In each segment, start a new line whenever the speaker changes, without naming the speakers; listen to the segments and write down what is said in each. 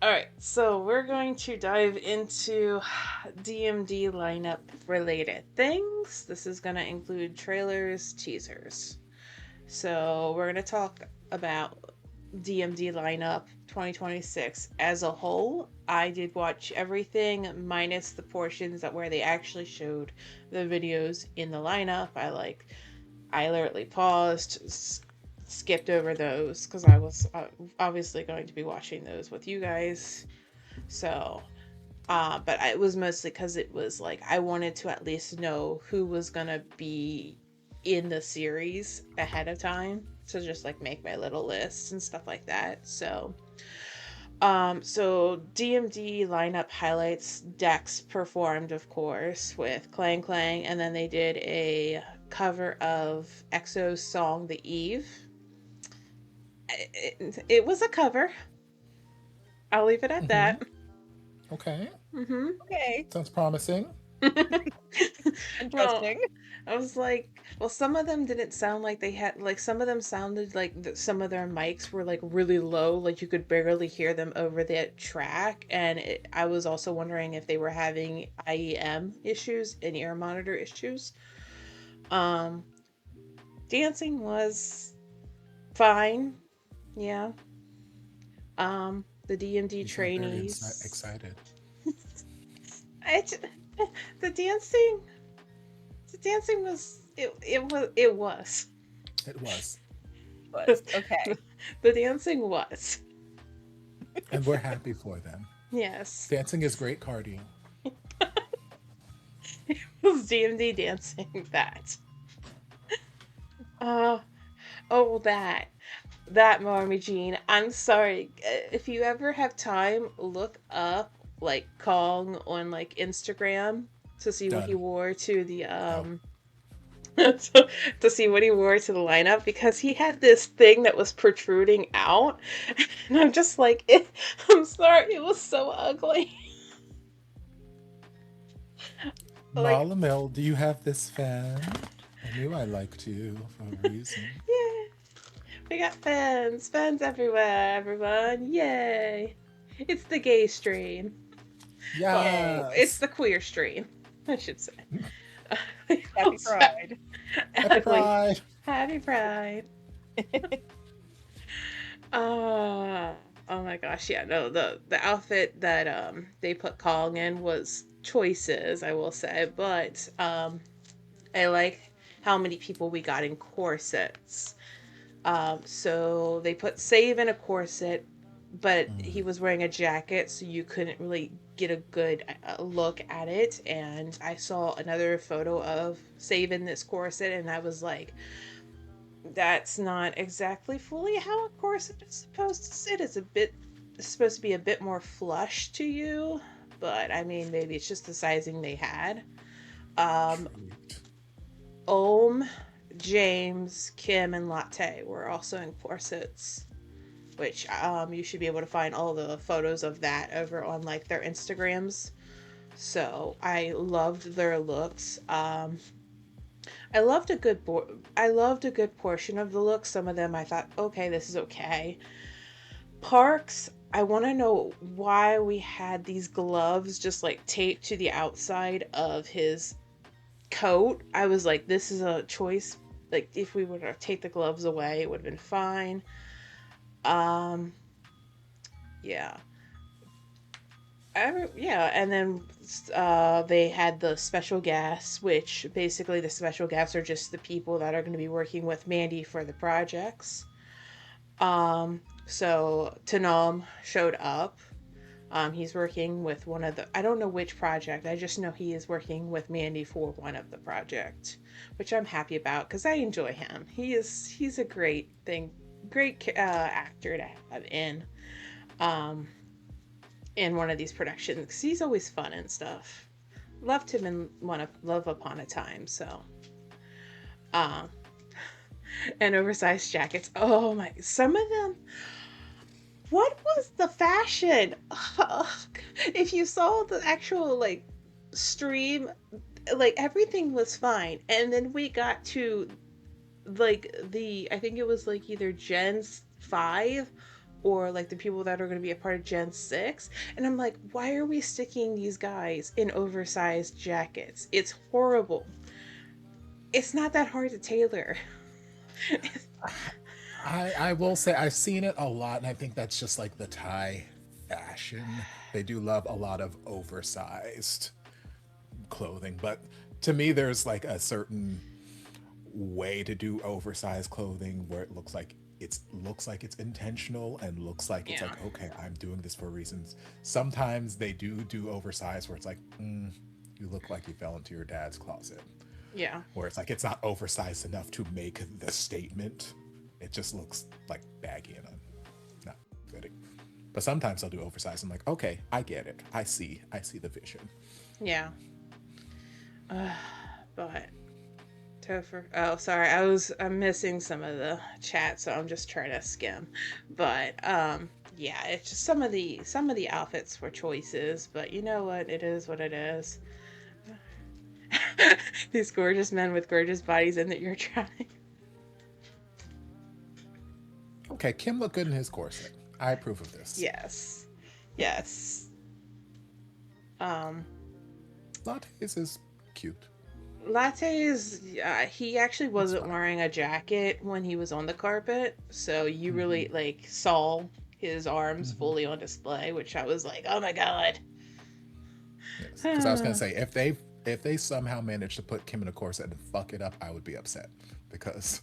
All right, so we're going to dive into DMD lineup related things. This is going to include trailers, teasers. So we're going to talk about DMD lineup 2026 as a whole. I did watch everything minus the portions that where they actually showed the videos in the lineup. I literally paused, skipped over those because I was obviously going to be watching those with you guys. So, it was mostly because it was like I wanted to at least know who was gonna be in the series ahead of time to just like make my little lists and stuff like that. So DMD lineup highlights. Dex performed, of course, with Clang Clang, and then they did a cover of EXO's song "The Eve." It was a cover. I'll leave it at
Mm-hmm.
that.
Okay.
Mm-hmm.
Okay,
Sounds promising.
Well,
interesting.
I was like, well, some of them didn't sound like they had, like, some of them sounded like some of their mics were like really low, like you could barely hear them over that track. And I was also wondering if they were having IEM issues and ear monitor issues. Um, Dancing was fine. Yeah. The DMD
You sound very
trainees.
excited.
I, j- the dancing, the dancing was, it was.
It was.
Was okay.
The dancing was.
And we're happy for them.
Yes.
Dancing is great cardio.
It was DMD dancing that. Uh oh that Marmy Jean. I'm sorry. If you ever have time, look up like Kong on like Instagram to see what he
Done.
wore to the
Oh.
to see what he wore to the lineup because he had this thing that was protruding out and I'm just like I'm sorry, it was so ugly. Like,
Marla Mel, do you have this fan? I knew I liked you for a reason.
yeah, we got fans everywhere, everyone, yay. It's the gay stream. Well,
Yay!
it's
Yes.
the queer stream, I should say.
Happy Pride.
Happy
Like,
Pride.
happy pride. uh oh my gosh, yeah, no, the outfit that they put Kong in was choices, I will say, but I like how many people we got in corsets. So they put Save in a corset, but
Mm.
he was wearing a jacket, so you couldn't really get a good look at it. And I saw another photo of Save in this corset, and I was like, that's not exactly fully how a corset is supposed to sit. It's supposed to be a bit more flush to you, but I mean, maybe it's just the sizing they had. Um,
Truth.
Ohm, James, Kim, and Latte were also in corsets, which you should be able to find all the photos of that over on like their Instagrams. So I loved their looks. I loved a good portion of the look. Some of them I thought, okay, this is okay. Parks, I want to know why we had these gloves just like taped to the outside of his coat. I was like, this is a choice. Like, if we would have take the gloves away, it would have been fine. Um, yeah. Yeah, and then they had the special guests, which basically the special guests are just the people that are going to be working with Mandy for the projects. So Tanam showed up. He's working with one of the, I don't know which project. I just know he is working with Mandy for one of the project, which I'm happy about because I enjoy him. He's a great actor to have um in one of these productions because he's always fun and stuff. Loved him in one of Love Upon a Time. So, um, and oversized jackets. Oh my! Some of them. What was the fashion? If you saw the actual like stream, like everything was fine, and then we got to like the I think it was like either Gen's 5 or like the people that are going to be a part of Gen 6. And I'm like, why are we sticking these guys in oversized jackets? It's horrible. It's not that hard to tailor.
I will say I've seen it a lot, and I think that's just like the Thai fashion. They do love a lot of oversized clothing, but to me, there's like a certain way to do oversized clothing where it looks like it's intentional and looks like it's
Yeah.
like, okay, I'm doing this for reasons. Sometimes they do oversized where it's like, you look like you fell into your dad's closet.
Yeah.
Where it's like it's not oversized enough to make the statement. It just looks like baggy and not fitting. But sometimes I'll do oversized. I'm like, okay, I get it. I see the vision.
Yeah. But Topher. Oh, sorry. I'm missing some of the chat, so I'm just trying to skim. But yeah, it's just some of the outfits were choices, but you know what? It is what it is. These gorgeous men with gorgeous bodies, and that you're trying.
Okay, Kim looked good in his corset. I approve of this.
Yes. Yes.
Lattes is cute.
Lattes, he actually wasn't wearing a jacket when he was on the carpet, so you really like saw his arms fully on display, which I was like, oh my god.
Yes, because I was gonna say if they somehow managed to put Kim in a corset and fuck it up, I would be upset. Because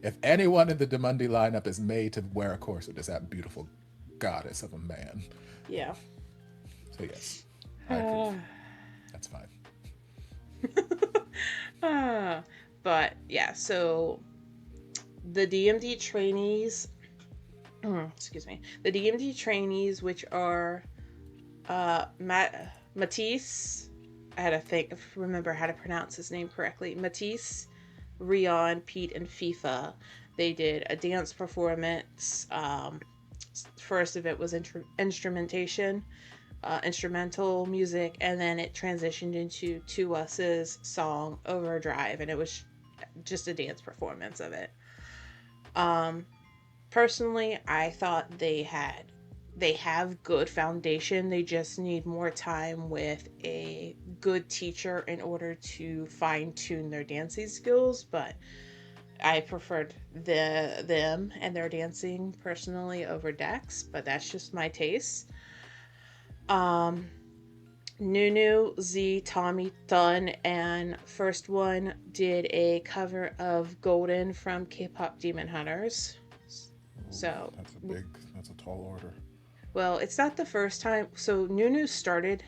if anyone in the Demundi lineup is made to wear a corset, it's that beautiful goddess of a man.
Yeah.
So yes, I approve. That's fine.
But yeah, so the DMD trainees, excuse me, the DMD trainees, which are Matisse, I had to remember how to pronounce his name correctly. Matisse, Rion, Pete, and FIFA. They did a dance performance. First of it was instrumental music, and then it transitioned into To Us's song Overdrive, and it was just a dance performance of it. Personally, I thought they have good foundation. They just need more time with a good teacher in order to fine-tune their dancing skills, but I preferred them and their dancing personally over Dex, but that's just my taste. NuNew, Z, Tommy, Thun, and First One did a cover of Golden from K-Pop Demon Hunters. So
that's a tall order.
Well, it's not the first time. So NuNew started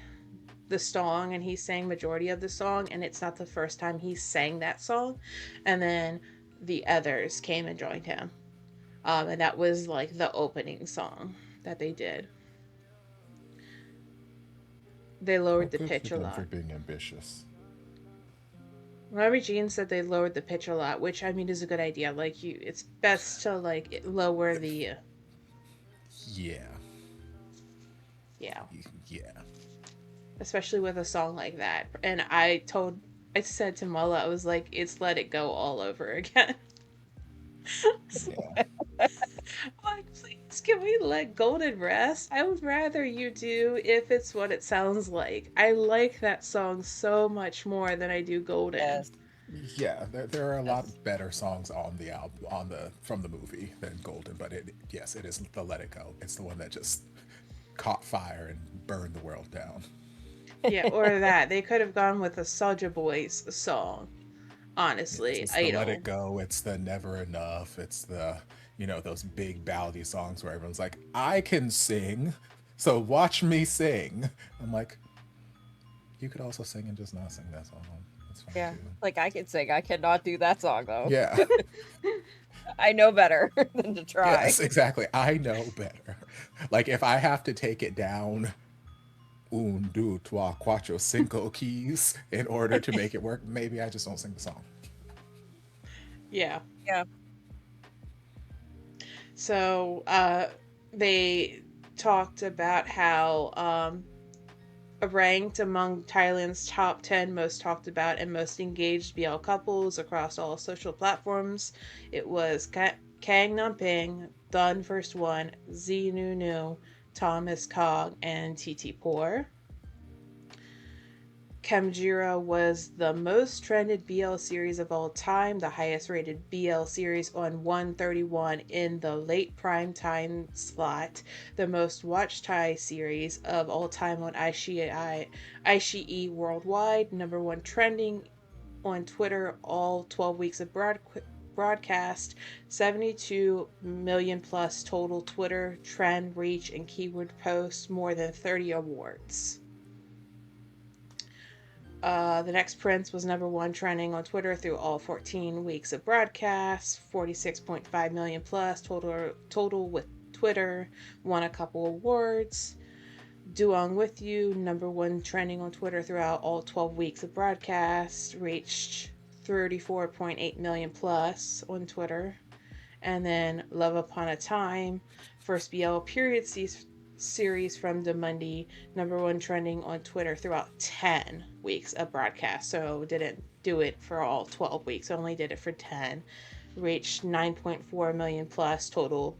the song and he sang majority of the song, and it's not the first time he sang that song. And then the others came and joined him. And that was like the opening song that they did. They lowered the pitch a lot.
For being ambitious.
Larry Jean said they lowered the pitch a lot, which I mean is a good idea. Like it's best to like lower the.
Yeah.
Yeah.
Yeah.
Especially with a song like that, and I said to Mola, I was like, it's Let It Go all over again.
Yeah.
Like, please, can we let Golden rest? I would rather you do If It's What It Sounds Like. I like that song so much more than I do Golden.
Yes.
Yeah, there are a lot better songs on the album from the movie than Golden, but it is the Let It Go. It's the one that just caught fire and burned the world down.
Yeah, or that they could have gone with a Soulja Boy's song. Honestly,
it's the Let It Go. It's the Never Enough. It's the those big ballady songs where everyone's like, I can sing, so watch me sing. I'm like, you could also sing and just not sing that song. That's fine too.
Like I can sing. I cannot do that song though.
Yeah.
I know better than to try.
Yes, exactly. I know better. Like if I have to take it down 1, 2, 3, 4, 5 keys in order to make it work, maybe I just don't sing the song.
Yeah.
Yeah.
So, they talked about how, ranked among Thailand's top 10 most talked about and most engaged BL couples across all social platforms, it was Kang Namping, Done First One, Z NuNew, Thomas Cog, and TT Poor. Khemjira was the most trended BL series of all time, the highest rated BL series on 131 in the late prime time slot, the most watched Thai series of all time on iQIYI worldwide, #1 trending on Twitter all 12 weeks of broadcast, 72 million plus total Twitter trend reach and keyword posts, more than 30 awards. The Next Prince was #1 trending on Twitter through all 14 weeks of broadcast, 46.5 million plus total with Twitter, won a couple awards. Duong With You, #1 trending on Twitter throughout all 12 weeks of broadcast, reached 34.8 million plus on Twitter. And then Love Upon a Time, first BL period series from DMD, #1 trending on Twitter throughout 10 weeks of broadcast. So didn't do it for all 12 weeks, only did it for 10. Reached 9.4 million plus total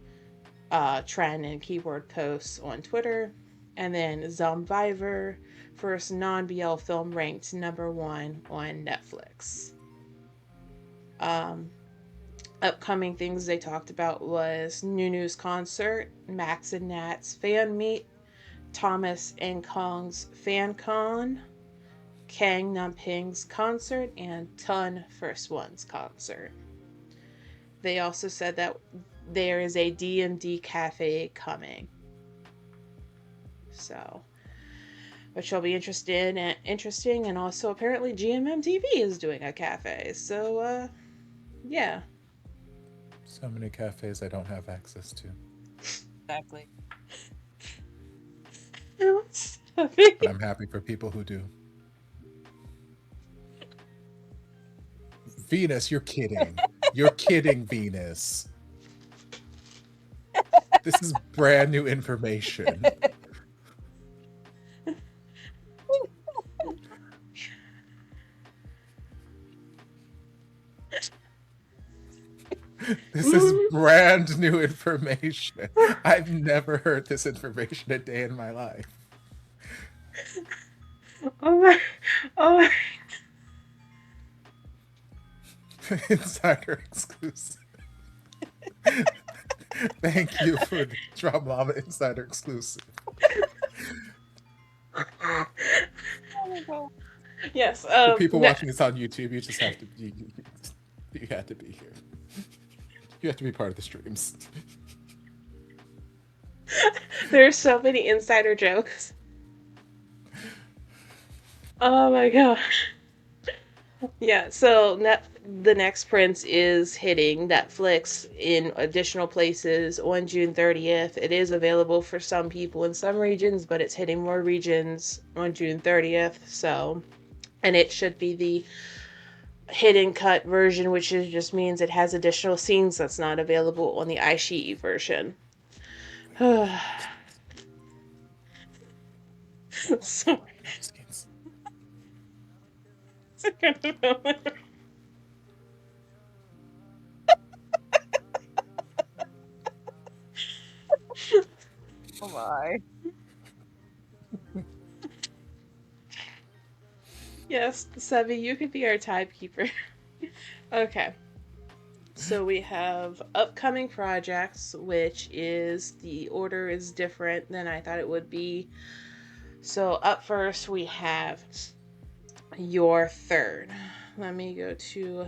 trend and keyword posts on Twitter. And then Zomvivor, first non-BL film ranked #1 on Netflix. Upcoming things they talked about was NuNew's concert, Max and Nat's fan meet, Thomas and Kong's fan con, Kang Namping's concert, and Ton First One's concert. They also said that there is a DMD cafe coming. So, which will be interesting, and also apparently GMM TV is doing a cafe. So, yeah.
So many cafes I don't have access to.
Exactly.
But I'm happy for people who do. Venus, you're kidding. You're kidding, Venus. This is brand new information. This is brand new information. I've never heard this information a day in my life.
Oh my.
Insider exclusive. Thank you for the Drama Llama Insider exclusive.
Oh my God.
Yes.
For people watching this on YouTube, you just have to you have to be here. You have to be part of the streams.
There's so many insider jokes. Oh my gosh. Yeah, so The Next Prince is hitting Netflix in additional places on June 30th. It is available for some people in some regions, but it's hitting more regions on June 30th. So, and it should be the hidden cut version, which just means it has additional scenes that's not available on the iQIYI version. Sorry.
Oh my.
Yes, Sevi, you could be our timekeeper. Okay. So we have upcoming projects, which is the order is different than I thought it would be. So up first we have Your Third. Let me go to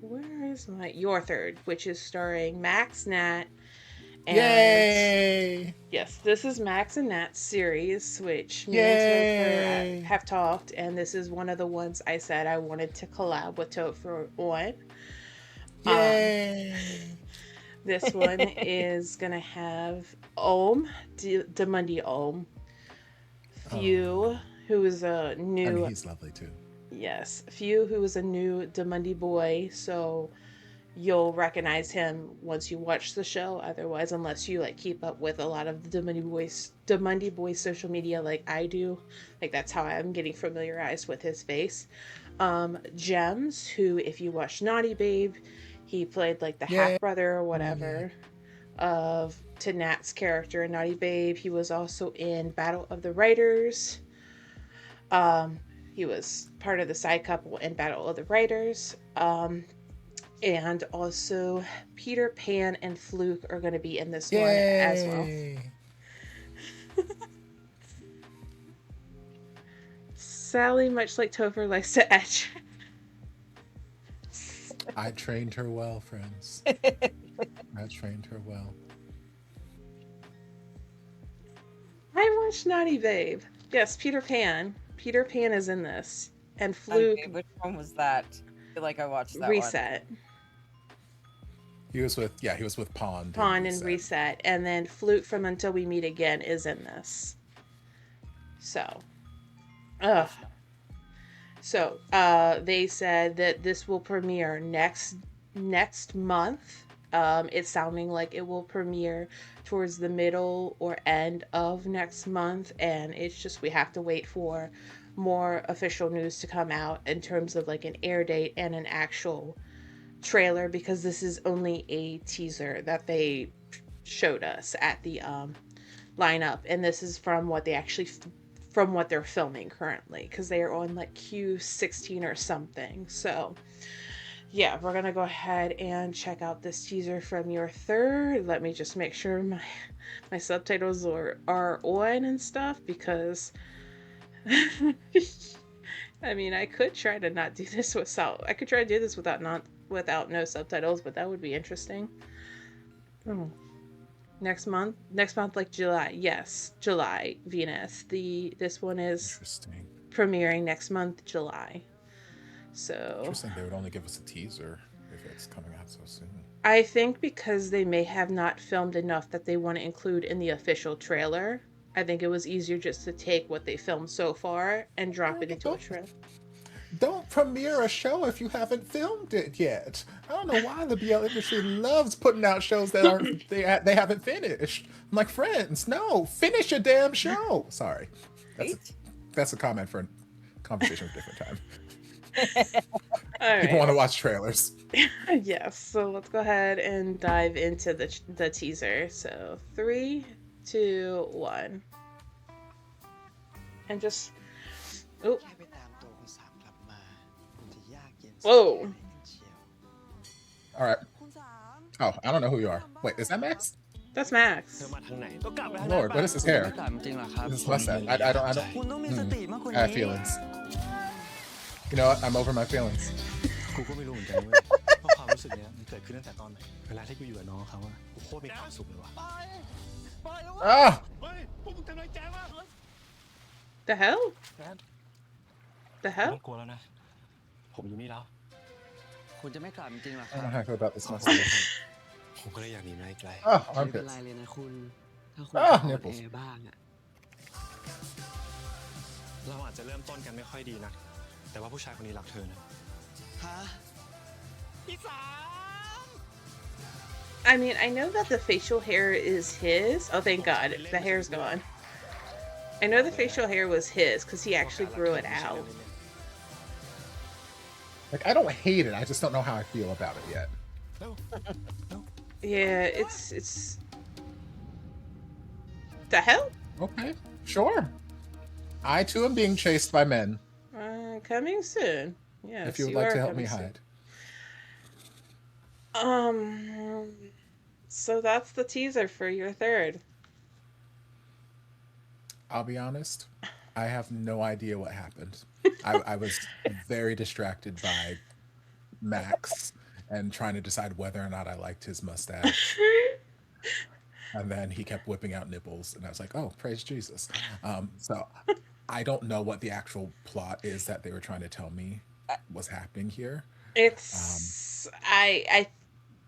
where is my Your Third, which is starring Max Nat. And
Yay!
Yes, this is Max and Nat's series, which me and Topher have talked, and this is one of the ones I said I wanted to collab with Topher on.
Yay!
This one is gonna have DMD Few, who is a new.
I mean, he's lovely too.
Yes, Few, who is a new DMD boy, so you'll recognize him once you watch the show. Otherwise, unless you like keep up with a lot of the DMD boys social media like I do, like that's how I'm getting familiarized with his face. Gems, who if you watch Naughty Babe, he played like the half brother or whatever. to Nat's character, Naughty Babe. He was also in Battle of the Writers. Um, he was part of the side couple in Battle of the Writers. And also Peter Pan and Fluke are going to be in this one as well.
Yay!
Sally, much like Topher, likes to etch.
I trained her well, friends. I trained her well.
I watched Naughty Babe. Yes, Peter Pan. Peter Pan is in this. And Fluke.
Okay, which one was that? I feel like I watched that
Reset.
one.
He was with Pond.
Pond and Reset. And then Fluke from Until We Meet Again is in this. So. So, they said that this will premiere next month. It's sounding like it will premiere towards the middle or end of next month, and it's just we have to wait for more official news to come out in terms of like an air date and an actual trailer, because this is only a teaser that they showed us at the lineup, and this is from what they actually from what they're filming currently, because they are on like Q16 or something. So yeah, we're gonna go ahead and check out this teaser from your third. Let me just make sure my subtitles are on and stuff, because I mean, I could try to not do this I could try to do this without no subtitles, but that would be interesting. Next month, like July. Yes, July, Venus. This one is
interesting.
Premiering next month, July. So
interesting. They would only give us a teaser if it's coming out so soon.
I think because they may have not filmed enough that they want to include in the official trailer. I think it was easier just to take what they filmed so far and drop it into a trailer.
Don't premiere a show if you haven't filmed it yet. I don't know why the BL industry loves putting out shows that aren't they haven't finished. I'm like, friends, no, finish a damn show. Sorry, that's a comment for a conversation for a different time. All People want to watch trailers.
Yes, so let's go ahead and dive into the teaser. So 3, 2, 1, and just whoa.
All right. Oh, I don't know who you are. Wait, is that Max?
That's Max.
Lord, what is his hair? This is mustache. I don't. I have feelings. You know what? I'm over my feelings. Ah!
The hell? The hell?
I don't know how I feel about this mustache. Oh, armpits. Ah, nipples.
เราอาจจะเริ่มต้นกันไม่ค่อยดีนักแต่ว่าผู้ชายคนนี้รักเธอนะฮะพี่สาม
I mean, I know that the facial hair is his. Oh, thank God. The hair's gone. I know the facial hair was his because he actually grew it out.
Like, I don't hate it. I just don't know how I feel about it yet.
Yeah, it's... The hell?
Okay, sure. I too am being chased by men.
Coming soon. Yes,
if you would like to help me hide.
So that's the teaser for your third.
I'll be honest, I have no idea what happened. I was very distracted by Max and trying to decide whether or not I liked his mustache. And then he kept whipping out nipples, and I was like, oh, praise Jesus. So I don't know what the actual plot is that they were trying to tell me was happening here.
It's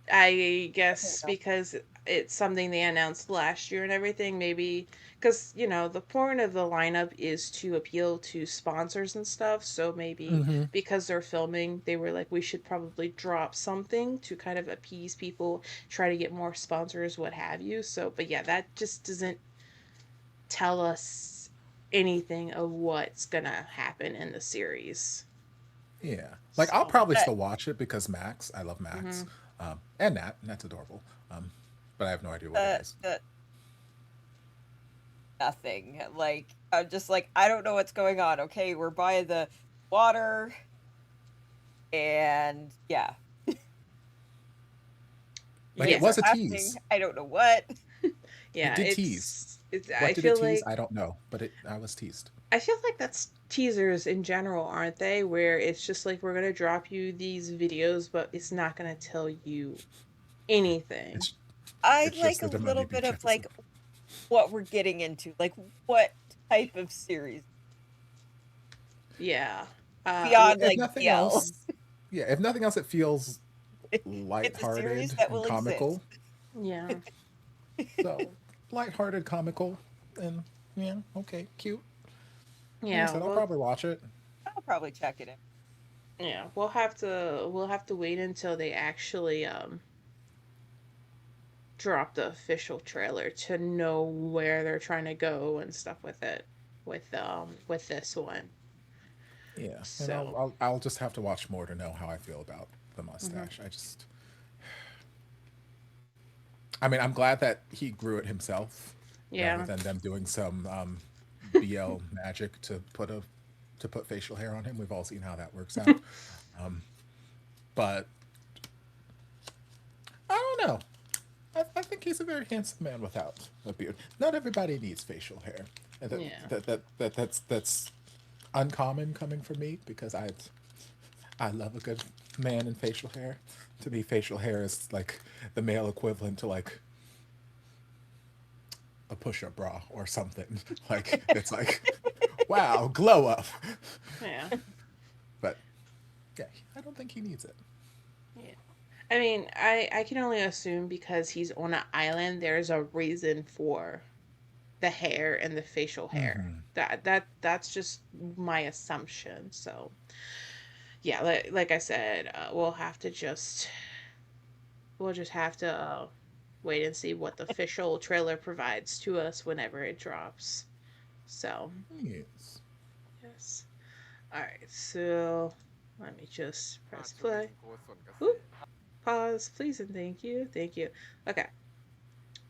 I guess because it's something they announced last year and everything, maybe because you know the point of the lineup is to appeal to sponsors and stuff, so maybe because they're filming, they were like, we should probably drop something to kind of appease people, try to get more sponsors, what have you. So but yeah, that just doesn't tell us anything of what's gonna happen in the series.
Yeah, like I'll probably still watch it because Max, I love Max. And Nat's adorable. but I have no idea what it is.
Nothing. Like, I'm just like, I don't know what's going on. Okay, we're by the water. And yeah.
Like,
Things
it was
are
a
happening.
tease.
I don't know what.
Yeah,
It did tease.
It's,
What
I
did
feel
it tease?
like
I don't know, but I was teased.
I feel like that's teasers in general, aren't they? Where it's just like we're gonna drop you these videos, but it's not gonna tell you anything.
I
It's
like
just
a
the
little
Demoni
bit of
Beaches.
like what we're getting into, like what type of series
Yeah.
beyond
if
like
nothing
yell.
else, yeah. If nothing else, it feels
It's a series
lighthearted
that
and
will
comical.
Yeah.
So lighthearted, comical, and yeah, okay, cute. Like I
Yeah.
said, I'll
Well,
probably watch it.
I'll probably check it in.
yeah. We'll have to wait until they actually drop the official trailer to know where they're trying to go and stuff with it with this one.
Yeah, and
So
I'll just have to watch more to know how I feel about the mustache. I mean, I'm glad that he grew it himself rather
yeah.
than them doing some BL magic to put facial hair on him. We've all seen how that works out. But I don't know. I think he's a very handsome man without a beard. Not everybody needs facial hair. And
Yeah.
that's uncommon coming from me because I love a good man in facial hair. To me, facial hair is like the male equivalent to like a push-up bra or something. Like it's like, wow, glow up.
Yeah.
But yeah, I don't think he needs it.
Yeah. I mean, I can only assume because he's on an island, there's a reason for the hair and the facial hair. That's just my assumption. So, yeah, like I said, we'll just have to wait and see what the official trailer provides to us whenever it drops. So,
Yes.
yes. All right. So, let me just press play. Oop. Pause, please, and thank you. Thank you. Okay.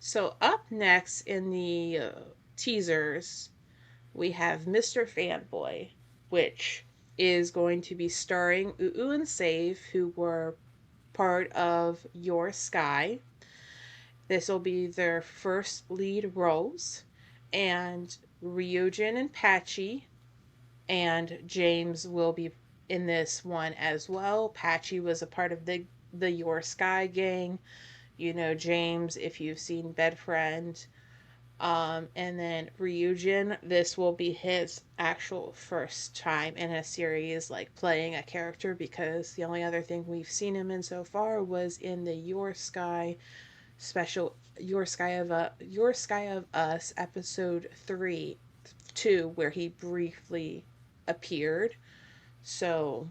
So, up next in the teasers, we have Mr. Fanboy, which is going to be starring Uu and Save, who were part of Your Sky. This will be their first lead roles, and Ryujin and Patchy and James will be in this one as well. Patchy was a part of the Your Sky gang. You know James if you've seen Bedfriend. And then Ryujin, this will be his actual first time in a series, like playing a character, because the only other thing we've seen him in so far was in the Your Sky special, Your Sky of Us episode 2, where he briefly appeared. So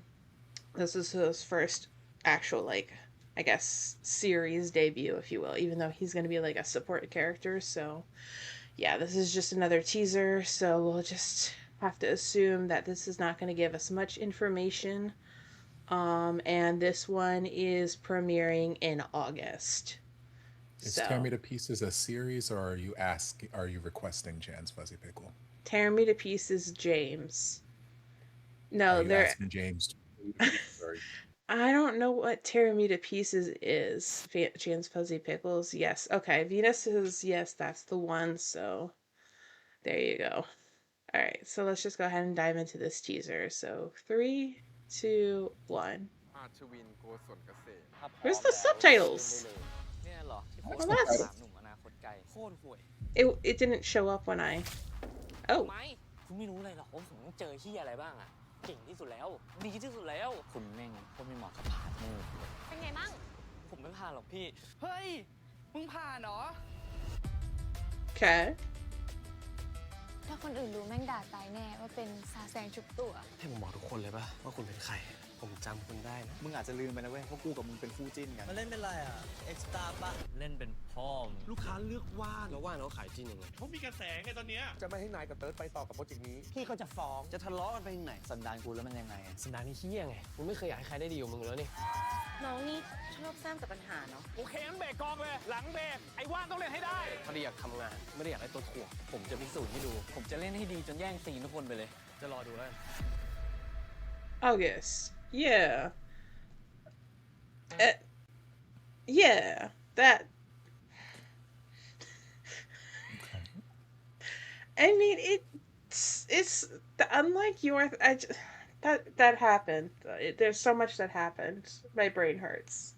this is his first actual, like, I guess, series debut, if you will, even though he's going to be like a support character. So, yeah, this is just another teaser. So, we'll just have to assume that this is not going to give us much information. And this one is premiering in August.
Is Tear Me to Pieces a series, or are you requesting Jan's Fuzzy Pickle?
Tear Me to Pieces, James. No,
are you
they're
asking James?
I don't know what Tear Me to Pieces is. Jan's Fuzzy Pickles. Yes. Okay. Venus is, yes, that's the one. So there you go. All right. So let's just go ahead and dive into this teaser. So 3, 2, 1. Where's the subtitles? Well, that's it didn't show up when I. Oh.
คุณไม่รู้เลยหรอกว่าผมต้องเจอเหี้ยอะไรบ้างอะเก่งที่สุดแล้วดีที่สุดแล้วคุณแม่งก็ไม่เหมาะกับพาร์ทเนอร์เป็นไงมั่งผมไม่ผ่านหรอกพี่เฮ้ยมึงผ่านเหรอ
Okay.
ถ้าคนอื่นรู้แม่งด่าตายแน่ว่าเป็นซาแซงชุบตัว
ให้ผมบอกทุกคนเลยป่ะว่าคุณเป็นใคร
ผมจำคุณได้นะ
มึงอาจจะลืมไปนะเว้ยเพราะกูกับมึงเป็นคู่จิ้นกัน
มาเล่นเป็นไรอ่ะ เอ็กซ์ตาปะ
เล่นเป็นพ่อม
ลูกค้าเลือกว่านแล้วว่านเขาขายจริงยังไง
เขามีกระแสไงตอนเนี้ย
จะไม่ให้นายกับเติร์ดไปต่อกับโปรเจกต์นี้
พี่เขาจะฟ้องจะทะเลาะกันไปถึงไหน
สันดานกูแล้วมันยังไงอะ
สันดานนี่เฮี้ยไงมึงไม่เคยอยากให้ใครได้ดีกว่ามึงแล้วนี่
น้องนี่ชอบสร้างแต่ปัญหาเนาะ
โอเคงั้นเบรกกองเลย หลังเบรกไอ้ว่านต้องเล่นให้ได้
พอดีอยากทำงาน ไม่ได้อยากได้ตัวถ่วง
ผมจะพิสูจน์ให้ดู ผมจะเล่นให้ดีจนแย่งซีนทุกคนไปเลย
จะรอดูแล้ว
August. Yeah. Yeah. That. I mean, it's unlike your. That happened. There's so much that happened. My brain hurts.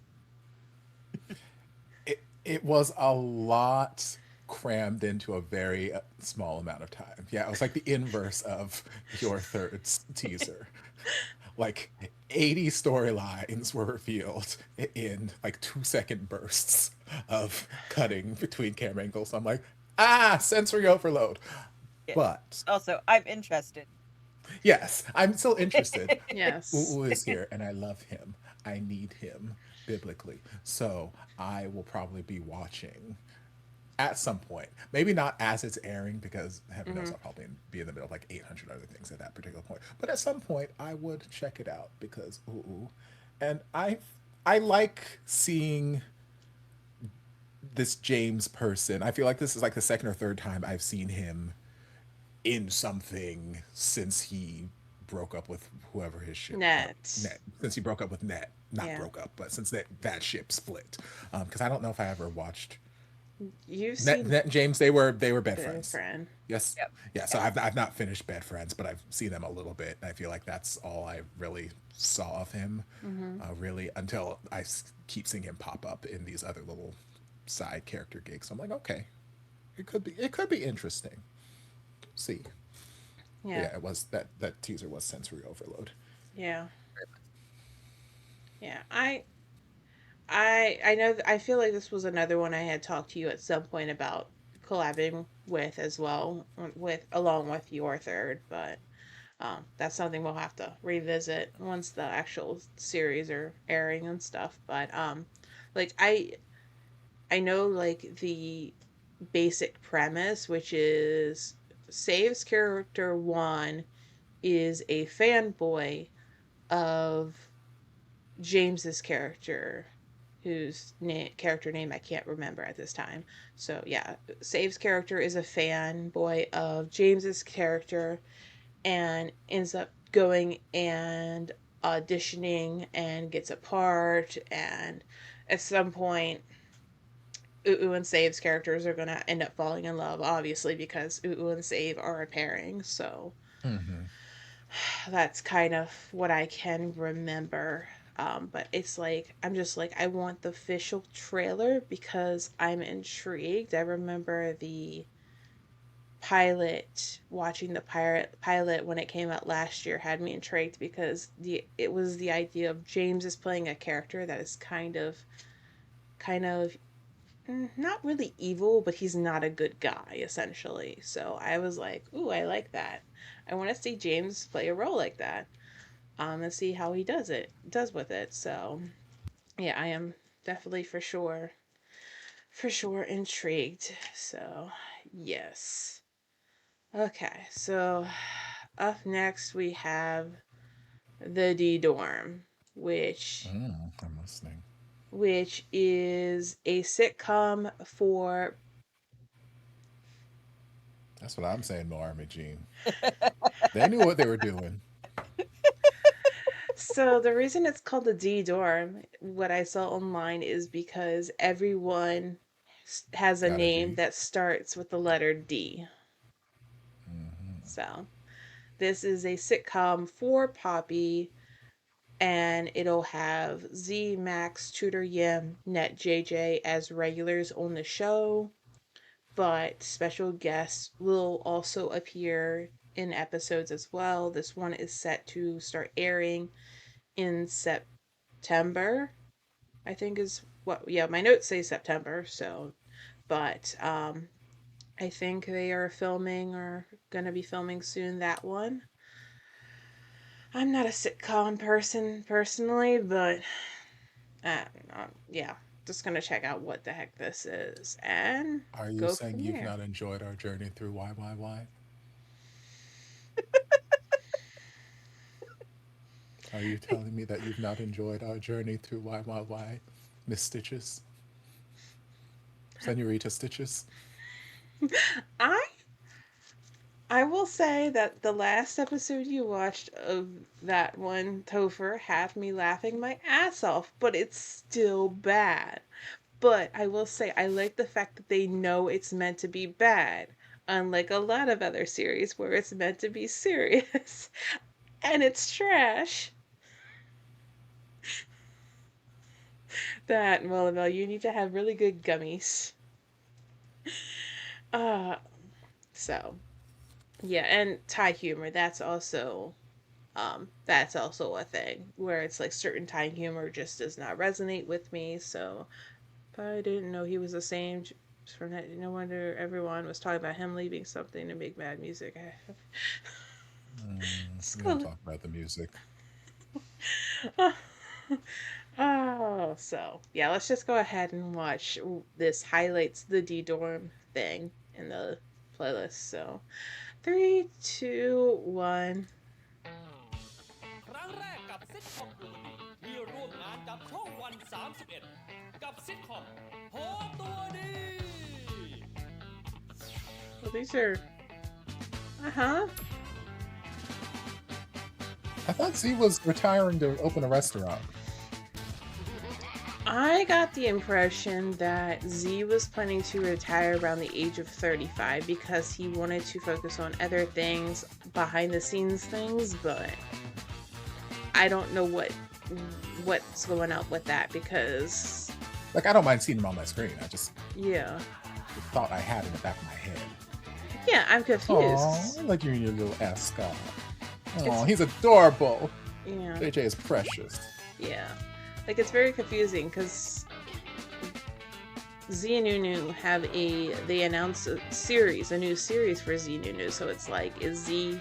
It was a lot crammed into a very small amount of time. Yeah, it was like the inverse of your third teaser. Like 80 storylines were revealed in like 2-second bursts of cutting between camera angles. I'm like, sensory overload.
Yeah.
But
Also, I'm interested.
yes, I'm still interested.
Yes.
Uu is here and I love him. I need him biblically. So I will probably be watching at some point. Maybe not as it's airing because heaven knows I'll probably be in the middle of like 800 other things at that particular point. But at some point I would check it out because and I like seeing this James person. I feel like this is like the second or third time I've seen him in something since he broke up with whoever his ship
Net.
Since he broke up with Net, not broke up, but since that ship split. Because I don't know if I ever watched
You've
Net
seen
and James. They were bed friends.
Friend.
Yes.
Yep.
Yeah. So I've not finished Bed Friends, but I've seen them a little bit. And I feel like that's all I really saw of him, really, until I keep seeing him pop up in these other little side character gigs. I'm like, okay, it could be interesting. See. Yeah. It was that teaser was sensory overload.
Yeah. Yeah. I know I feel like this was another one I had talked to you at some point about collabing with as well, along with your third, but that's something we'll have to revisit once the actual series are airing and stuff. But like I know like the basic premise, which is Save's character 1 is a fanboy of James's character, whose character name I can't remember at this time. So yeah, Save's character is a fanboy of James's character and ends up going and auditioning and gets a part, and at some point Uu and Save's characters are going to end up falling in love, obviously, because Uu and Save are a pairing. So that's kind of what I can remember. But it's like, I'm just like, I want the official trailer because I'm intrigued. I remember the pilot, watching the pilot when it came out last year had me intrigued because it was the idea of James is playing a character that is kind of not really evil, but he's not a good guy, essentially. So I was like, ooh, I like that. I want to see James play a role like that. And see how he does with it. So yeah, I am definitely for sure intrigued. So yes. Okay, so up next we have the D Dorm, which
I'm listening.
Which is a sitcom for.
That's what I'm saying, Mo Army Jean. They knew what they were doing.
So the reason it's called the D Dorm, what I saw online, is because everyone has a name that starts with the letter D. So this is a sitcom for Poppy, and it'll have Z, Max, Tudor, Yim, Net, JJ as regulars on the show, but special guests will also appear in episodes as well. This one is set to start airing in September, I think is what, yeah, my notes say September, so, but I think they are filming or gonna be filming soon, that one. I'm not a sitcom person personally, but yeah, just gonna check out what the heck this is and
Are you
go
saying
from
you've
there.
not enjoyed our journey through YYY? Are you telling me that you've not enjoyed our journey through YYY, Miss Stitches? Senorita Stitches?
I I will say that the last episode you watched of that one, Topher, had me laughing my ass off, but it's still bad. But I will say, I like the fact that they know it's meant to be bad, unlike a lot of other series where it's meant to be serious and it's trash. That, well, you need to have really good gummies. Uh, so, yeah, and Thai humor, that's also a thing where it's like certain Thai humor just does not resonate with me. So I didn't know he was the same from that. No wonder everyone was talking about him leaving something to make bad music.
We don't talk about the music.
Oh, so yeah, let's just go ahead and watch. This highlights the D dorm thing in the playlist. So 3, 2, 1.
ครั้งแรกกับซิทคอมดูมันดีที่ร่วมงานกับช่องวัน31กับซิทคอมโหตัวดี
Well, these are. Uh-huh.
I thought Z was retiring to open a restaurant.
I got the impression that Z was planning to retire around the age of 35 because he wanted to focus on other things, behind the scenes things, but I don't know what's going on with that because
Like, I don't mind seeing him on my screen. I just
yeah.
thought I had in the back of my head.
Yeah, I'm confused.
Aw, I like you and your little ascot. Oh, he's adorable.
Yeah.
JJ is precious.
Yeah. Like, it's very confusing because Z and NuNew they announced a new series for Z and NuNew, so it's like, is Z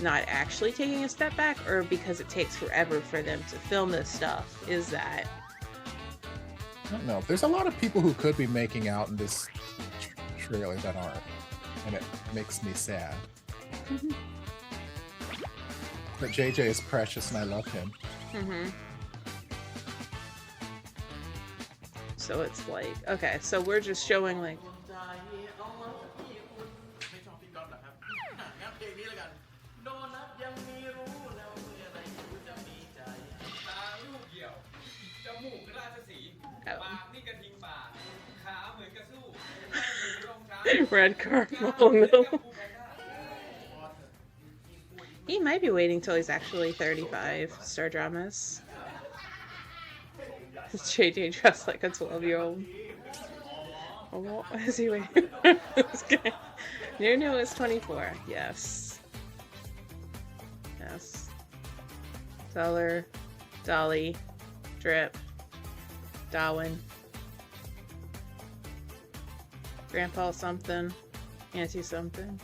not actually taking a step back, or because it takes forever for them to film this stuff? Is that...
I don't know. There's a lot of people who could be making out in this trailer that aren't, and it makes me sad. But JJ is precious and I love him.
Mm-hmm. So it's like, okay, so we're just showing like...
ไม่ชอบพี่ก๊อฟเหรอครับงั้นเพลงนี้แล้วกันโดนัทยังมีรู้แล้วเมื่อไรอยู่จะมีใจตาลูกเหี่ยวจมูกราชสีห์ปากนี่กระทิงป่าขาเหมือนกระสู้รองเท้า
Red caramel milk. He might be waiting till he's actually 35. Star dramas. Is JJ dressed like a 12-year-old? Oh, what is he waiting? NuNew is 24. Yes. Yes. Zeller, Dolly, Drip, Darwin, Grandpa something, Auntie something.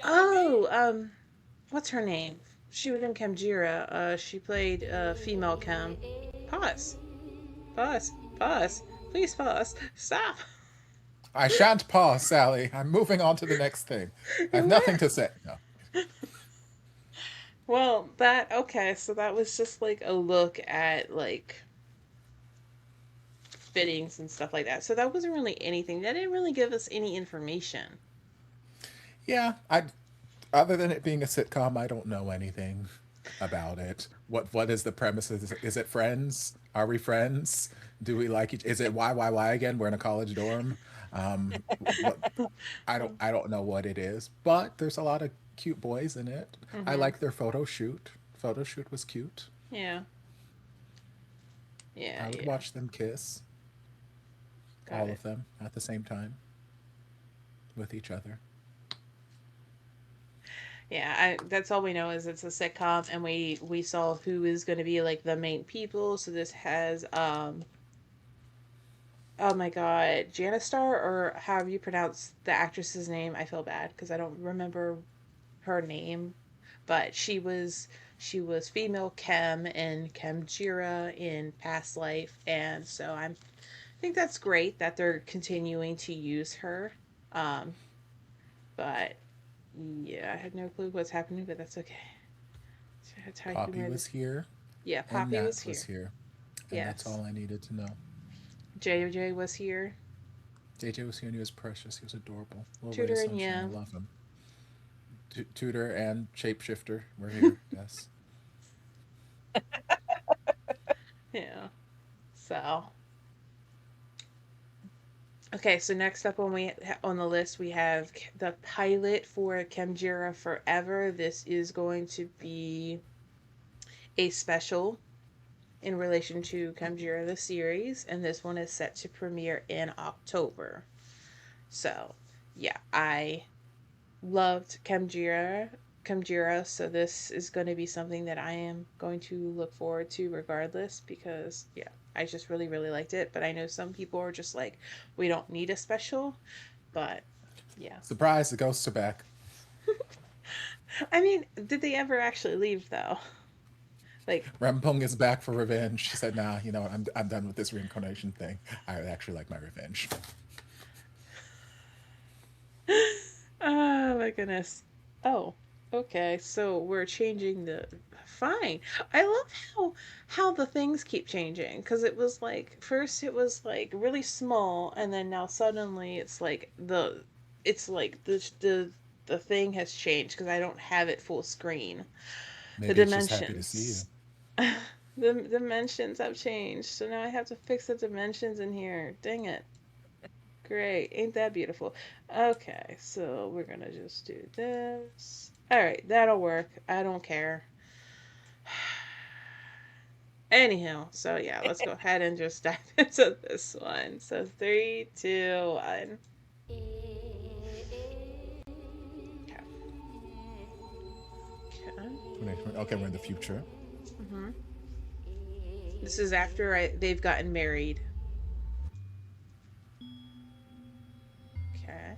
Oh, what's her name? She was in Khemjira. She played female Chem. Pause. Pause. Pause. Please pause. Stop.
I shan't pause, Sally. I'm moving on to the next thing. I have nothing to say. No.
Well, okay, so that was just like a look at like fittings and stuff like that. So that wasn't really anything. That didn't really give us any information.
Yeah, other than it being a sitcom, I don't know anything about it. What is the premise? Is it friends? Are we friends? Do we like each? Is it YYY again? We're in a college dorm. I don't know what it is, but there's a lot of cute boys in it. I like their photo shoot. Photo shoot was cute.
Yeah. Yeah.
I would watch them kiss. All of them at the same time with each other.
Yeah, that's all we know is it's a sitcom, and we saw who is going to be like the main people. So this has oh my god, Janistar, or however you pronounce the actress's name. I feel bad because I don't remember her name, but she was female Chem and Khemjira in past life, and so I think that's great that they're continuing to use her. Um, but yeah, I had no clue what's happening, but that's okay.
Poppy was here.
Yeah,
And
Poppy
Nat
was here.
And
Yes.
that's all I needed to know.
JJ was here.
JJ was here and he was precious. He was adorable. Little
Tutor
ray of
and
sunshine.
yeah.
I love him. Tutor and Shapeshifter were here. Yes.
Yeah. So. Okay, so next up on the list we have the pilot for Khemjira Forever. This is going to be a special in relation to Khemjira the series, and this one is set to premiere in October. So, yeah, I loved Khemjira, so this is going to be something that I am going to look forward to regardless, because yeah, I just really, really liked it. But I know some people are just like, we don't need a special, but yeah.
Surprise, the ghosts are back.
I mean, did they ever actually leave though? Like,
Rampong is back for revenge. She said, nah, you know what, I'm done with this reincarnation thing. I actually like my revenge.
oh my goodness. Oh, okay, so we're changing the fine. I love how the things keep changing, because it was like first it was like really small, and then now suddenly it's like the thing has changed because I don't have it full screen.
Maybe
The
it's just happy to see you.
the dimensions have changed, so now I have to fix the dimensions in here. Dang it. Great, ain't that beautiful? Okay, so we're gonna just do this. Alright, that'll work. I don't care. Anyhow, so yeah, let's go ahead and just dive into this one. So 3, 2, 1.
Okay, we're in the future.
Mm-hmm. This is after they've gotten married. Okay.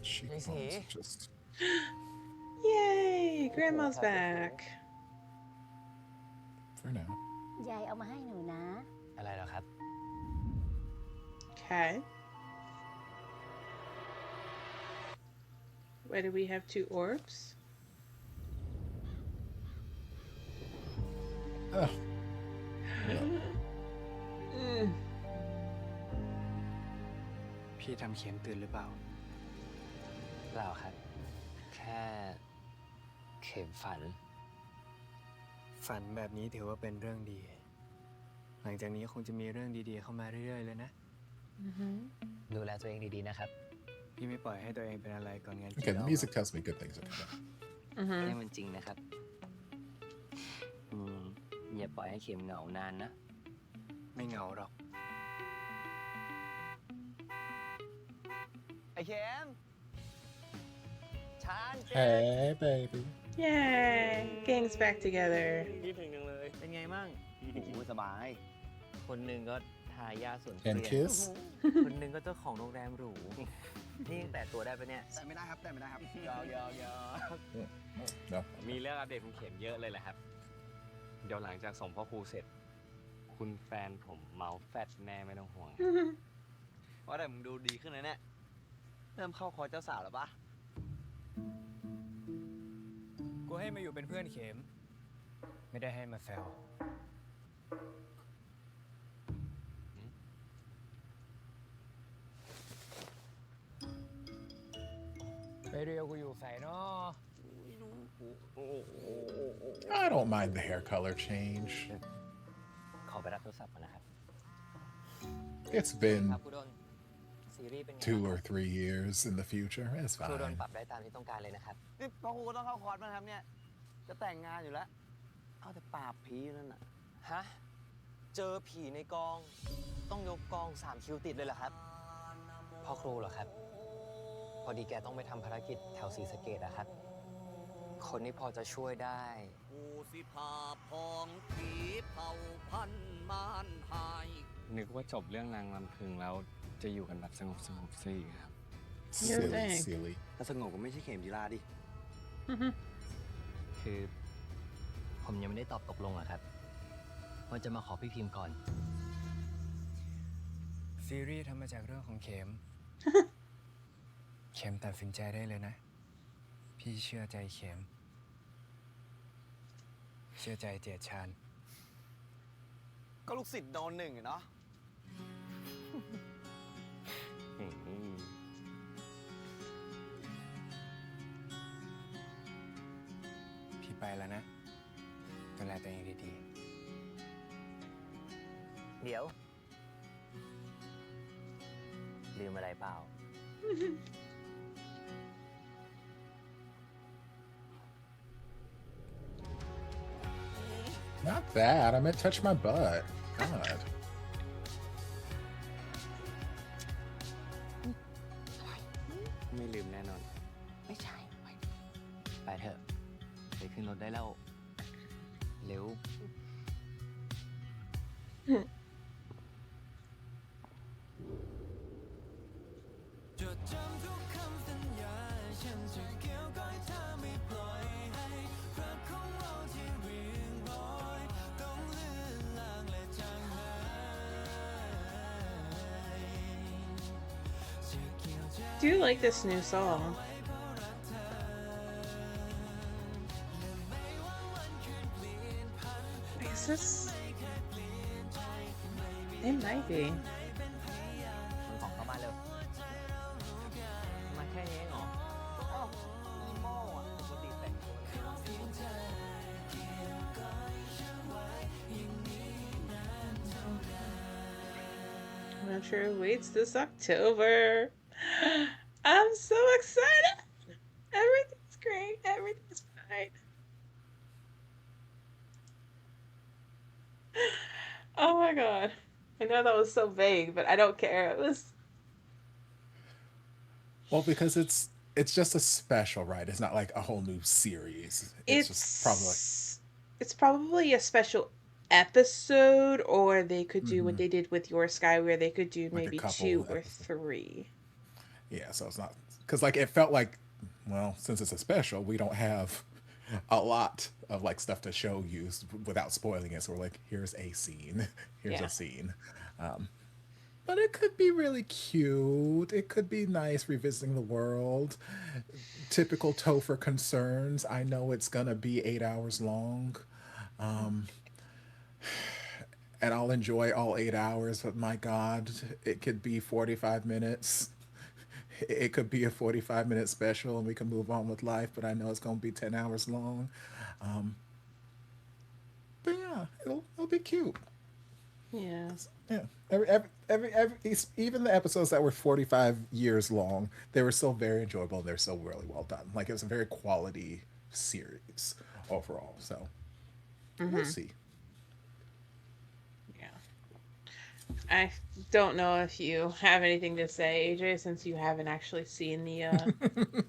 Cheekbones just...
Yay! Grandma's back.
For now.
ยายเอามาให้หนูนะ
อะไรเหรอครับ
Okay. Why do we have 2 orbs?
Oh.
Mm.
พี่ทำเข็มตื่นหรือเปล่า
เปล่าครับ แค่เข็มฝัน
ฝันแบบนี้ถือว่าเป็นเรื่องดี หลังจากนี้คงจะมีเรื่องดีๆเข้ามาเรื่อยๆเลยนะ
Mm-hmm.
ดูแลตัวเองดีๆนะครับ
พี่ไม่ปล่อยให้ตัวเองเป็นอะไรก่อนงาน
Okay, the music tells me good things are coming.
ให้มันจริงนะครับ อย่าปล่อยให้เข็มเหงานานนะ
ไม่เหงาหรอก
ไอ้เข็มชาน
Hey, baby.
Yay! Gang's back together.
คิดถึงจังเลย
เป็นไงมั่ง
โอ้โหสบาย
คนหนึ่งก็ทายาทสวน
And
เปลี่ยน
kiss?
คนหนึ่งก็เจ้าของโรงแรมหรู นี่ยังแต่ตัวได้ปะเนี่ย
แต่ไม่ได้ครับ แต่ไม่ได้ครับ
ยาว
No.
มีเรื่องอัปเดตคุณเข็มเยอะเลยแหละครับ เดี๋ยวหลังจากส่งพ่อครูเสร็จ คุณแฟนผมเมาแฟตแน่ไม่ต้องห่วง
ว่าแต่มึงดูดีขึ้นนะเนี่ย เริ่มเข้าคอร์สเจ้าสาวแล้วปะ
กูให้มาอยู่เป็นเพื่อนเข็ม ไม่ได้ให้มาแซว ไปเรียวกูอยู่ใส่เนาะ
I don't mind the hair color change.
ขอไปรับโทรศัพท์ก่อนนะครับ
It's been
ครับคุณโดนซีรีส์เป็นไง
2 or 3 years in the future. It's
ครูโดน
fine.
ปรับได้ตามที่ต้องการเลยนะครับ
นี่พ่อครูก็ต้องเข้าคอร์สมาครับเนี่ย จะแต่งงานอยู่แล้ว เอาแต่ปราบผีอยู่นั่นน่ะ
ฮะ เจอผีในกอง ต้องยกกอง3 คิวติดเลยเหรอครับ พ่อครูเหรอครับ พอดีแกต้องไปทำภารกิจแถวศรีสะเกษอะครับ คนนี้พอจะช่วยได้
นึกว่าจบเรื่องนางลำพึงแล้วจะอยู่กันแบบสงบสิครับ
You're
Silly,
dang.
silly.
ถ้าสงบก็ไม่ใช่เข็มจีราดิ
Mhm.
คือผมยังไม่ได้ตอบตกลงอะครับว่าจะมาขอพี่พิมพ์ก่อน
ซีรีส์ทำมาจากเรื่องของเข็ม เข็มตัดสินใจได้เลยนะ พี่เชื่อใจเข็ม เชื่อใจเจตชาน
ก็ลูกศิษย์โดนหนึ่งอะเนาะ
พี่ไปแล้วนะดูแลตัวเองดี
เดี๋ยว ลืมอะไรเปล่า
Not that. I meant touch my butt. God.
ไม่ลืมแน่นอน
ไม่ใช่
ไปเถอะ ไปขึ้นรถได้แล้ว เร็ว
Do you like this new song? Wait, is this? It might be.
ขนของเข้าบ้านเร็ว มาแค่นี้เองเหรอ
อ้าวอีโม่อะปกติแต่งตัวอะไร
Racha awaits this October. I'm so excited. Everything's great. Everything's fine. Oh my god. I know that was so vague, but I don't care. It was.
Well, because it's just a special, right? It's not like a whole new series. It's just probably
It's probably a special episode, or they could do what they did with Your Sky, where they could do
Like a
maybe
couple
2 or
episodes.
3.
yeah. So it's not because like it felt like, well, since it's a special, we don't have a lot of like stuff to show you without spoiling it. So we're like, here's a scene, here's
Yeah.
a scene. But it could be really cute. It could be nice revisiting the world. Typical Topher concerns. I know it's gonna be 8 hours long. And I'll enjoy all 8 hours, but my God, it could be 45 minutes. It could be a 45-minute special and we can move on with life, but I know it's going to be 10 hours long. But yeah, it'll be cute.
Yeah.
Yeah. Every even the episodes that were 45 years long, they were still very enjoyable and they're still really well done. Like it was a very quality series overall. So we'll see.
Yeah. I don't know if you have anything to say, AJ, since you haven't actually seen the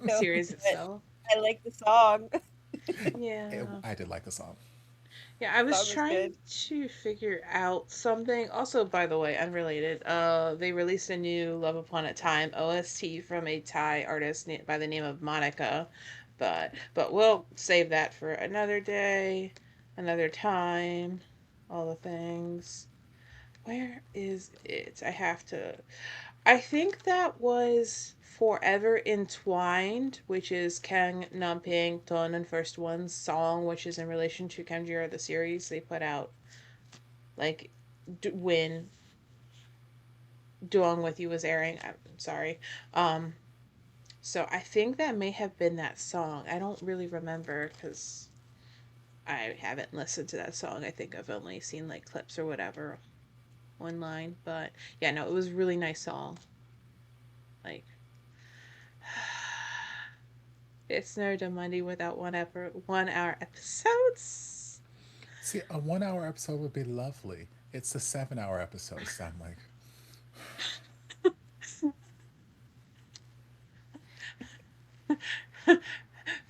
No,
series
but
itself.
I like the song.
Yeah.
I did like the song.
Yeah, I was
Song was
trying
good.
to figure out something. Also, by the way, unrelated, they released a new Love Upon a Time OST from a Thai artist by the name of Monica, but we'll save that for another day, another time, all the things. Where is it? I think that was Forever Entwined, which is Kang Namping Ton and First One's song, which is in relation to Khemjira, the series they put out, like, when Doing With You was airing. I'm sorry. So I think that may have been that song. I don't really remember because I haven't listened to that song. I think I've only seen, like, clips or whatever online. But, yeah, no, it was a really nice song. Like, it's no Monday without 1 hour episodes.
See, a 1 hour episode would be lovely. It's the 7-hour episodes that I'm like.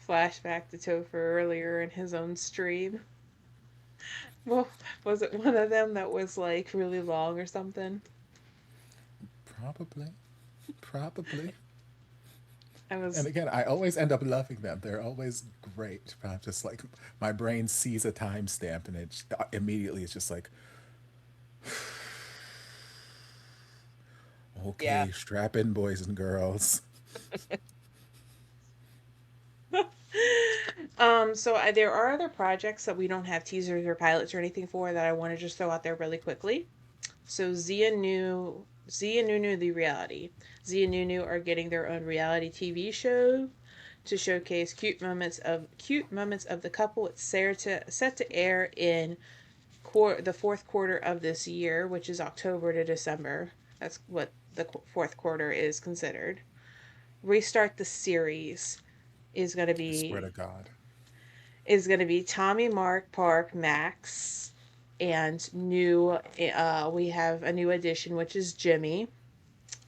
Flashback to Topher earlier in his own stream. Well, was it one of them that was like really long or something?
Probably. And again, I always end up loving them. They're always great. But I'm just like, my brain sees a timestamp and it immediately is just like, okay, strap in, boys and girls.
So there are other projects that we don't have teasers or pilots or anything for that I want to just throw out there really quickly. So Z and NuNew the reality. Z and NuNew are getting their own reality TV show to showcase cute moments of the couple. It's set to air in the fourth quarter of this year, which is October to December. That's what the fourth quarter is considered. Restart the series is going to be.
I swear to God.
Is going to be Tommy, Mark, Park, Max, and new. We have a new addition, which is Jimmy.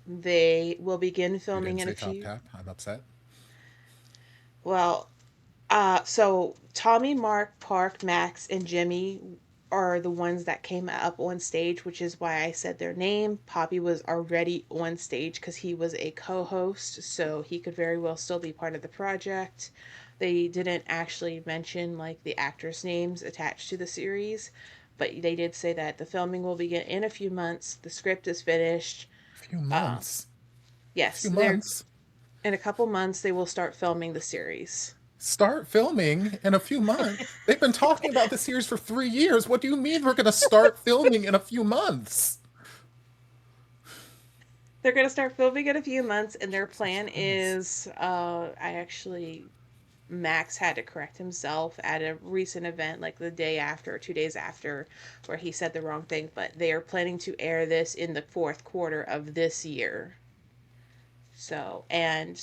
They will begin filming in a few.
Top Tap. I'm upset.
Well, so Tommy, Mark, Park, Max, and Jimmy are the ones that came up on stage, which is why I said their name. Poppy was already on stage because he was a co-host, so he could very well still be part of the project. They didn't actually mention like the actors' names attached to the series, but they did say that the filming will begin in a few months. The script is finished.
A few months?
Yes.
A few months?
In a couple months, they will start filming the series.
Start filming in a few months? They've been talking about the series for 3 years. What do you mean we're going to start filming in a few months?
They're going to start filming in a few months, and their plan is, Max had to correct himself at a recent event, like the day after or 2 days after, where he said the wrong thing, but they are planning to air this in the fourth quarter of this year. So, and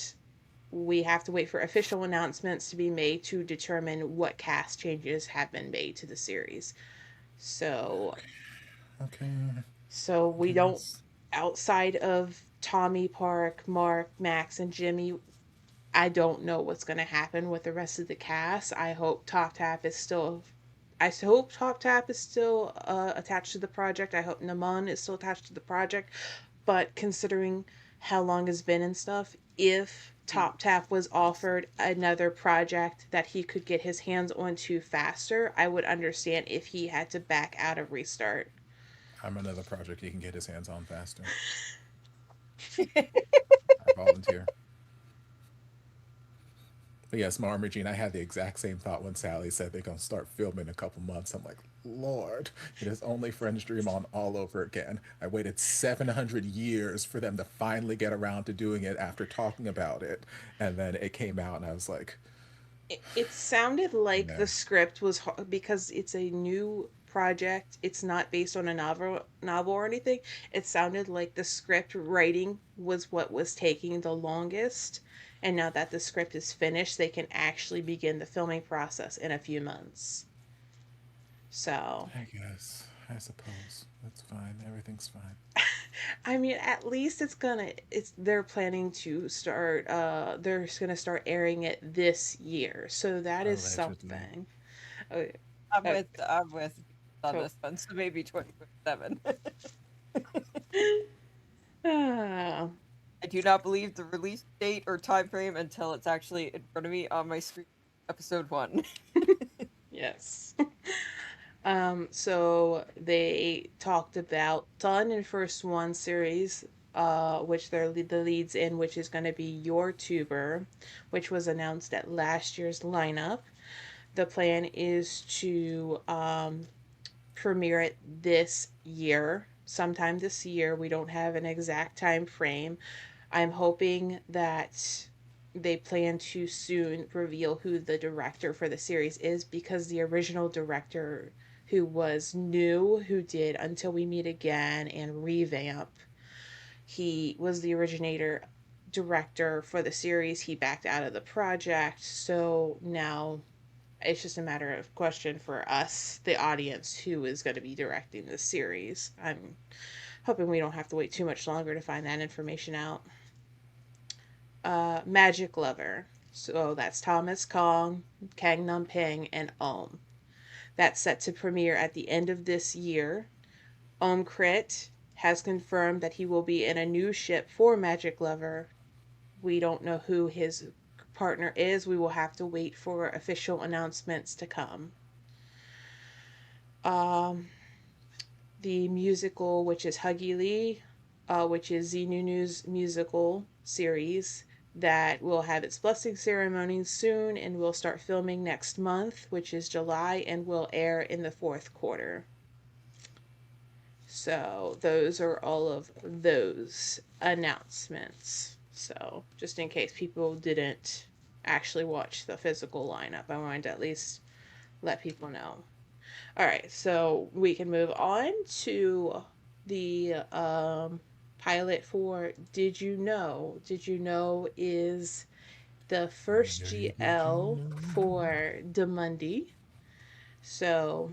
we have to wait for official announcements to be made to determine what cast changes have been made to the series. So,
okay.
So we don't, outside of Tommy, Park, Mark, Max, and Jimmy, I don't know what's going to happen with the rest of the cast. I hope Top Tap is still attached to the project. I hope Naman is still attached to the project. But considering how long it's been and stuff, if Top Tap was offered another project that he could get his hands onto faster, I would understand if he had to back out of Restart.
I'm another project he can get his hands on faster. I volunteer. But yes, Mom Regine, I had the exact same thought when Sally said they're going to start filming in a couple months. I'm like, Lord, it is only Friends Dream On all over again. I waited 700 years for them to finally get around to doing it after talking about it. And then it came out and I was like...
It sounded like the script was... Because it's a new project, it's not based on a novel or anything. It sounded like the script writing was what was taking the longest. And now that the script is finished, they can actually begin the filming process in a few months. So...
I guess. I suppose. That's fine. Everything's fine.
I mean, at least they're planning to start, they're going to start airing it this year. So that is something. Okay.
I'm with on this one, so maybe 2027. I do not believe the release date or time frame until it's actually in front of me on my screen. Episode 1.
Yes. So they talked about Done in First One series, which they're the leads in, which is going to be Your Tuber, which was announced at last year's lineup. The plan is to premiere it this year, sometime this year. We don't have an exact time frame. I'm hoping that they plan to soon reveal who the director for the series is, because the original director, who was new, who did Until We Meet Again and Revamp, he was the originator director for the series. He backed out of the project, so now it's just a matter of question for us, the audience, who is going to be directing the series. I'm hoping we don't have to wait too much longer to find that information out. Magic Lover. So that's Thomas Kong, Kang Nam Peng, and Om. That's set to premiere at the end of this year. Crit has confirmed that he will be in a new ship for Magic Lover we don't know who his partner is. We will have to wait for official announcements to come. The musical, which is Hug-E-LHEE, which is NuNew's musical series that will have its blessing ceremony soon and will start filming next month, which is July, and will air in the fourth quarter. So those are all of those announcements. So just in case people didn't actually watch the physical lineup, I wanted to at least let people know. All right, so we can move on to the pilot for Did You Know? Did You Know is the first GL for DMD. So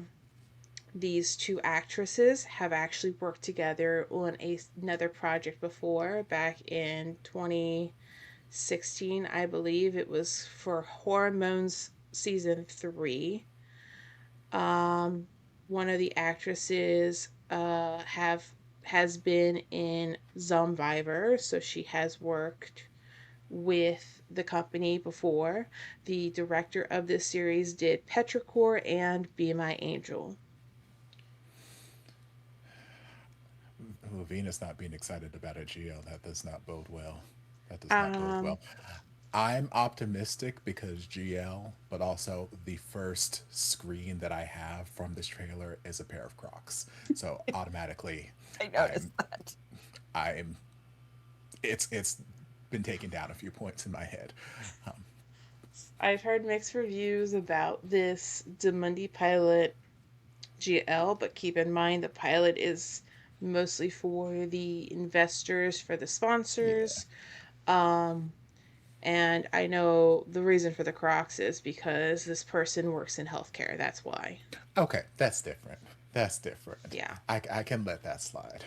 these two actresses have actually worked together on another project before, back in 2016, I believe. It was for Hormones season 3. One of the actresses has been in Zomvivor, so she has worked with the company before. The director of this series did Petrichor and Be My Angel.
Venus not being excited about a GL, that does not bode well. That does not bode well. I'm optimistic because GL, but also the first screen that I have from this trailer is a pair of Crocs. So automatically,
I noticed that.
It's been taken down a few points in my head.
I've heard mixed reviews about this DMD pilot GL, but keep in mind the pilot is mostly for the investors, for the sponsors. Yeah. And I know the reason for the Crocs is because this person works in healthcare. That's why.
Okay, that's different. That's different.
Yeah.
I can let that slide.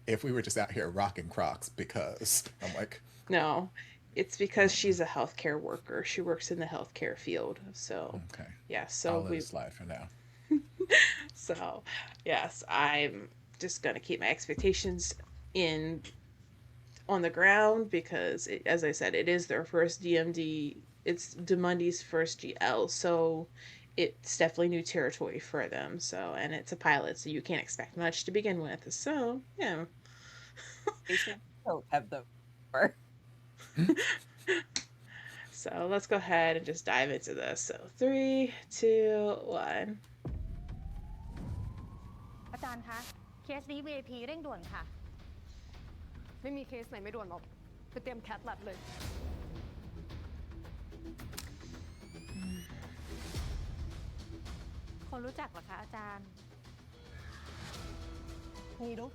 If we were just out here rocking Crocs because I'm like...
No, it's because she's a healthcare worker. She works in the healthcare field. So,
okay.
Yeah, so
I'll let it slide for now.
So, yes, I'm just going to keep my expectations on the ground because, as I said, it is their first DMD. It's DMD's first GL, so it's definitely new territory for them. So, and it's a pilot, so you can't expect much to begin with. So, yeah.
They should have them.
So let's go ahead and just dive into this. So 3, 2, 1.
อาจารย์คะเคสนี้ VIP เร่งด่วนค่ะไม่มีเคสไหนไม่ด่วนหรอกไปเตรียมแคทแลบเลยคนรู้จักเหรอคะอาจารย์มีดู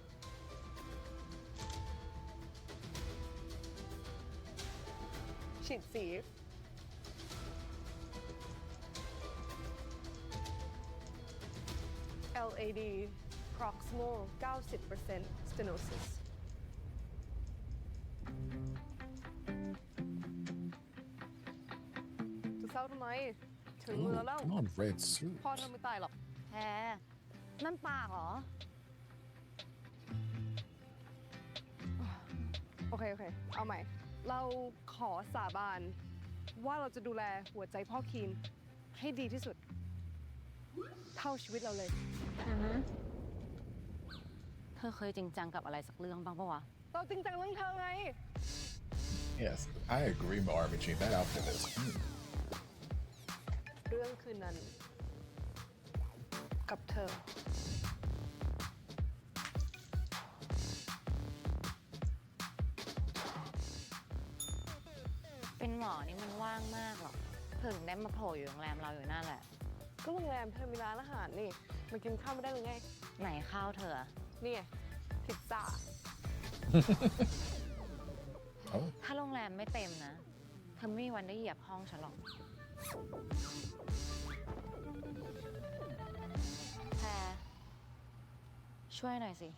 ฉีดสี LAD proximal 90% stenosis จะเศร้าทำไมถึงมือแล้ว
on red suit
พ่อเธอไม่ตายหรอกแพ้นั่นปากเหรอโอเคเอาใหม่เราขอสาบานว่าเราจะดูแลหัวใจพ่อคีนให้ดีที่สุดเท่าชีวิตเราเลย
เธอเคยจริงจังกับอะไรสักเรื่องบ้างปะวะ
เราจริงจังเรื่องเธอไง
Yes, I agree, Marvin. That outfit is.
เรื่องคืนนั้นกับเธอ
เป็นหมอนี่มันว่างมากหรอกถึงได้มาโผล่อยู่โรงแรมเราอยู่นั่นแหละ
ก็โรงแรมเธอมีร้านอาหารนี่มากินข้าวไม่ได้หรือไง
ไหนข้าวเธอ
นี่พิซซ่า
ถ้าโรงแรมไม่เต็มนะเธอไม่มีวันได้เหยียบห้องฉันหรอกแพรช่วยหน่อยสิ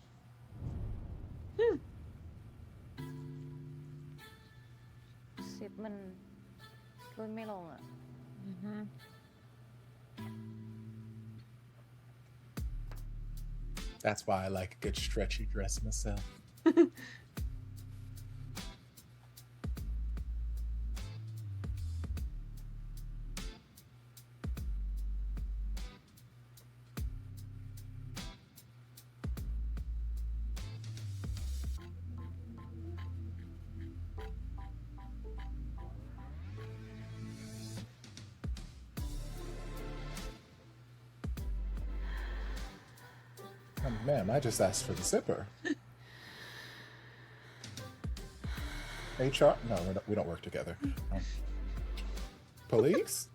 ซิปมันรุ่นไม่ลงอ่ะ
That's why I like a good stretchy dress myself. Ma'am, I just asked for the zipper. HR? No, we don't work together. Police?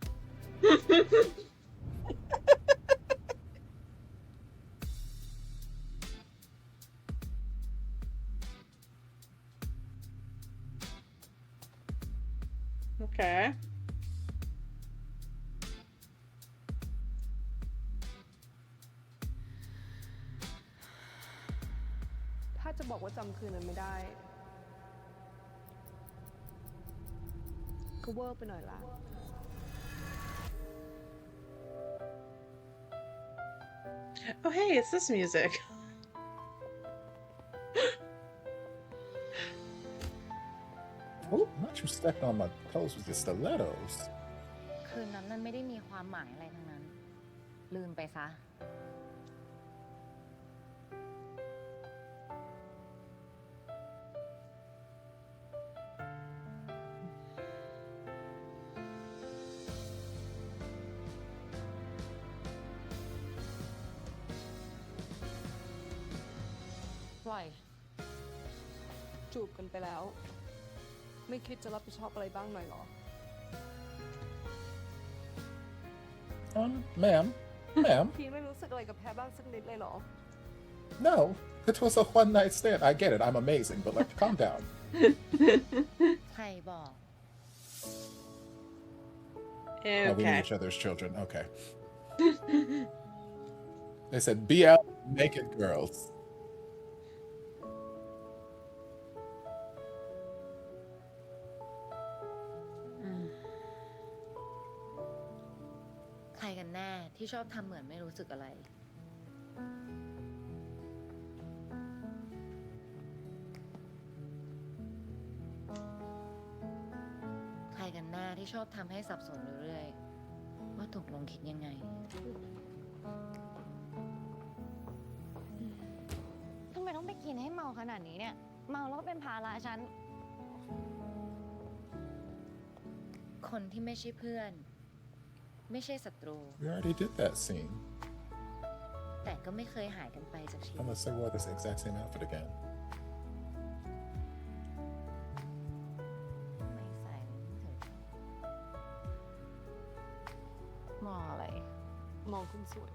Okay.
If จะบอกว่าจำคืนนั้นไม่ได้ก็เวอร์ไปหน่อยละ
Oh, hey, it's this music.
Oh, not you stepped on my toes with your stilettos.
คืนนั้นมันไม่ได้มีความหมายอะไรทั้งนั้น ลืมไปซะ ปล่อย
จูบกันไปแล้ว ไม่คิดจะรับผิดชอบอะไรบ้างหน่อยหรอ
Ma'am,
พี่ไม่รู้สึกอะไรกับแพ้บ้างสักนิดเลยหรอ
no, it was a one-night stand. I get it, I'm amazing, but like, calm down.
ใครบอก
Oh, we need
Okay.
each other's children. Okay. They said BL naked girls.
ใครกันแน่ที่ชอบทำเหมือนไม่รู้สึกอะไร ใครกันแน่ที่ชอบทำให้สับสนเรื่อยๆว่าตกลงคิดยังไง ทำไมต้องไปกินให้เมาขนาดนี้เนี่ย เมาแล้วก็เป็นภาระฉัน คนที่ไม่ใช่เพื่อน ไม่ใช่ศัตรู
We already did that scene.
แต่ก็ไม่เคยหายกันไปจากชีวิต
Unless they wore this exact same outfit again.
ไม่ใส่เถอะมองอะไร
มองคุณสวย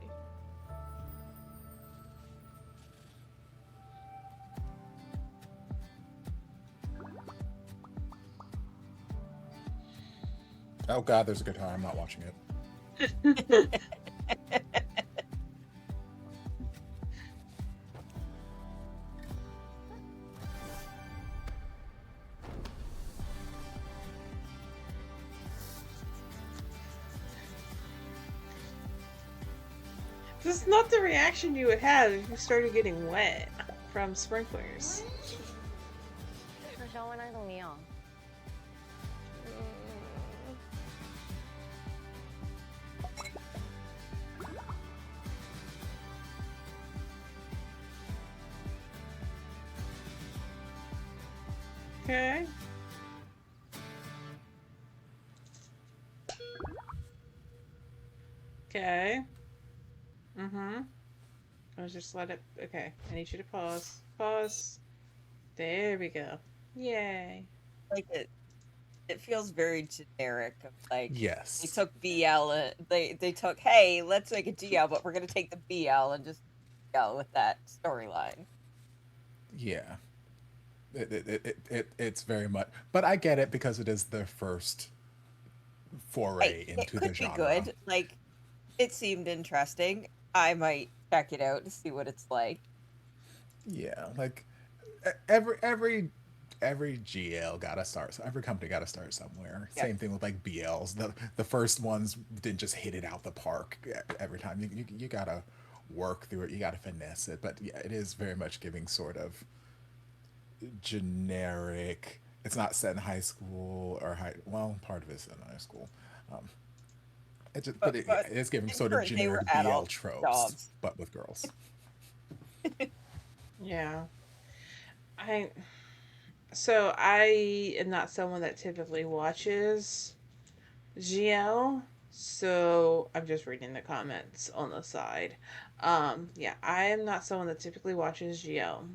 Oh god, there's a guitar. I'm not watching it.
This is not the reaction you would have if you started getting wet from sprinklers.
เธอชอบว่านั่งตรงนี้หรอ
Okay. Okay. I'll just let it. Okay. I need you to pause. Pause. There we go. Yay.
Like it feels very generic. Of like,
Yes.
they took BL. They took, hey, let's make a DL, but we're gonna take the BL and just go with that storyline.
Yeah. It's very much, but I get it because it is their first foray
It
into
could
the
be
genre.
good. Like, it seemed interesting. I might check it out to see what it's like.
Yeah, like every GL gotta start. Every company gotta start somewhere.
Yeah.
Same thing with like BLs. The first ones didn't just hit it out the park every time. You gotta work through it. You gotta finesse it. But yeah, it is very much giving sort of generic. It's not set in high school or well, part of it's set in high school. It is giving sort of generic BL tropes, but with girls.
Yeah. I am not someone that typically watches GL, so I'm just reading the comments on the side. Yeah, I am not someone that typically watches GL.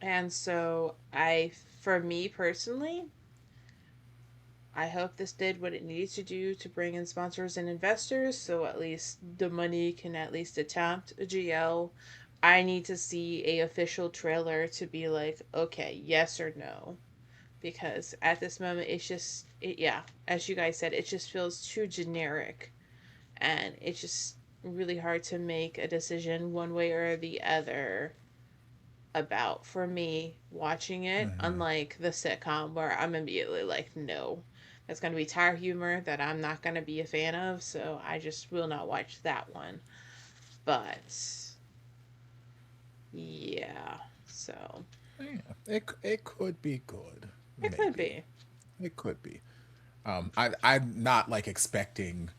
And so for me personally, I hope this did what it needed to do to bring in sponsors and investors, so at least the money can at least attempt a GL. I need to see a official trailer to be like, okay, yes or no. Because at this moment, yeah, as you guys said, it just feels too generic. And it's just really hard to make a decision one way or the other about for me watching it, unlike the sitcom where I'm immediately like, no, that's going to be tire humor that I'm not going to be a fan of, so I just will not watch that one. But yeah, so
yeah, it could be good.
It could be.
It could be. I'm not like expecting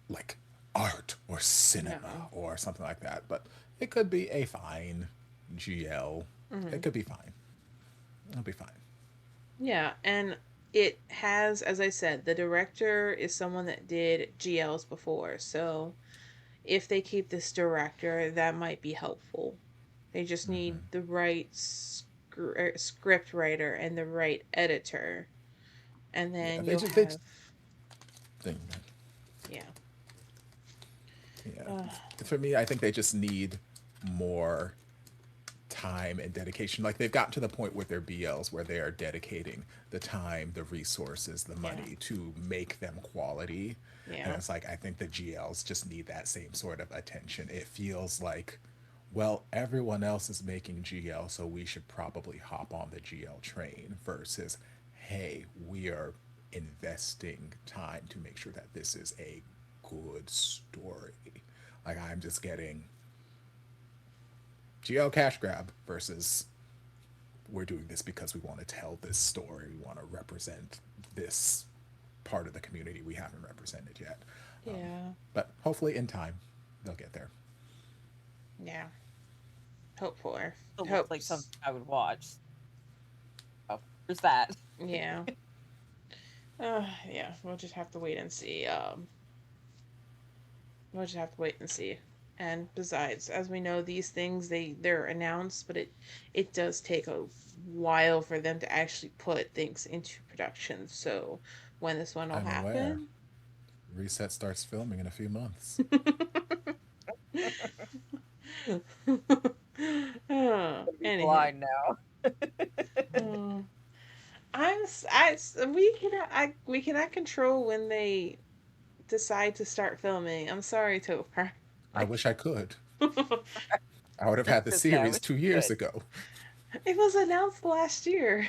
like art or cinema or something like that, but it could be a fine GL. It could be fine. It'll be fine.
Yeah, and it has, as I said, the director is someone that did GLs before, so if they keep this director, that might be helpful. They just need the right script writer and the right editor, and then you'll have. Yeah.
Yeah. For me, I think they just need more time and dedication. Like they've gotten to the point with their BLs where they are dedicating the time, the resources, the money to make them quality.
Yeah.
And it's like, I think the GLs just need that same sort of attention. It feels like, well, everyone else is making GL, so we should probably hop on the GL train versus, hey, we are investing time to make sure that this is a good story. Like I'm just getting GL cash grab versus we're doing this because we want to tell this story. We want to represent this part of the community we haven't represented yet.
Yeah.
But hopefully in time they'll get there.
Yeah. Hope for.
It looks like something I would watch. Oh, there's that.
Yeah. Yeah. We'll just have to wait and see. We'll just have to wait and see. And besides, as we know, these things they're announced, but it does take a while for them to actually put things into production. So when this one will happen,
aware. Reset starts filming in a few months.
Blind now.
We cannot control when they decide to start filming. I'm sorry, Topher.
I wish I could. I would have had the series 2 years ago.
It was announced last year.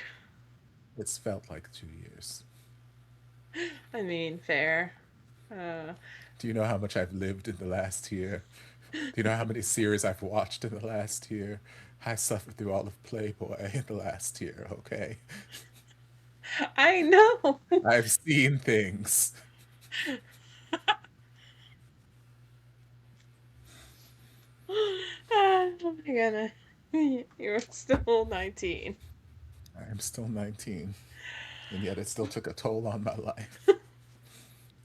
It's felt like 2 years.
I mean, fair.
Do you know how much I've lived in the last year? Do you know how many series I've watched in the last year? I suffered through all of Playboy in the last year, okay?
I know.
I've seen things.
Oh my goodness. You're still 19.
I'm still 19. And yet it still took a toll on my life.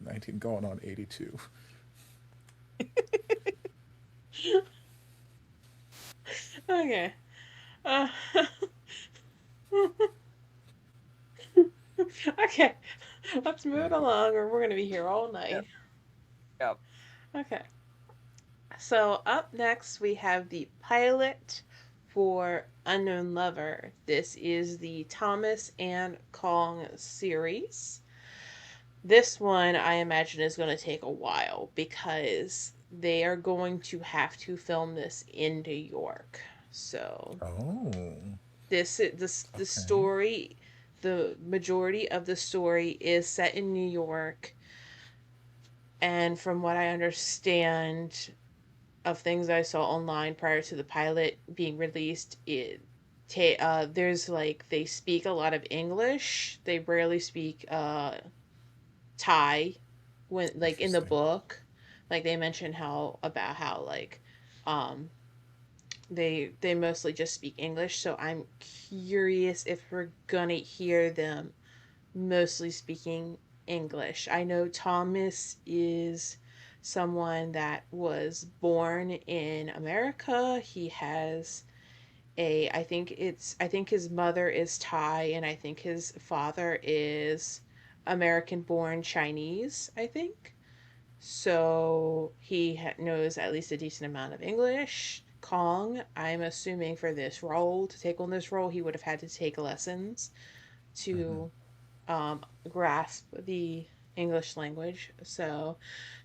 19 going on 82.
Okay. Okay. Let's move along or we're going to be here all night.
Yep.
Okay. So up next we have the pilot for Unknown Lover. This is the Thomas and Kong series. This one I imagine is going to take a while because they are going to have to film this in New York. So the story, the majority of the story is set in New York. And from what I understand of things I saw online prior to the pilot being released, there's like they speak a lot of English. They rarely speak Thai when like in the book. Like they mention how like they mostly just speak English, so I'm curious if we're gonna hear them mostly speaking English. I know Thomas is someone that was born in America. He has I think his mother is Thai and I think his father is American born Chinese, I think. So he knows at least a decent amount of English. Kong, I'm assuming for this role, to take on this role, he would have had to take lessons to grasp the English language. So,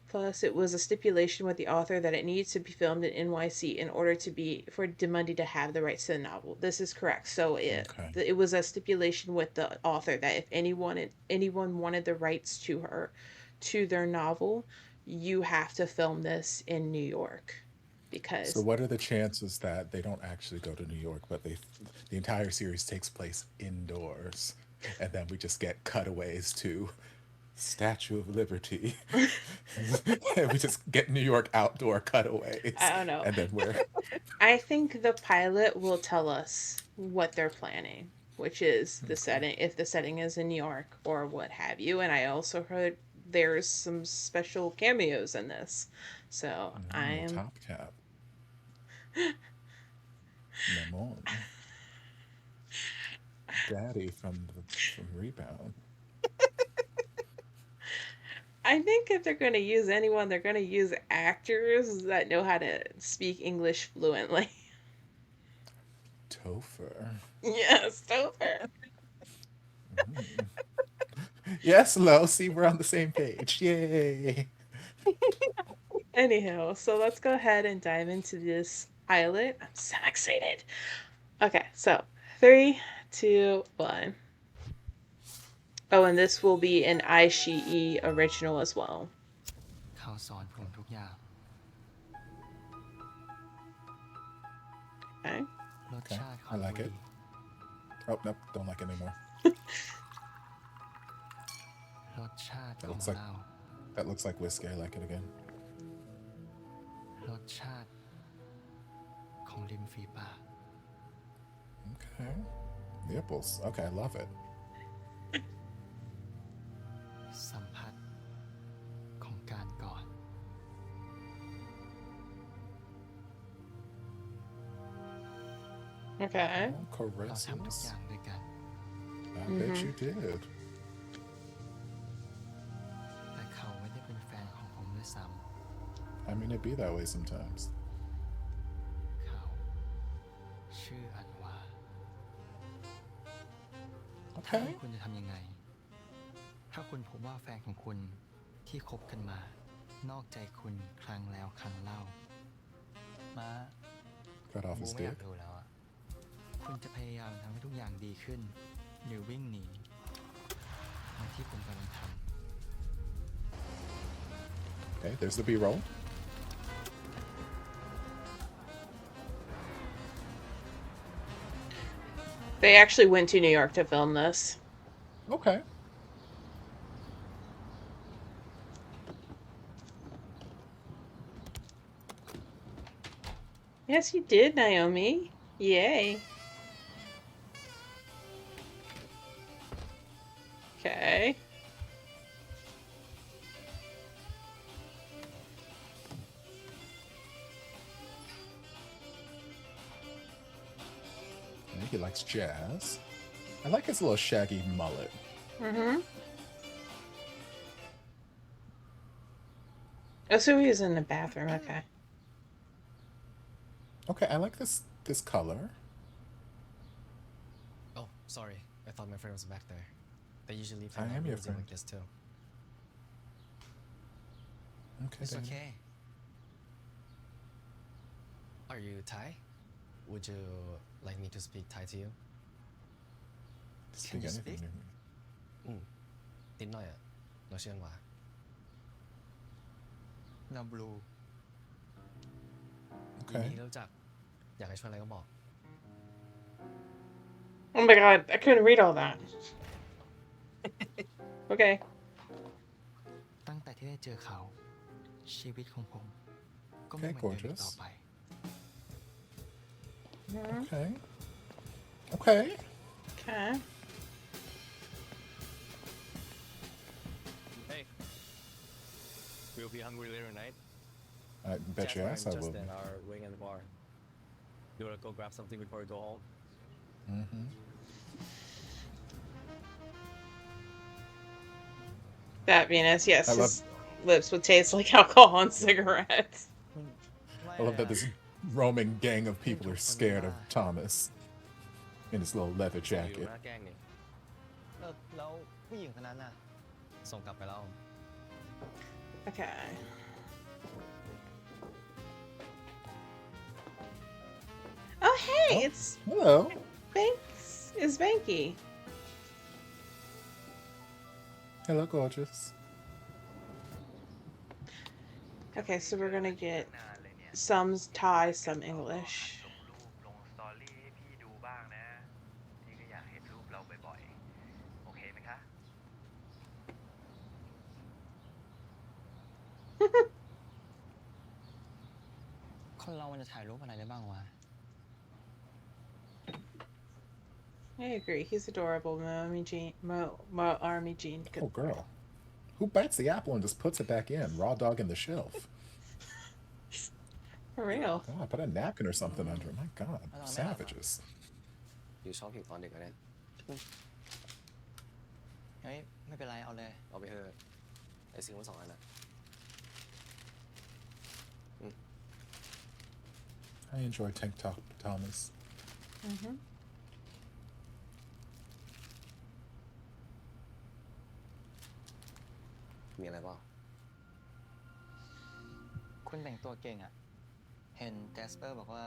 plus it was a stipulation with the author that it needs to be filmed in NYC in order to be for DMD to have the rights to the novel. This is correct. So it was a stipulation with the author that if anyone wanted the rights to their novel, you have to film this in New York. Because
So what are the chances that they don't actually go to New York, but the entire series takes place indoors, and then we just get cutaways to Statue of Liberty, and we just get New York outdoor cutaways.
I don't know.
And then
I think the pilot will tell us what they're planning, which is the setting, if the setting is in New York or what have you. And I also heard there's some special cameos in this. So I am
Top Cap. Lemon. Daddy from Rebound.
I think if they're going to use anyone, they're going to use actors that know how to speak English fluently.
Topher.
Yes, Topher.
Yes, Lo. See, we're on the same page. Yay.
Anyhow, so let's go ahead and dive into this pilot. I'm so excited. Okay, so 3, 2, 1. Oh, and this will be an iQIYI original as well.
เขาสอนผมทุกอย่าง
Okay.
รสชาติขอ
I
ง
like it. Oh, nope, don't like it anymore.
รสชาติ
That
ของ
looks like
เรา
that looks like whiskey. I like it again.
รสชาติของริมฝีปาก
Okay. Nipples. Okay, I love it.
สัมผัสของการกอด
Okay.
เราทำทุกอย่างด้วยกัน
I bet you did.
แต่เขาไม่ได้เป็นแฟนของผมด้วยซ้
I mean, it be that way sometimes.
ำเขาชื่ออันวาถ้า
Okay.
คุณจะทำยังไง ถ้าคุณพบว่าแฟนของคุณที่คบกันมา นอกใจคุณครั้งแล้วครั้งเล่า มา
Cut off
บู
his
ไม่อยาก
dick.
ดูแล้วอะคุณจะพยายามทำให้ทุกอย่างดีขึ้น หรือวิ่งหนีเหมือนที่ผมกำลังทำ
Okay, there's the B-roll.
They actually went to New York to film this.
Okay.
Yes, you did, Naomi. Yay. Okay.
Yeah, he likes jazz. I like his little shaggy mullet.
Mm-hmm. Oh, so he was in the bathroom. Okay.
Okay, I like this color.
Oh, sorry. I thought my friend was back there. They usually
I am your friend.
like this too.
Okay.
It's
David.
okay.
Are you Thai? Would you like me to speak Thai to you?
Speak
Can you
anything.
speak?
นิดหน่อยอะเราเชื่อว่า
นาบลู
ยิน
Okay.
ดีที่รู้จัก อยากให้ช่วยอะไรก็บอก
Oh my god, I couldn't read all that. Okay.
ตั้งแต่ที่ได้เจอเขา ชีวิตของผม ก็ไม่เหมือนเดิมอีกต่อไป
Okay. Okay.
Okay.
Hey, we
We'll be hungry later tonight.
I bet your ass I will.
Justin are waiting at the bar. You wanna go grab something before we go home?
That Venus, yes, his lips would taste like alcohol and cigarettes.
I love that this roaming gang of people are scared of Thomas in his little leather jacket.
แล้วผู้หญิงคนนั้นน่ะส่งกลับไปแล้ว
Okay. Oh, hey, it's
Hello.
Banks. Is Banky.
Hello, gorgeous.
Okay, so we're gonna get some Thai, some English.
ลงสตอรี่ให้พี่ดูบ้างนะพี่ก็อยากเห็นรูปเราบ่อยๆโอเคไหมคะ
คนเรามันจะถ่ายรูปอะไรได้บ้างวะ
I agree. He's adorable, Mo Army Jean.
Oh, girl. Who bites the apple and just puts it back in? Raw dog in the shelf.
For real.
God, put a napkin or something under it. My God, savages.
อยู่ชอบผิวตอนเด็กแล้วเนี่ย
เฮ้ยไม่เป็นไรเอาเลย
เอาไปเถอะไอซิงมัน2 อันน่ะ
I enjoy Tank Top Thomas.
Mm-hmm.
มีอะไรบ้าง
คุณแต่งตัวเก่งอ่ะ เห็นแจสเปอร์บอกว่า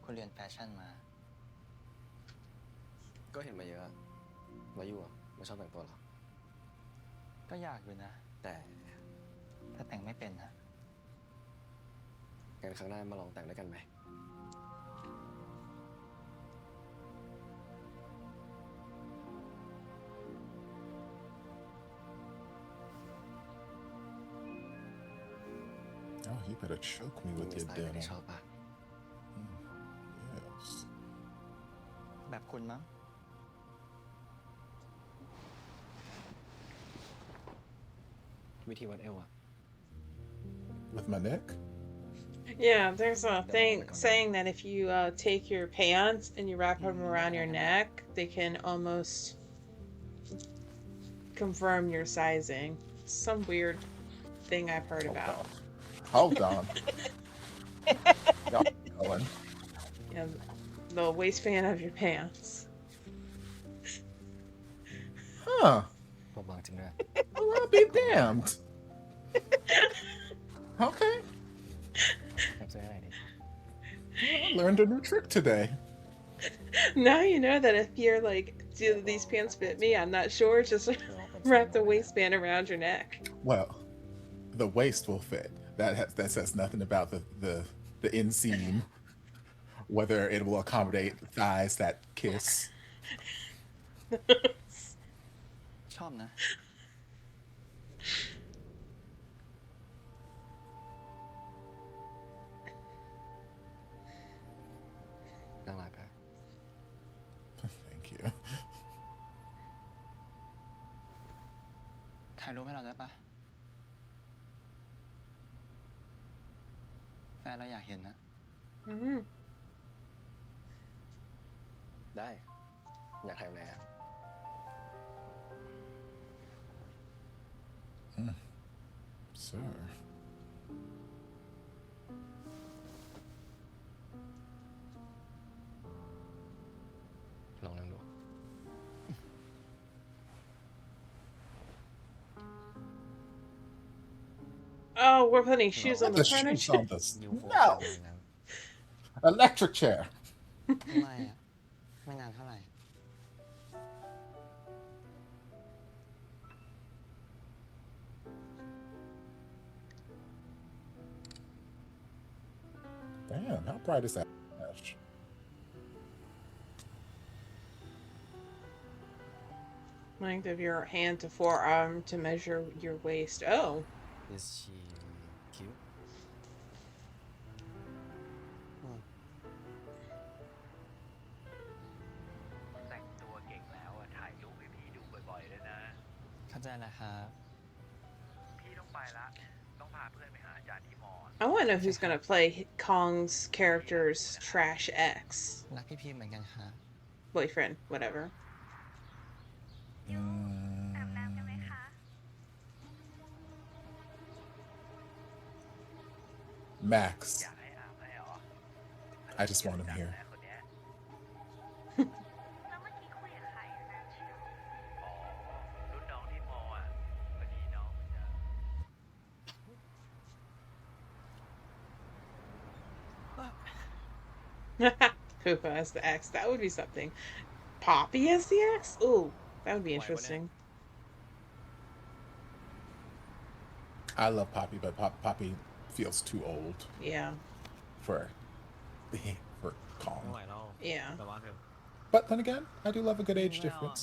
คุณเรียนแฟชั่นมา
ก็เห็นมาเยอะมาอยู่อ่ะไม่ชอบแต่งตัวหรอ
ก็อยากอยู่นะ
แต่
ถ้าแต่งไม่เป็นฮะ
งั้นครั้งหน้ามาลองแต่งด้วยกันไหม
Oh, you better choke me with your dinner.
ชอบป่ะ
Yes.
แบบคุณมั้ง
วิธีวัดเอวอ่ะ
With my neck?
Yeah, there's a thing saying that if you take your pants and you wrap them around your neck, they can almost confirm your sizing. Some weird thing I've heard about.
Hold on. Y'all going.
Yeah, the waistband of your pants.
Huh.
ผมบางจริงด้วย
Well, I'll be damned. Okay.
แบบซื้ออะไรดี
I learned a new trick today.
Now you know that if you're like, do these pants fit me? I'm not sure. Just wrap the waistband around your neck.
Well, the waist will fit. That says nothing about the inseam, whether it will accommodate thighs that kiss.
ชอบนะ
น่ารักอะ
Thank you.
ถ่ายรูปให้เราได้ปะแฟนเราอยากเห็นนะ
Mm-hmm.
ได้ อยากถ่ายไหนอะ
Sir.
ลองนั่งดู
Oh, we're putting shoes on
The
the
shoes
furniture.
on this. No. Electric chair.
ไม่อะไม่นานเท่าไหร่
Damn, how bright is that flash?
Length of your hand to forearm to measure your waist. Oh.
Is she cute?
แต่งตัวเก่งแล้วอะถ่ายรูปให้พี่ดูบ่อยๆด้วยนะ
เข้าใจแล้วครับ
พี่ต้องไปละต้องพ พาเพื่อนไปหาอาจารย์ที่มอ
I want to know who's gonna play Kong's character's trash ex.
รักพี่พิมเหมือนกันค่ะ
Boyfriend, whatever.
Max. I just want him here.
แล้วเมื่อกี้คุยกับใครอยู่นะชิวอ๋อรุ่นน้องที่มออ่ะพอดีน้องจะ
Who has the ex? That would be something. Poppy as the ex? Ooh, that would be interesting.
I love Poppy, but Poppy feels too old
Yeah.
for Kong.
ไม่ไหวแล้ว
Yeah.
แต่ว่าเธอ
But then again, I do love a good age difference.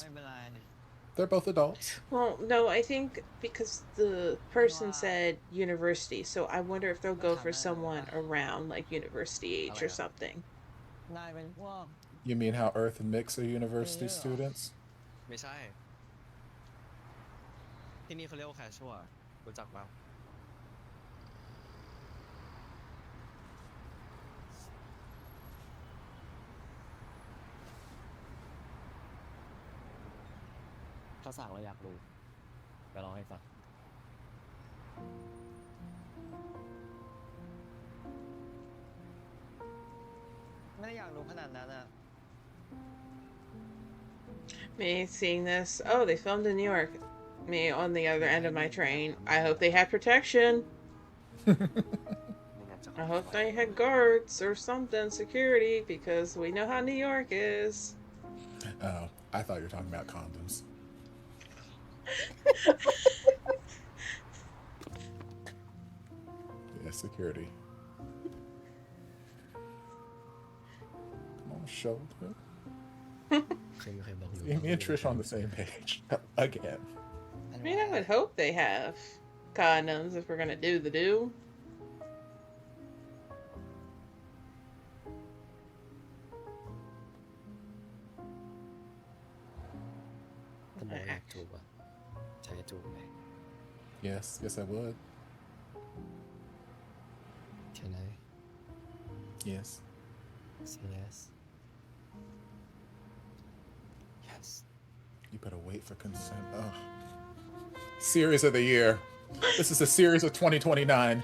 They're both adults.
Well, no, I think because the person said university, so I wonder if they'll go for someone around like university age or something.
You mean how Earth and Mix are university students?
ไม่ใช่ ที่นี่เขาเรียกว่าแคชชัวรู้จักเปล่าถ้าสั่งเราอยากรู้ไปลองให้ฟัง
ไม่ได้อยากรู้ขนาดนั้นอะ
Me seeing this. Oh, they filmed in New York. Me on the other end of my train. I hope they had protection. I hope they had guards or something, security, because we know how New York is.
Oh, I thought you were talking about condoms. Yeah, security. Come on, shoulder. Me and Trish on the same page again.
I mean, I would hope they have condoms if we're gonna do the do.
ถ้าบอกอยากจูบอะใช้จูบไหม
Yes, yes, I would.
Can I
Yes.
say yes yes
You better wait for consent. Oh. Series of the year. This is a series of 2029.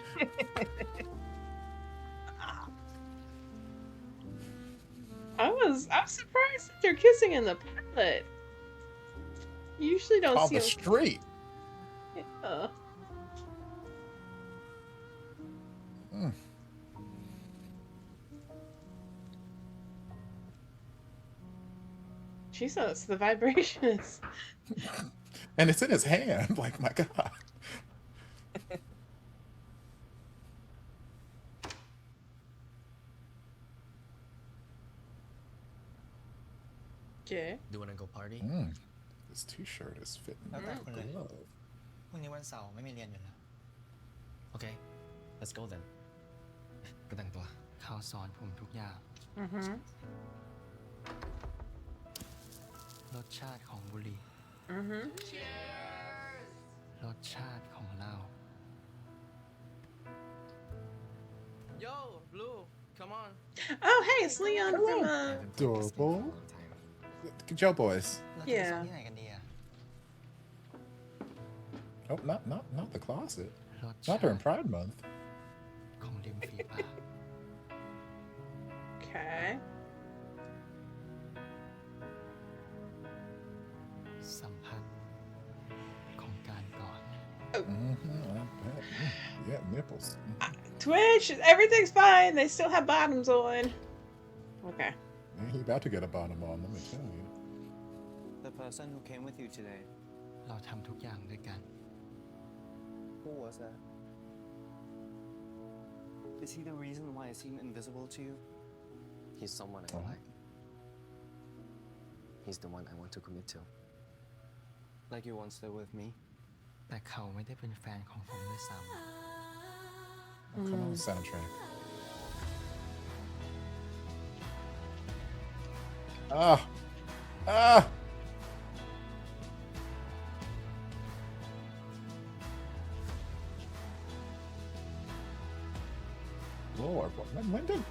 I'm surprised that they're kissing in the pilot. You usually don't
On
see
the
them.
street.
Yeah.
Mm.
Jesus, the vibrations.
And it's in his hand. Like, my God.
Okay.
Do you wanna go party
This t-shirt is fitting
แล้วแต่คุณเลย
the glove.
พรุ่งนี้วันเสาร์ไม่มีเรียนอยู่แล้ว
Okay let's go then ไปแต่งตัว
เขาสอนผมทุกอย่าง
Mm-hmm.
รสชาติของบุหรี่
Mm-hmm.
รสชาติของเหล้า
Yo Blue come on
Oh, hey, it's Leon from
Adorable. Joe boys.
เราจะไปซ้อมที่ไหนกันดีอะ
Oh, not the closet.
รส
Not
ชาติ
during Pride Month.
ของริมฝีปาก
Okay.
สัมผัสของการกอด
Yeah, nipples.
Twitch, everything's fine. They still have bottoms on. Okay.
Man, he about to get a bottom on, let me tell you.
The person who came with you today
เราทำทุกอย่างด้วยกัน
who was that Is he the reason why I seem invisible to you
He's someone I like He's the one I want to commit to
like you once did with me
แต่เขาไม่ได้เป็นแฟนของผมด้วยซ้
Oh, come on, soundtrack. Ah! powerful. When did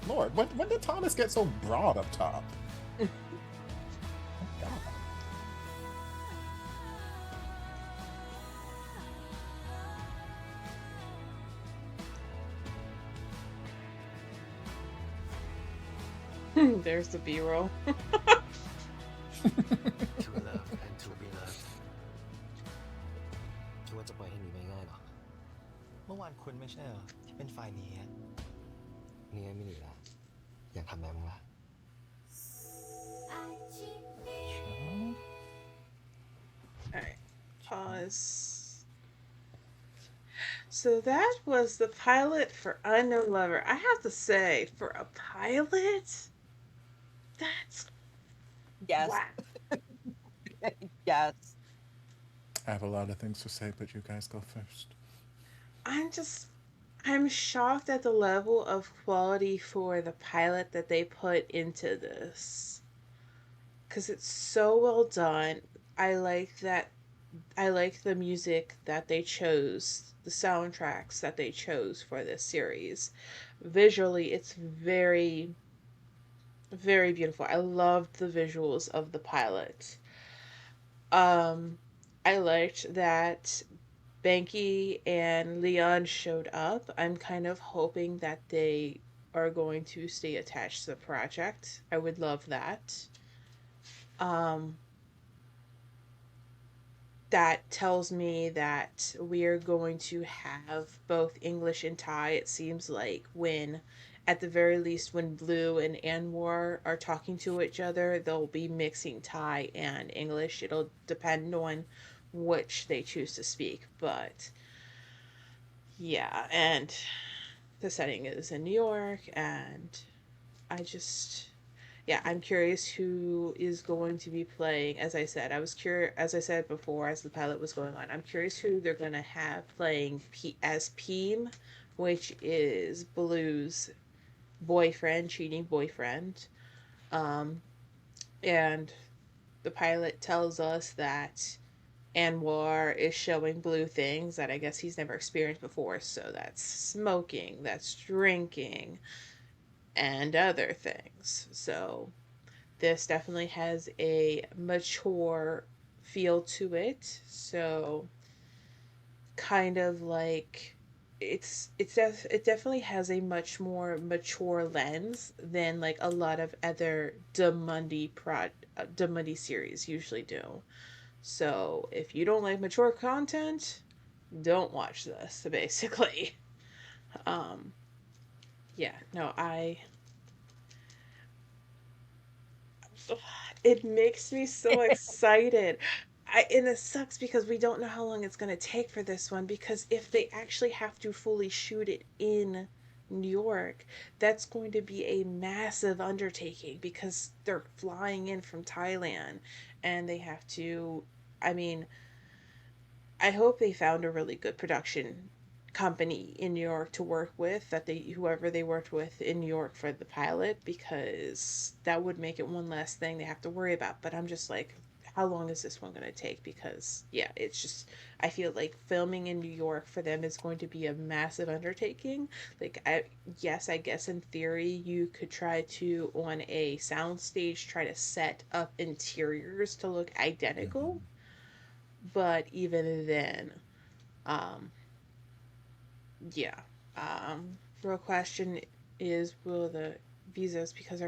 Lord, when did Thomas get so broad up top? Oh, God.
There's the B-roll.
To love and to be loved คิดว่าจะปล่อยให้หนีไปง่ายเหรอ เมื่อวานคุณไม่ใช่เหรอที่เป็นฝ่ายหนีอะนี่ไงไม่หนีละอยากทำแบบมึงละ
Alright, pause. So that was the pilot for Unknown Lover. I have to say, for a pilot, that's...
Yes.
Wow.
Yes.
I have a lot of things to say, but you guys go first.
I'm shocked at the level of quality for the pilot that they put into this. Because it's so well done. I like the music that they chose, the soundtracks that they chose for this series. Visually, it's very, very beautiful. I loved the visuals of the pilot. I liked that Banky and Leon showed up. I'm kind of hoping that they are going to stay attached to the project. I would love that. That tells me that we are going to have both English and Thai. It seems like at the very least, when Blue and Anwar are talking to each other, they'll be mixing Thai and English. It'll depend on which they choose to speak, but yeah, and the setting is in New York, and I'm curious who is going to be playing. As I said, as I said before, as the pilot was going on, I'm curious who they're going to have playing as Peem, which is Blue's cheating boyfriend. And the pilot tells us that Anwar is showing Blue things that I guess he's never experienced before. So that's smoking, that's drinking, and other things. So this definitely has a mature feel to it. So kind of like it definitely has a much more mature lens than like a lot of other DMD series usually do. So if you don't like mature content, don't watch this, basically. It makes me so excited. And it sucks because we don't know how long it's going to take for this one, because if they actually have to fully shoot it in New York, that's going to be a massive undertaking because they're flying in from Thailand and they have to, I hope they found a really good production company in New York to work with, whoever they worked with in New York for the pilot, because that would make it one less thing they have to worry about. But I'm just like, how long is this one going to take? Because it's just, I feel like filming in New York for them is going to be a massive undertaking. Like, I guess in theory you could try to, on a soundstage, try to set up interiors to look identical, but even then, real question is, will the visas, because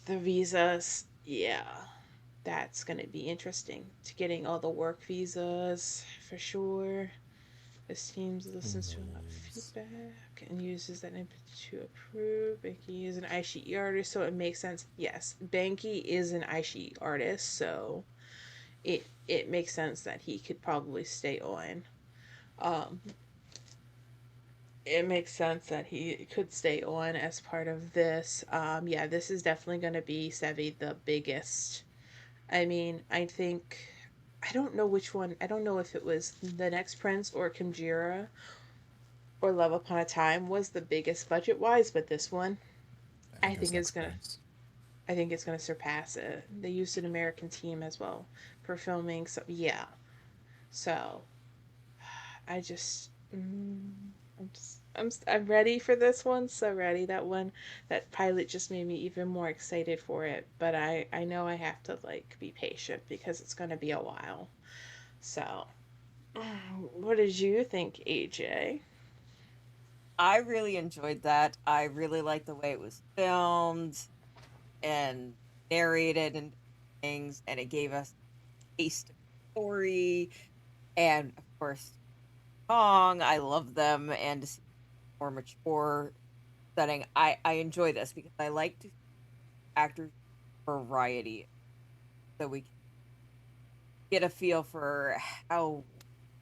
the visas, that's going to be interesting, to getting all the work visas for sure. This team listens to a lot of feedback and uses that input to approve. Banky is an iQIYI artist, so it makes sense. Yes, Banky is an iQIYI artist, so it makes sense that he could probably stay on. It makes sense that he could stay on as part of this. This is definitely going to be Sevi the biggest. I don't know which one. I don't know if it was The Next Prince or Khemjira or Love Upon a Time was the biggest budget-wise, but this one, I think it's gonna surpass it. They used an American team as well for filming, so I'm ready for this one. So ready. That pilot just made me even more excited for it. But I know I have to like be patient because it's gonna be a while. So, what did you think, AJ?
I really enjoyed that. I really liked the way it was filmed and narrated and things, and it gave us a taste of the story. And of course, song, I love them, and to see more mature setting, I enjoy this because I like to see actors variety, so we can get a feel for how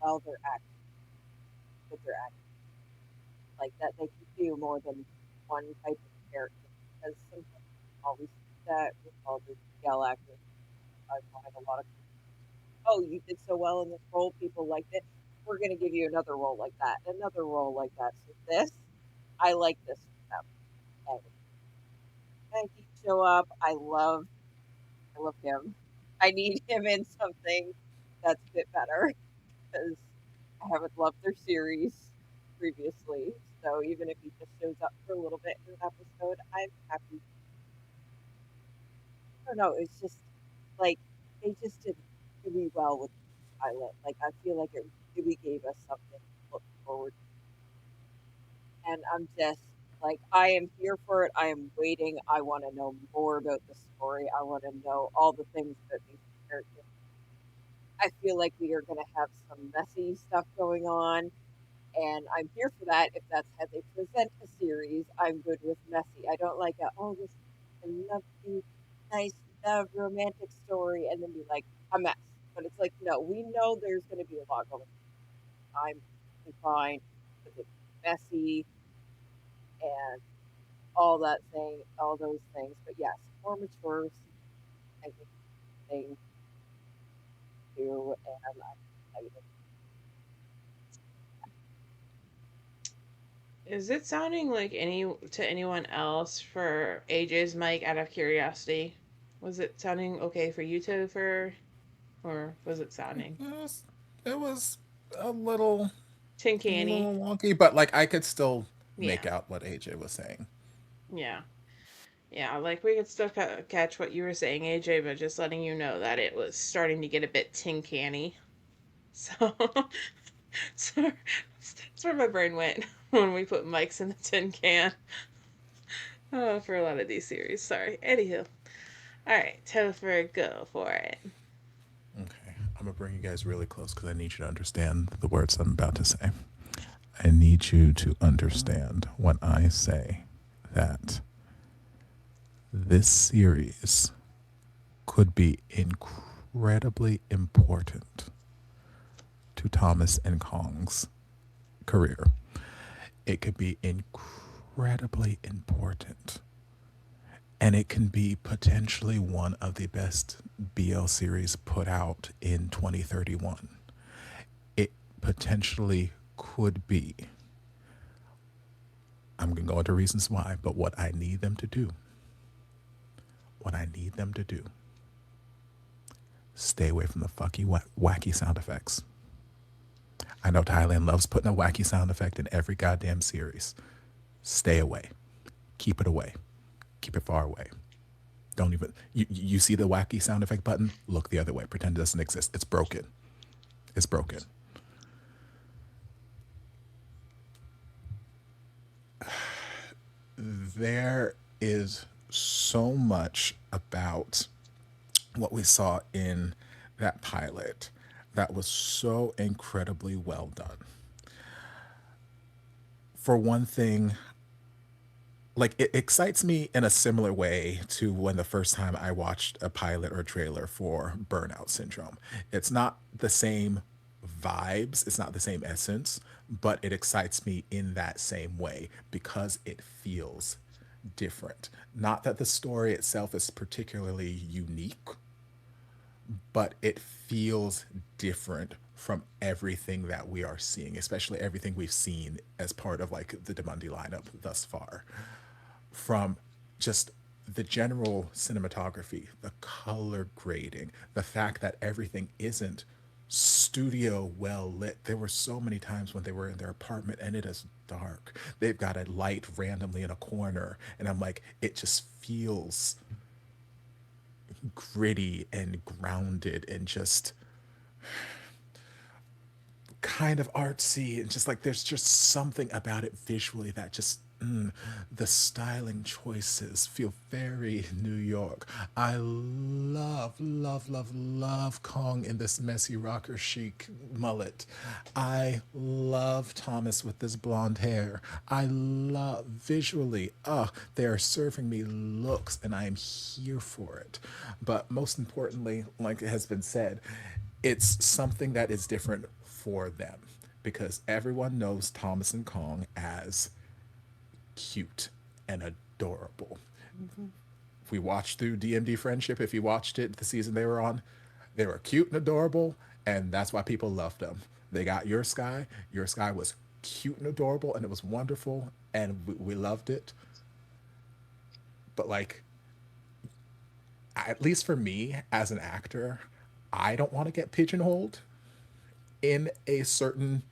well they're acting, that they're acting, like that they can do more than one type of character. Because sometimes you always see that with all the yell actors. I find a lot of oh, you did so well in this role, people liked it. We're gonna give you another role like that, another role like that. So this, I like this for them. And Maggie show up. I love him. I need him in something that's a bit better because I haven't loved their series previously. So even if he just shows up for a little bit in an episode, I'm happy. I don't know. It's just like they just did really well with the pilot. Like I feel like it really gave us something to look forward to. And I'm just like I am here for it. I am waiting. I want to know more about the story. I want to know all the things that these characters. I feel like we are going to have some messy stuff going on, and I'm here for that. If that's how they present a series, I'm good with messy. I don't like this is a lovely, nice love romantic story, and then be like a mess. But it's like no, we know there's going to be a lot going on. I'm fine with it messy and all those things. But yes, more mature, I think thing too, and I'm excited.
Is it sounding like any to anyone else for AJ's mic out of curiosity? Was it sounding okay for you, Topher? Or was it sounding
It was a little
tin
a
canny?
little wonky, but like I could still make
Yeah.
out what AJ was saying.
Yeah. Yeah, like we could still catch what you were saying, AJ, but just letting you know that it was starting to get a bit tin canny. So, so that's where my brain went when we put mics in the tin can. Oh, for a lot of these series. Sorry. Anywho. Alright, Topher, go for it.
Okay, I'm gonna bring you guys really close because I need you to understand the words I'm about to say. I need you to understand when I say that this series could be incredibly important to Thomas and Kong's career. It could be incredibly important. And it can be potentially one of the best BL series put out in 2031. It potentially could be. I'm going to go into reasons why, but what I need them to do, stay away from the wacky sound effects. I know Thailand loves putting a wacky sound effect in every goddamn series. Stay away. Keep it away. Keep it far away. Don't even, you see the wacky sound effect button? Look the other way. Pretend it doesn't exist. It's broken. It's broken. There is so much about what we saw in that pilot that was so incredibly well done. For one thing, like it excites me in a similar way to when the first time I watched a pilot or trailer for Burnout Syndrome. It's not the same vibes, it's not the same essence, but it excites me in that same way because it feels different. Not that the story itself is particularly unique, but it feels different from everything that we are seeing, especially everything we've seen as part of like the DMD lineup thus far. From just the general cinematography, the color grading, the fact that everything isn't studio well lit. There were so many times when they were in their apartment and it is dark. They've got a light randomly in a corner, and I'm like, it just feels gritty and grounded and just kind of artsy, and just like there's just something about it visually that just the styling choices feel very New York. I love Kong in this messy rocker chic mullet. I love Thomas with this blonde hair. I love visually, they are serving me looks and I am here for it. But most importantly, like it has been said, it's something that is different for them, because everyone knows Thomas and Kong as cute and adorable. If we watched through DMD Friendship, if you watched it the season they were on, they were cute and adorable, and that's why people loved them. They got Your Sky. Your Sky was cute and adorable, and it was wonderful, and we loved it. But like, at least for me as an actor, I don't want to get pigeonholed in a certain,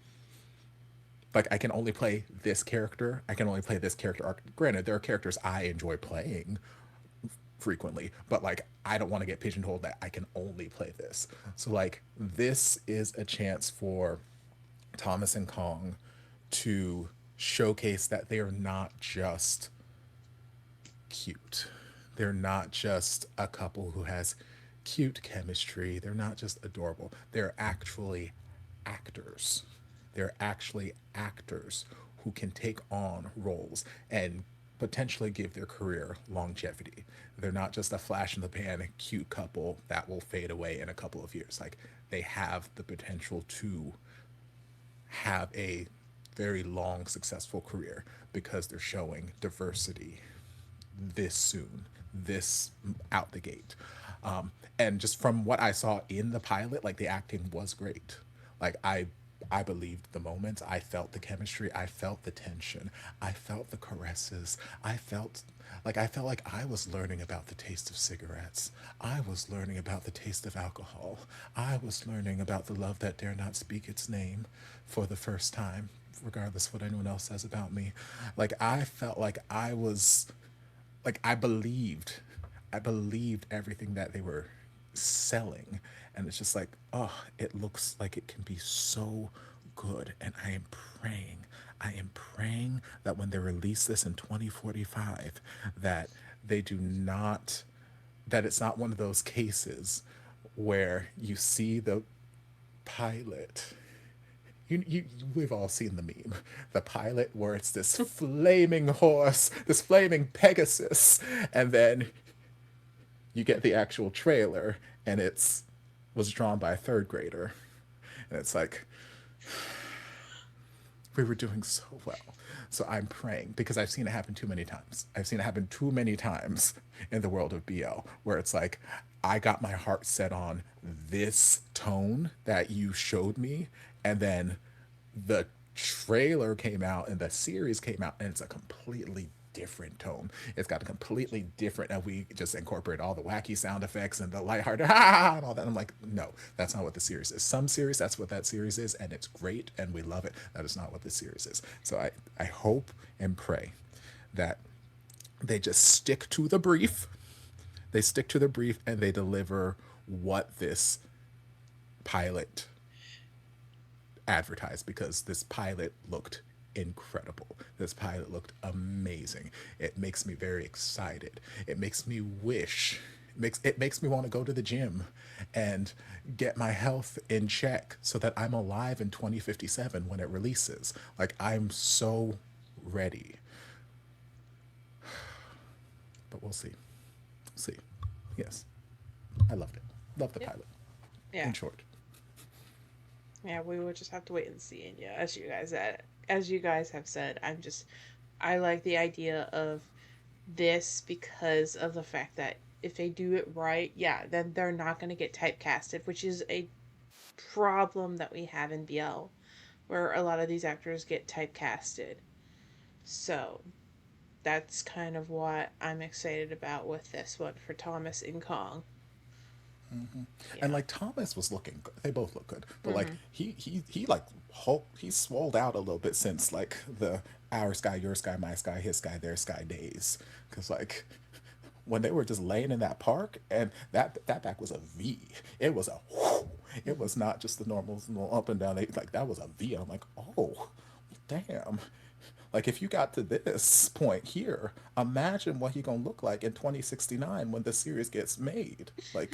like, I can only play this character. I can only play this character arc. Granted, there are characters I enjoy playing frequently, but like, I don't want to get pigeonholed that I can only play this. So like, this is a chance for Thomas and Kong to showcase that they are not just cute. They're not just a couple who has cute chemistry. They're not just adorable. They're actually actors. They're actually actors who can take on roles and potentially give their career longevity. They're not just a flash in the pan cute couple that will fade away in a couple of years. Like, they have the potential to have a very long, successful career because they're showing diversity this soon, this out the gate. And just from what I saw in the pilot, like, the acting was great. Like, I believed the moments. I felt the chemistry. I felt the tension. I felt the caresses. I felt like I was learning about the taste of cigarettes. I was learning about the taste of alcohol. I was learning about the love that dare not speak its name for the first time, regardless of what anyone else says about me. Like, I felt like I was, like, I believed everything that they were selling, and it's just like, oh, it looks like it can be so good. And I am praying that when they release this in 2045, that they do not, that it's not one of those cases where you see the pilot, we've all seen the meme, the pilot where it's this flaming horse, this flaming Pegasus, and then you get the actual trailer and was drawn by a third grader. And it's like, we were doing so well. So I'm praying, because I've seen it happen too many times. I've seen it happen too many times in the world of BL, where it's like, I got my heart set on this tone that you showed me, and then the trailer came out and the series came out, and it's a completely different tone. It's got a completely different, and we just incorporate all the wacky sound effects and the lighthearted and all that. I'm like, no, that's not what the series is. Some series, that's what that series is, and it's great, and we love it. That is not what the series is. So I hope and pray that they just stick to the brief. They stick to the brief and they deliver what this pilot advertised, because this pilot looked incredible. This pilot looked amazing. It makes me very excited. It makes me wish. It makes me want to go to the gym and get my health in check so that I'm alive in 2057 when it releases. Like, I'm so ready. But we'll see. See. Yes. I loved it. Loved the pilot.
Yeah.
In short.
Yeah, we will just have to wait and see. And yeah, as you guys have said, I like the idea of this because of the fact that if they do it right, yeah, then they're not going to get typecasted, which is a problem that we have in BL, where a lot of these actors get typecasted. So that's kind of what I'm excited about with this one for Thomas and Kong.
And like Thomas was looking good. They both look good, but like he like he swolled out a little bit since like the our sky, your sky, my sky, his sky, their sky days. Because like when they were just laying in that park, and that back was a V. It was a whoo. It was not just the normal up and down. Like that was a V. I'm like, oh, damn. Like if you got to this point here, imagine what he gonna look like in 2069 when the series gets made. Like,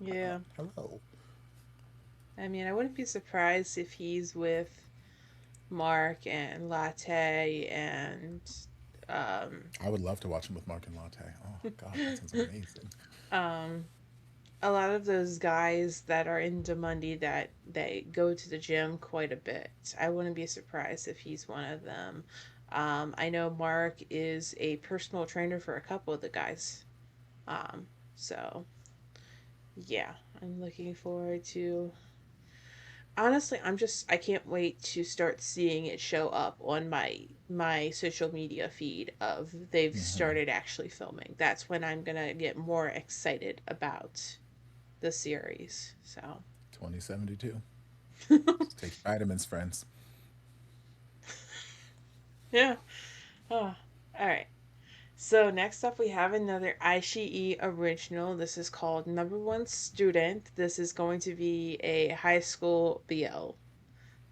yeah.
Hello.
I mean, I wouldn't be surprised if he's with Mark and Latte and
I would love to watch him with Mark and Latte. Oh God, that sounds amazing.
A lot of those guys that are in Demundi that they go to the gym quite a bit. I wouldn't be surprised if he's one of them. I know Mark is a personal trainer for a couple of the guys. So yeah, I'm looking forward to. Honestly, I can't wait to start seeing it show up on my social media feed of they've started actually filming. That's when I'm gonna get more excited about the series. So
2072. Take vitamins, friends.
yeah. Oh, all right. So next up we have another iQIYI original. This is called No.1 Student. This is going to be a high school BL.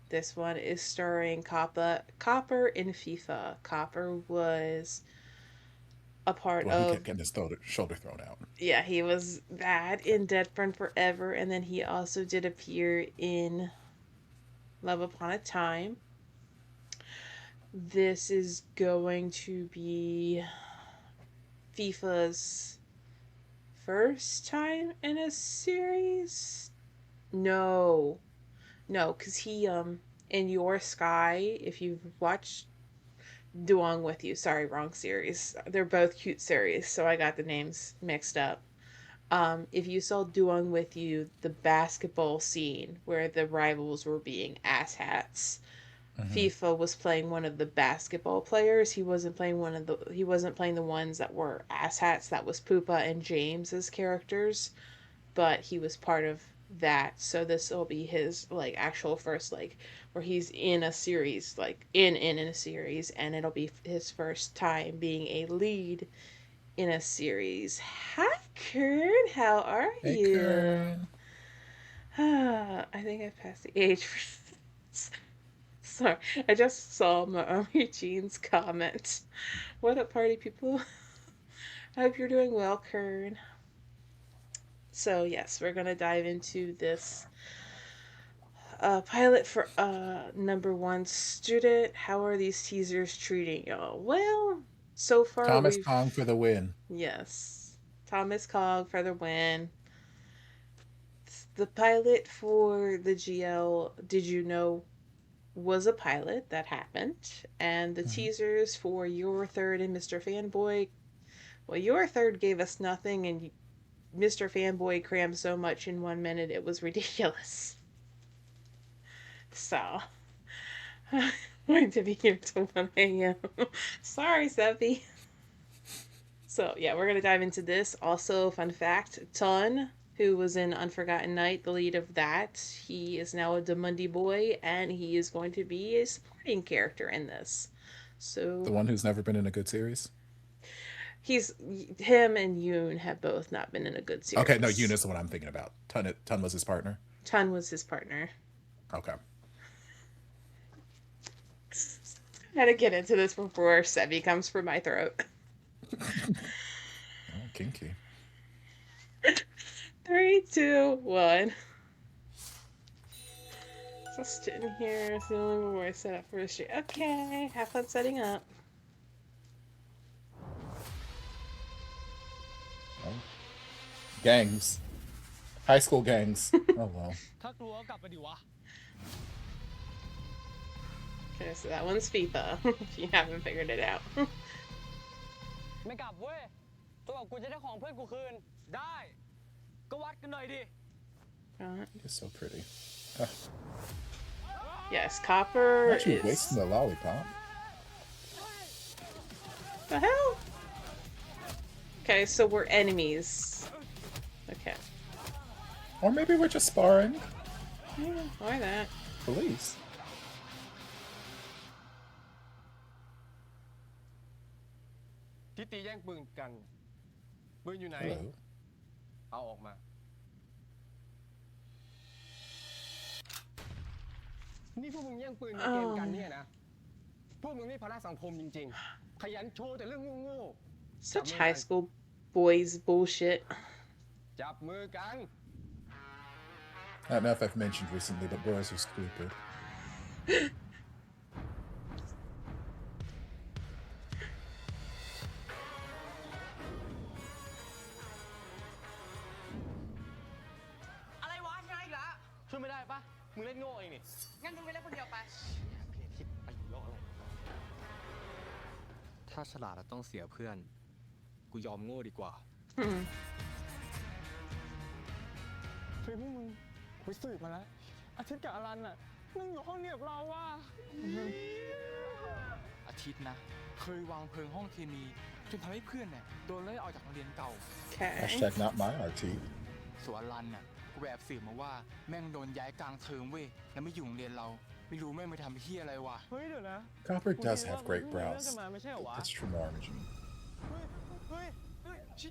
This one is starring Copper in FIFA. Copper was a part
Well, he
of.
kept getting his shoulder thrown out.
Yeah, he was that in Dead Friend Forever, and then he also did appear in Love Upon a Time. This is going to be FIFA's first time in a series? No, because he in Your Sky, if you've watched Duong with You, sorry, wrong series. They're both cute series, so I got the names mixed up. If you saw Duong with You, the basketball scene where the rivals were being asshats, FIFA was playing one of the basketball players. He wasn't playing the ones that were asshats. That was Poopa and James's characters, but he was part of that. So this will be his like actual first like where he's in a series, like in a series, and it'll be his first time being a lead in a series. Hi Kern, how are you?
Kern.
I think I passed the age for sorry, I just saw Eugene's comment. What up, party people? I hope you're doing well, Kern. So yes, we're gonna dive into this pilot for No.1 Student. How are these teasers treating y'all? Well, so far
Thomas Kong for the win.
Yes, Thomas Kong for the win. The pilot for the GL, Did You Know, was a pilot that happened, and the teasers for Your Third and Mr. Fanboy. Well, Your Third gave us nothing, and Mr. Fanboy crammed so much in 1 minute it was ridiculous. So, I'm going to be here till 1 a.m. Sorry, Seppi. So, yeah, we're going to dive into this. Also, fun fact, Ton, who was in Unforgotten Night, the lead of that, he is now a Demundi boy, and he is going to be a supporting character in this. So
the one who's never been in a good series?
Him and Yoon have both not been in a good series.
Okay, no, Yoon is the one I'm thinking about. Ton was his partner?
Ton was his partner.
Okay.
I had to get into this before Sebi comes for my throat.
Oh, kinky.
3, 2, 1. Just in here. It's the only one where I set up for a stream. Okay, have fun setting up.
Oh. Gangs. High school gangs. Oh well.
Okay, so that one's FIFA, if you haven't figured it out.
ไม่กลับเว้ยตัวกูจะได้ของเพื่อนกูคืนได้ก็วัดกันหน่อยดิ
It's so pretty.
Yes, Copper
Aren't you
is...
wasting the lollipop?
The hell? Okay, so we're enemies. Okay.
Or maybe we're just sparring.
Yeah, or that.
Police.
ที่ตีแย่งปืนกันปืนอยู่ไหน
Hello.
เอาออกมานี่พวกมึงแย่งปืนในเกมกันเนี่ยนะพวกมึงนี่ภาระสังคมจริงๆขยันโชว์แต่เรื่องโง่ๆ
Such high school boys bullshit.
จับมือกัน
I don't know if I've mentioned recently, but boys are stupid.
อะไรวะชนะอีกแล้ว
ช่วยไม่ได้ปะมึงเล่นโง่เองนี่
งั้นมึงไปเล่นคนเดียวไป
เปลี่ยนทิศไปอยู่รออะไรถ้าฉลาดต้องเสียเพื่อนกูยอมโง่ดีกว่า เฮ้ยพวกมึงไปสืบมาแล้วอาทิตย์กับอลันน่ะนั่งอยู่ห้องเดียวกับเราว่ะ
อาทิตย์นะ เคยวางเพลิงห้องเคมีจนทำให้เพื่อนเนี่ยโดนไล่ออกจากโรงเรียนเก่า
Hashtag not my RT.
ส่วนอลันน่ะกูแอบสืบมาว่าแม่งโดนย้ายกลางเทอมเว้ยแล้วไม่อยู่โรงเรียนเราไม่รู้แม่งไปทำเหี้ยอะไรวะ
เฮ้ยเดี๋ยวนะ
Copper does have great brows.
ไม่ใช่เหรอวะ
It's true orange.
เฮ้ยชิ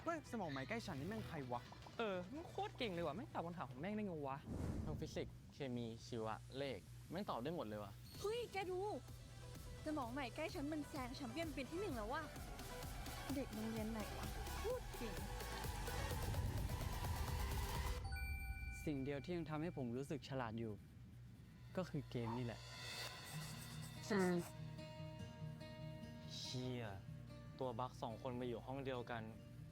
เฮ้ยสมองไหมใกล้ฉันนี่แม่งใครวะมันโคตรเก่งเลยว่ะแม่งตอบคำถามของแม่งได้ไงวะทั้งฟิสิกส์เคมีชีวะเลขแม่งตอบได้หมดเลยว่ะ
เฮ้ยแกดูสมองใหม่ใกล้ฉันมันแซงแชมเปี้ยนปีที่1แล้วว่ะเด็กโรงเรียนไหนวะพูดเก่ง
สิ่งเดียวที่ยังทำให้ผมรู้สึกฉลาดอยู่ ก็คือเกมนี่แหละ
เชี่ยตัวบั๊ก2 คนมาอยู่ห้องเดียวกัน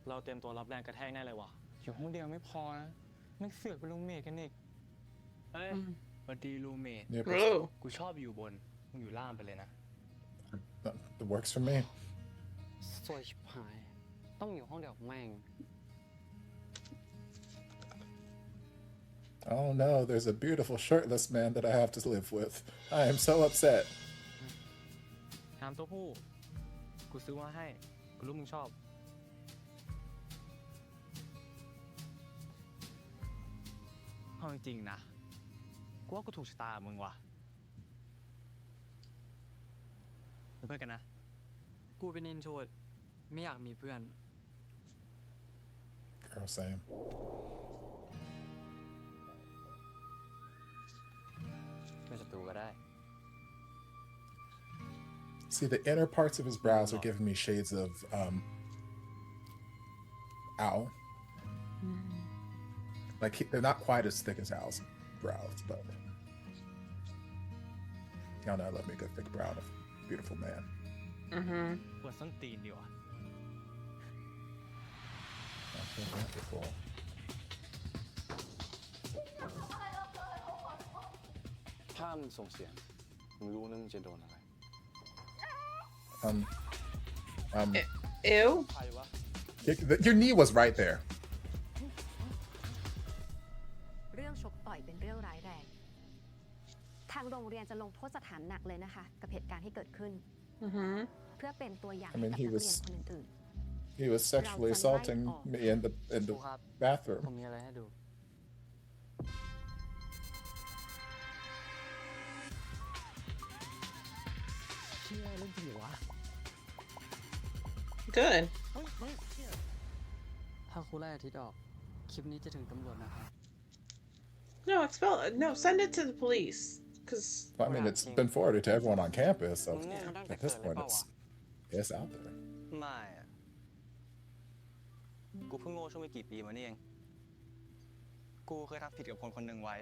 เราเตรียมตัวรับแรงกระแทกแน่เลยว่ะอยู่ห้องเดียวไม่พอนะแม่งเสือกเป็นรูมเมทกันอีกเฮ้ยสวัสดีรูมเมท
Yeah,
กูชอบอยู่บนมึงอยู่ล่างไปเลยนะ
That works for me.
สวยชิบหาย ต้องอยู่ห้องเดียวกับแม่ง
Oh no, there's a beautiful shirtless man that I have to live with. I am so upset.
น้ำเต้าหู้กูซื้อมาให้กูรู้มึงชอบเอาจริงๆนะกูว่ากูถูกชะตามึงว่ะเป็นเพื่อนกันนะ
กูเป็นอินโทรดไม่อยากมีเพื่อน
Girl, same.
เป็นศัตรูก็ได้
See, the inner parts of his brows are giving me shades of Owl. Like they're not quite as thick as Owl's brows, but y'all know I love me a good thick brow of a beautiful man.
ปวดส้นตีนดีว่ะ
Okay, beautiful.
ถ้ามึงส่งเสียงมึงรู้นะมึงจะโดนอะไร
Ew.
Your knee was right there.
เรื่องชกต่อยเป็นเรื่องร้ายแรง ทางโรงเรียนจะลงโทษสถานหนักเลยนะคะ กับเหตุการณ์ที่เกิดขึ้น เพื่อเป็นตัวอย่างให้กับนักเรียนคนอื่น
He was sexually assaulting me in the bathroom.
ผมมีอะไรให้ดู
เชี่ยเรื่องจริงเหรอวะ
Good.
ถ้าครูไล่อาทิตย์ออก คลิปนี้จะถึงตำรวจนะครับ
No, no, send it to the police. Cause
I mean, it's been forwarded to everyone on campus, so at this point, it's out there.
ไม่อะกูเพิ่งโง่ช่วงไม่กี่ปีมานี่เอง กูเคยทำผิดกับคนคนหนึ่งไว้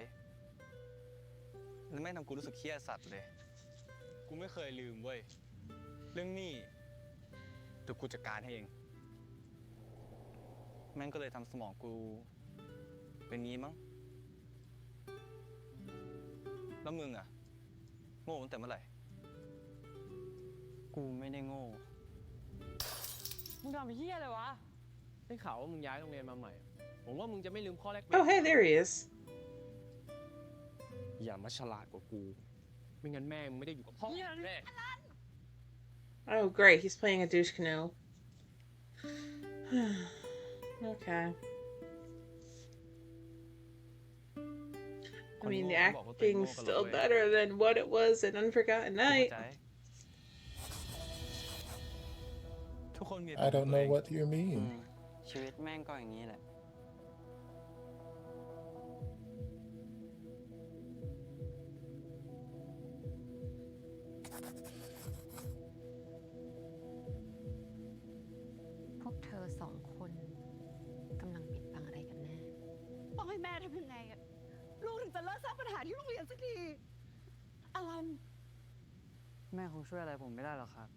แล้วแม่งทำกูรู้สึกเครียดสัตว์เลย กูไม่เคยลืมเว้ย เรื่องนี้เดี๋ยวกูจัดการให้เอง แม่งก็เลยทำสมองกูเป็นงี้มั้ง แล้วมึงอะโง่ตั้งแต่เมื่อไหร่
กูไม่ได้โง่
มึงทำเฮี้ยอะไรวะ ได้ข่าวว่ามึงย้ายโรงเรียนมาใหม่ ผมว่ามึงจะไม่ลืมข้อแรก
oh, hey, there he is.
อย่ามาฉลาดกว่ากูไม่งั้นแม่มึงไม่ได้อยู่กับพ่อแม่
Oh, great. He's playing a douche canoe. Okay. I mean, the acting's still better than what it was in Unforgotten Night.
I don't know what you mean.
ชีวิตแม่งก็อย่างนี้แหละ
พวกเธอสองคนกำลังปิดบังอะไรกันแน่
ต้องให้แม่ทำยังไงอะลูกถึงจะเลิกสร้างปัญหาที่โรงเรียนสักทีอลัน
แม่คงช่วยอะไรผมไม่ได้หรอกครับ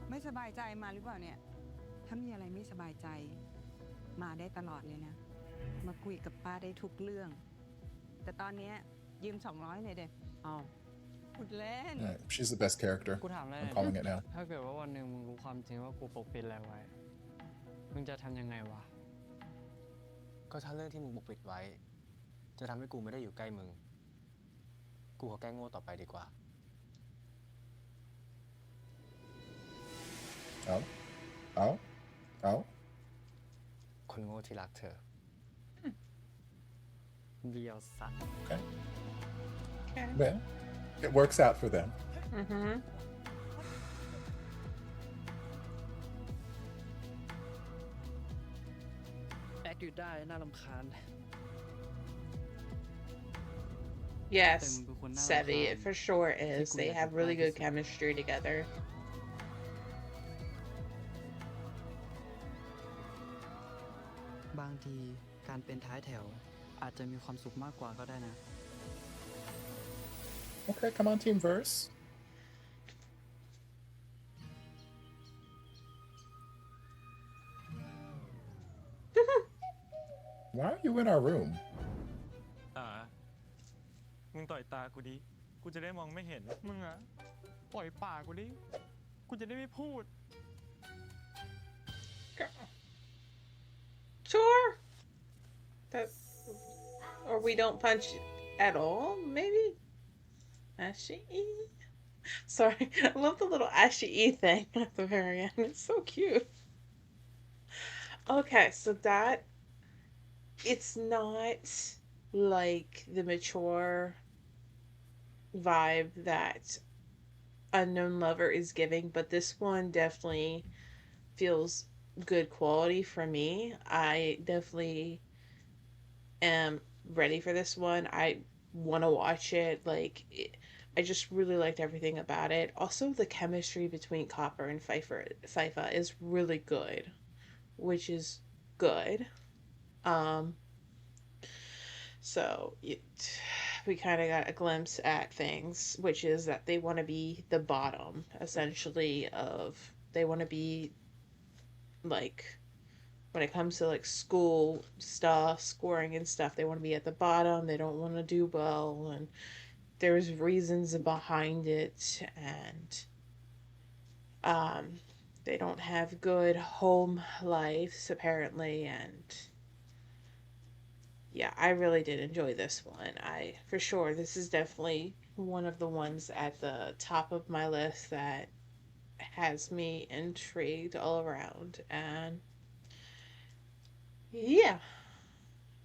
ไม่สบายใจมาหรือเปล่าเนี่ย ถ้ามีอะไรไม่สบายใจ มาได้ตลอดเลยนะ มาคุยกับป้าได้ทุกเรื่อง แต่ตอนนี้ยืม200หน่อยเด็อ้าวพูดเล่น
Right, she's the best character.
กูถามอะไร
I'm calling it now.
ถ้าเกิดว่าวันหนึ่งมึงรู้ความจริงว่ากูปกปิดอะไรไว้ มึงจะทำยังไงวะ
ก็ถ้าเรื่องที่มึงปกปิดไว้ จะทำให้กูไม่ได้อยู่ใกล้มึง กูขอแก้โง่ต่อไปดีกว่า
Oh? Oh? Oh?
คนโง่ที่รักเธอ
เบียวสัตว์
Okay. Well, it works out for them.
Mm-hmm.
แอคอยู่ได้น่ารำคาญ
Yes, Sevi, it for sure is. They have really good chemistry together.
บางทีการเป็นท้ายแถวอาจจะมีความสุขมากกว่าก็ได้นะ
Okay, come on, Team Verse. Why are you in our room?
มึงต่อยตากูดิ กูจะได้มองไม่เห็น มึงอะปล่อยปากกูดิ กูจะได้ไม่พูด
Sure. That, or we don't punch at all, maybe? Ashy-E? Sorry, I love the little Ashy-E thing at the very end. It's so cute. Okay, so that, it's not like the mature vibe that Unknown Lover is giving, but this one definitely feels good quality for me. I definitely am ready for this one. I want to watch it. I just really liked everything about it. Also, the chemistry between Copper and Fifa is really good, which is good. So we kind of got a glimpse at things, which is that they want to be the bottom, essentially, they want to be, like, when it comes to, like, school stuff, scoring and stuff, they want to be at the bottom, they don't want to do well, and there's reasons behind it, and, they don't have good home lives, apparently, and yeah, I really did enjoy this one. For sure, this is definitely one of the ones at the top of my list that has me intrigued all around. And yeah,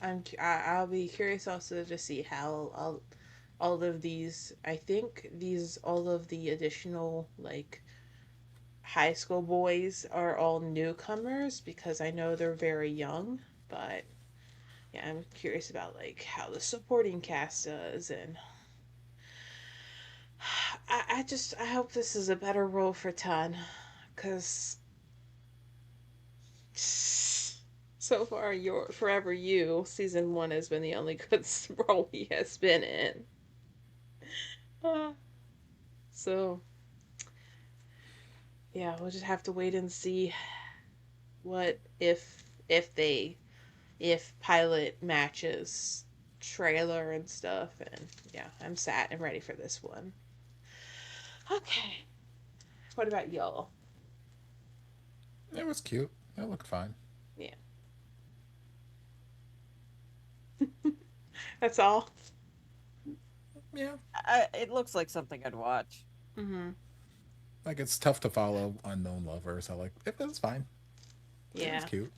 I'll be curious also to see how all of these, I think all of the additional, like, high school boys are all newcomers because I know they're very young, but yeah, I'm curious about, like, how the supporting cast does, and I hope this is a better role for Tan, because so far, Forever You, season 1 has been the only good role he has been in. So, yeah, we'll just have to wait and see what, if pilot matches trailer and stuff, and yeah, I'm sat and ready for this one. Okay, what about y'all?
It was cute. It looked fine.
Yeah. That's all.
Yeah.
It looks like something I'd watch.
Like, it's tough to follow unknown lovers. So, like, it was fine.
Yeah.
It was cute.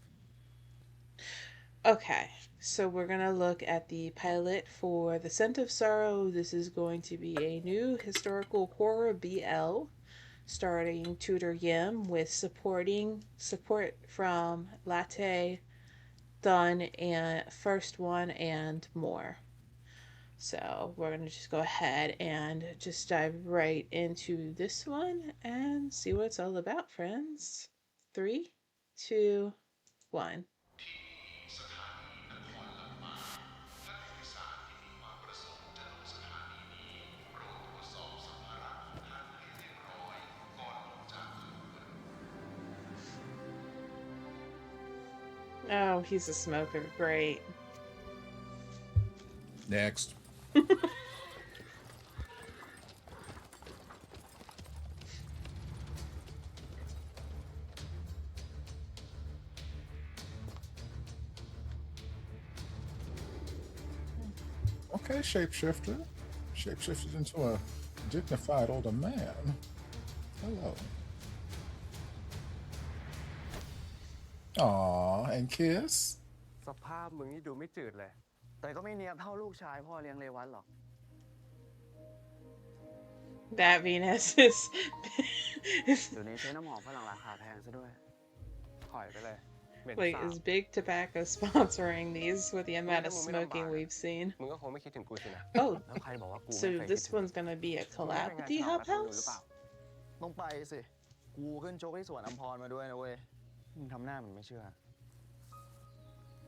Okay, so we're gonna look at the pilot for The Scent of Sorrow. This is going to be a new historical horror BL starring Tudor Yim with support from Latte, Dunn, and First One, and more. So we're gonna just go ahead and just dive right into this one and see what it's all about, friends. 3, 2, 1. Oh, he's a smoker. Great.
Next. Okay, shapeshifter. Shapeshifted into a dignified older man. Hello. Aw, and kiss?
สภาพมึงนี่ดูไม่จืดเลย แต่ก็ไม่เนียบเท่าลูกชายพ่อเลี้ยงเลวัตหรอก
That Venus is
เดี๋ยวนี้ใช้น้ำหอมฝรั่งราคาแพงซะด้วย
ถอยไปเลย
Wait, is Big Tobacco sponsoring these with the amount of smoking we've seen?
มึงก็คงไม่คิดถึงกูสินะ
Oh,
แล้วใครบอกว่ากู
so this one's gonna be a collab with the Hub House?
ต้องไปสิ กูขึ้นโจ๊กที่สวนอัมพรมาด้วยนะเว้ย มึงทำหน้ามันไม่เชื่อ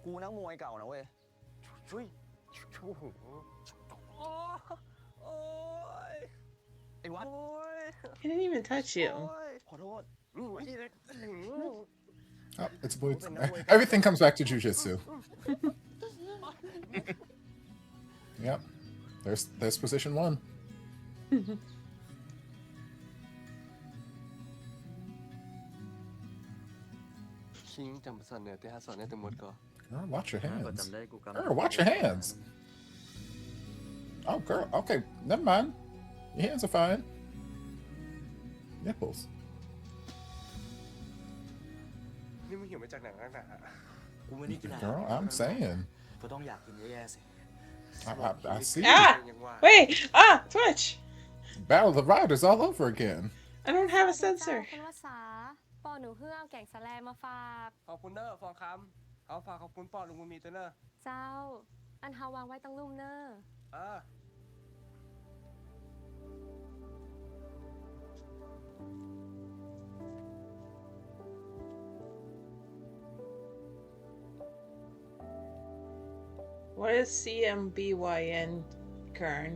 กูนักมวยเก่านะเว้ย ช่วยโอ้โหโอ้ยไอ้วัด
He didn't even touch you.
ขอโทษ
Oh, it's boy. Everything comes back to jujitsu. Yep. There's position 1. Girl, watch your hands. Girl, watch your hands. Oh, girl. Okay, never mind. Your hands are fine. Nipples.
นี่มึงหิวมาจากหนังนักหนา
กูไม่ได้กินอาหาร
Girl, I'm saying.
กูต้องอยากกินแย่ๆสิ
I see.
Ah! Wait! Ah! Twitch!
Battle of the Riders all over again.
I don't have a sensor.
คุณวสาปอหนูเพื่อเอาแกงสะแลมาฝาก
ขอบคุณเนอร์ฟองคำเอาฝากขอบคุณปอลุงบุญมีตัวเนอร์
เจ้า อันเฮาวางไว้ตั้งลุ่มเนอร์
What is CMBYN, Kern?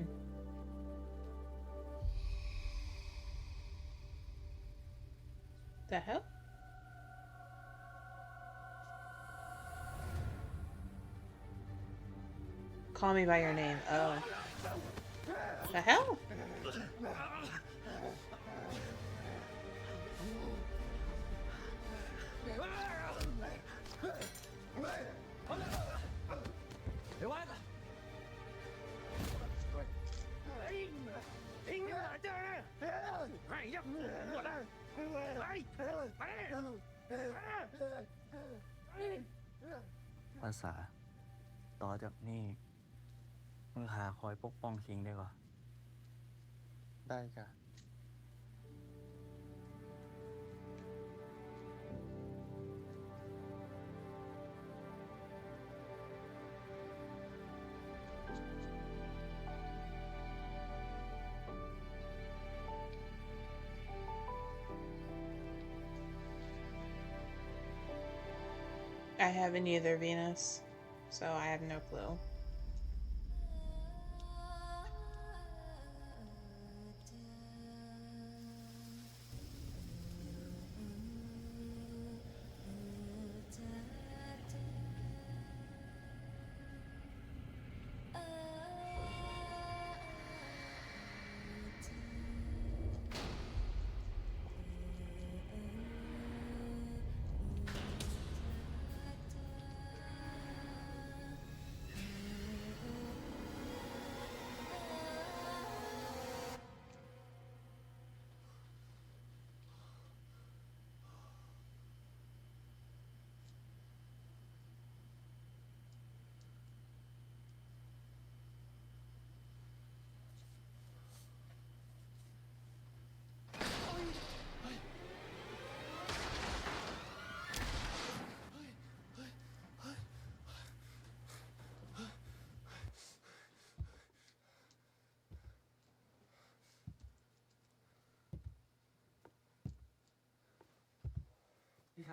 The hell? Call me by your name. Oh. The hell?
ภาษา ต่อจากนี้มึงหาคอยปกป้องคิงได้ก่อนได้ค่ะ
I haven't either, Venus, so I have no clue.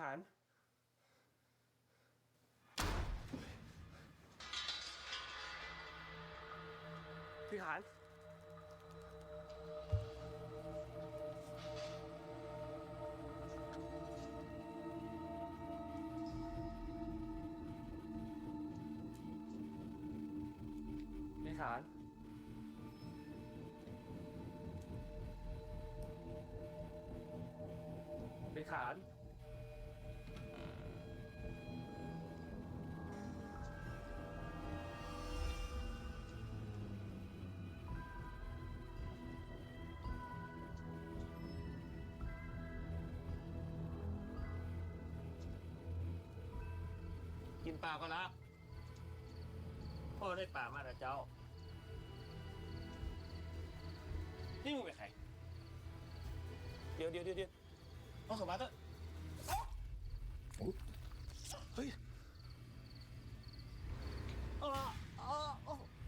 ขานพี่ขานพี่ขานพี่ขานกินปลาก็ละพ่อได้ปลามาแต่เจ้า นี่มึงเป็นใคร เดี๋ยวเอาสมบัติเถอะเฮ้ย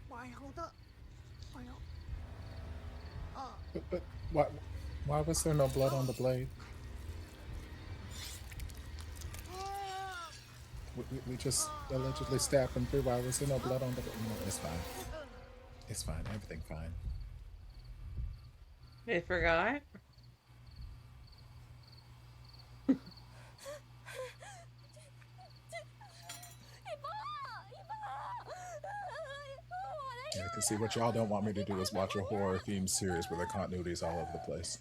ไม่เขาเถอะไม่เอา
But why was there no blood on the blade? We just allegedly stabbed him through. Why was there no blood on the blade? No, it's fine. It's fine. Everything fine.
They forgot?
Yeah, I can see what y'all don't want me to do is watch a horror-themed series where the continuity is all over the place.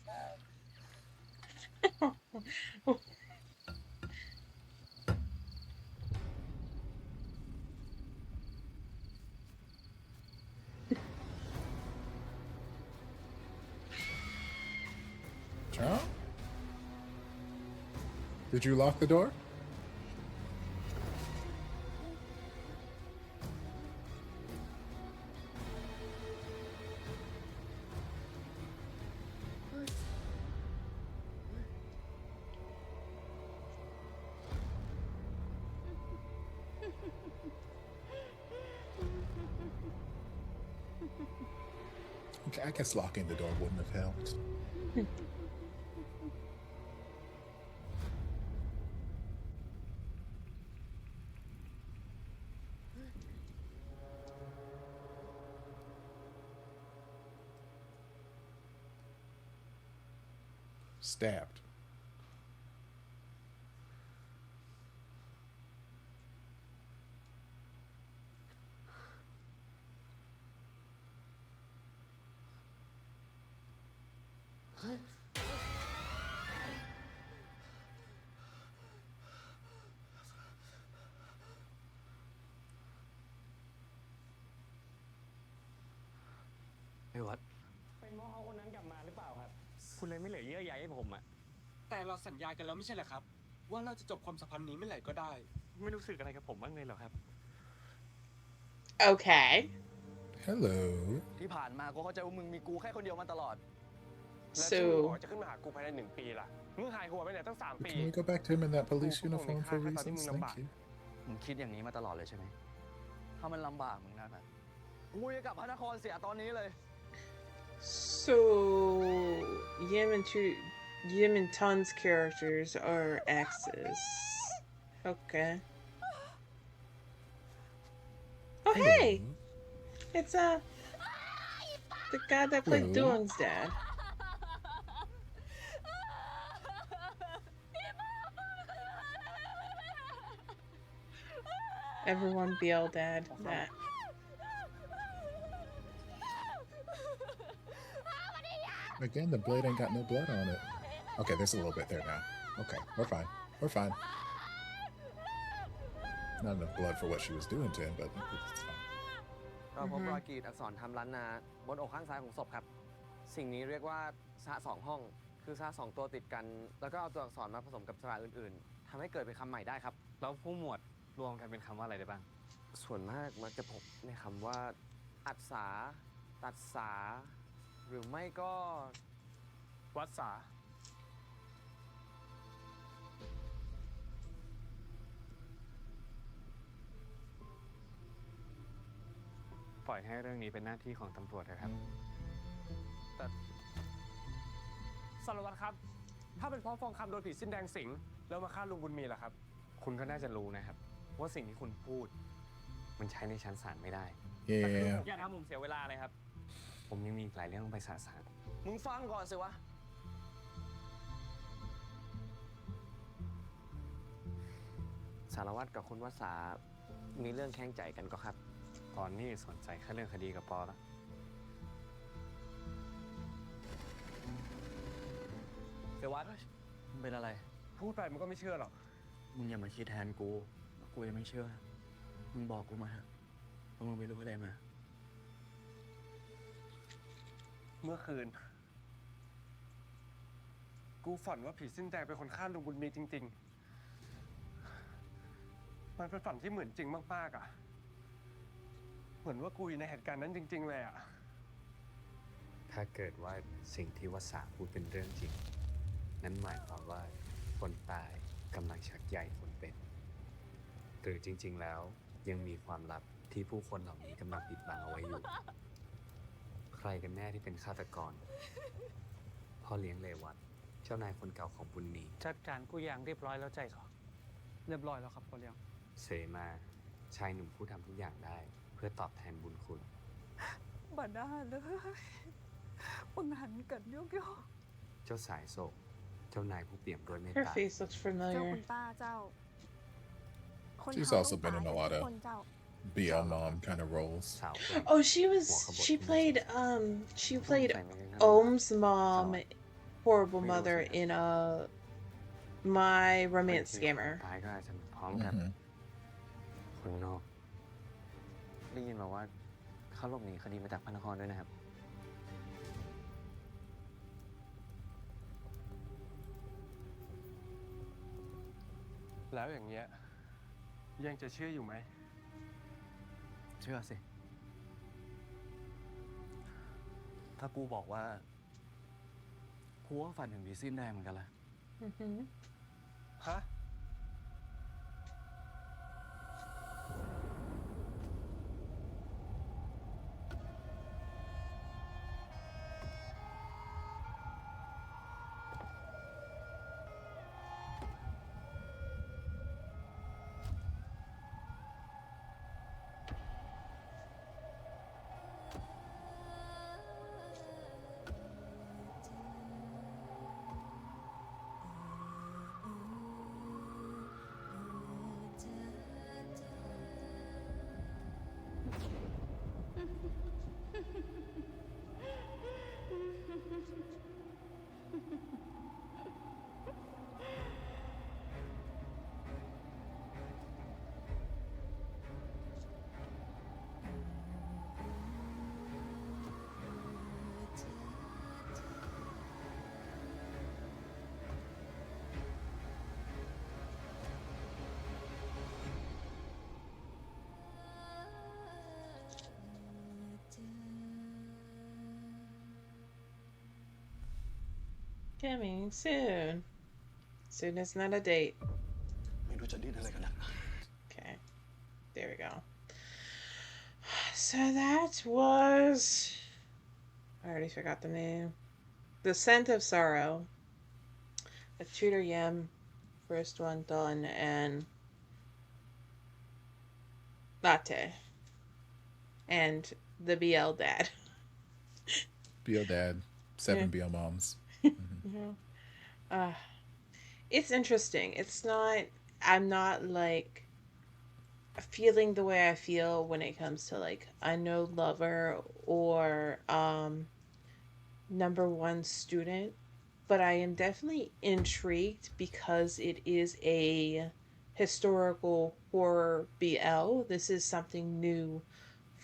Huh? Did you lock the door? Okay, I guess locking the door wouldn't have helped. Stabbed.
Hey, what?
ไปมองเอาคนนั้นกลับมาหรือเปล่าครับ คุณเลยไม่เหลือเยื่อใยให้ผมอะแต่เราสัญญากันแล้วไม่ใช่เหรอครับ ว่าเราจะจบความสัมพันธ์นี้เมื่อไหร่ก็ได้ ไม่รู้สึกอะไรกับผมบ้างเลยเหรอครับ
Okay.
Hello.
ที่ผ่านมากูเข้าใจว่ามึงมีกูแค่คนเดียวมาตลอด
แล้วที่มึงบอกจะขึ้นมาหากูภายใน1 ปีล่ะ มึงหายหัวไปไหนตั้ง3 ปี
Can we go back to him in that police uniform for reasons? Thank you.
มึงคิดอย่างนี้มาตลอดเลยใช่ไหมถ้ามันลำบากมึงนะกูจะกลับพระนครเสียตอนนี้เลย
So Yim and Tun's characters are exes. Okay. Oh hey! It's the guy that played Doon's dad. Everyone BL dad that.
Again, the blade ain't got no blood on it. Okay, there's a little bit there now. Okay, we're fine. We're fine. Not enough blood for what she was doing to him, but it's fine.
ก็พบรอยกรีดอักษรทำล้านนาบนอกข้างซ้ายของศพครับ สิ่งนี้เรียกว่าสระ2 ห้อง คือสระ2 ตัวติดกัน แล้วก็เอาตัวอักษรมาผสมกับสระอื่นๆทำให้เกิดเป็นคำใหม่ได้ครับ
แล้วผู้หมวดรวมกันเป็นคำว่าอะไรได้บ้าง
ส่วนมากมักจะพบในคำว่า อัศาตัดสา หรือไม่ก็
วัดสา
ปล่อยให้เรื่องนี้เป็นหน้าที่ของตำรวจนะครับ
แต่สารวัตรครับ ถ้าเป็นเพราะฟองคำโดนผีสิ้นแดงสิง
แล้วมาฆ่าลุงบุญมีล่ะครับ
คุณก็น่าจะรู้นะครับ ว่าสิ่งที่คุณพูด มันใช้ในชั้นศาลไม่ได้
Yeah.
อย่าทำผมเสียเวลาเลยครับ ผมยังมีอีกหลายเรื่องต้องไปสะสาง
มึงฟังก่อนสิวะ
สารวัตรกับคุณวสามีเรื่องแข้งใจกันก็ครับ
ตอนนี้สนใจแค่เรื่องคดีกับปอแล้ว
เสวัสดเป็นอะไร
พูดไปมันก็ไม่เชื่อหรอก
มึงอย่ามาคิดแทนกู กูยังไม่เชื่อ มึงบอกกูมาเถอะว่ามึงไปรู้อะไรมา
เมื่อคืน กูฝันว่าผีสิ้นแดงเป็นคนฆ่าลุงบุญมีจริงๆ มันเป็นฝันที่เหมือนจริงมากๆอ่ะ เหมือนว่ากูอยู่ในเหตุการณ์นั้นจริงๆเลยอ่ะ
ถ้าเกิดว่าสิ่งที่วสาพูดเป็นเรื่องจริง นั้นหมายความว่าคนตายกำลังชักใยคนเป็น หรือจริงๆแล้วยังมีความลับที่ผู้คนเหล่านี้กำลังปิดบังเอาไว้อยู่ ใครกันแน่ที่เป็นฆาตกร พ่อเลี้ยงเลวัตเจ้านายคนเก่าของบุญมี
จัดการกูอย่างเรียบร้อยแล้วใจก่อนเรียบร้อยแล้วครับพ่อเลี้ยง
เสมาชายหนุ่มผู้ทำทุกอย่างได้ เพื่อตอบแทนบุญคุณ
บ่ได้เลยมึงหันกันโยก
เจ้าสายโศกเจ้านายผู้เปี่ยมด้วยเมต
Her
ตา
face looks
เจ้า
familiar.
คุณป้าเจ้า
She's also been in a lot of BL mom kind of roles.
Oh, she played Ohm's mom, horrible mother in My Romance Scammer.
ตายก็อาจจะพร้อมกับคุณนอกได้ยินมาว่าเขาหลบหนีคดีมาจากพระนครด้วยนะครับ
แล้วอย่างเงี้ยยังจะเชื่ออยู่ไหม
เชื่อสิ ถ้ากูบอกว่ากูก็ฝันถึงผีสิ้นแดงเหมือนกันละ
ฮะ
Coming soon. Soon is not a date.
ไม่รู้จะดิ้นอะไรกันนะ
Okay. There we go. So that was... I already forgot the name. The Scent of Sorrow. A Tudor Yem. First one done. And... Latte. And the BL Dad.
BL Dad. 7
Yeah.
BL moms.
It's interesting. It's not... I'm not, like, feeling the way I feel when it comes to, like, Unknown Lover or No.1 Student. But I am definitely intrigued because it is a historical horror BL. This is something new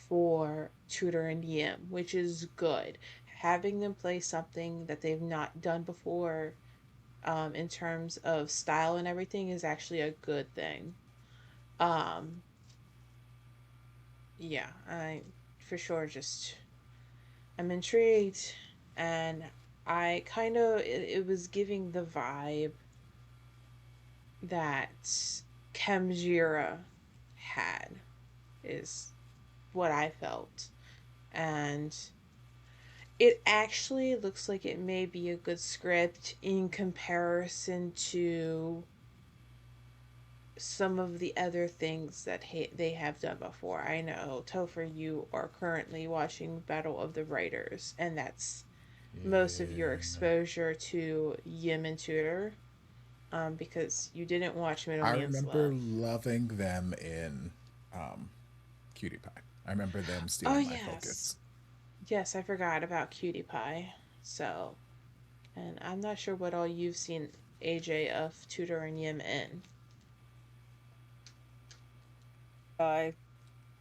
for Tudor and Yim, which is good. Having them play something that they've not done before in terms of style and everything is actually a good thing. Yeah, I for sure just I'm intrigued, and I kind of it was giving the vibe that Khemjira had, is what I felt. And it actually looks like it may be a good script in comparison to some of the other things that they have done before. I know, Topher, you are currently watching Battle of the Writers, and that's most of your exposure to Yim and Tudor, because you didn't watch
I
Middleman's
remember
Love.
loving them in Cutie Pie. I remember them
Oh,
stealing my
yes.
focus.
Yes, I forgot about Cutie Pie. So, and I'm not sure what all you've seen AJ of Tudor and Yim in.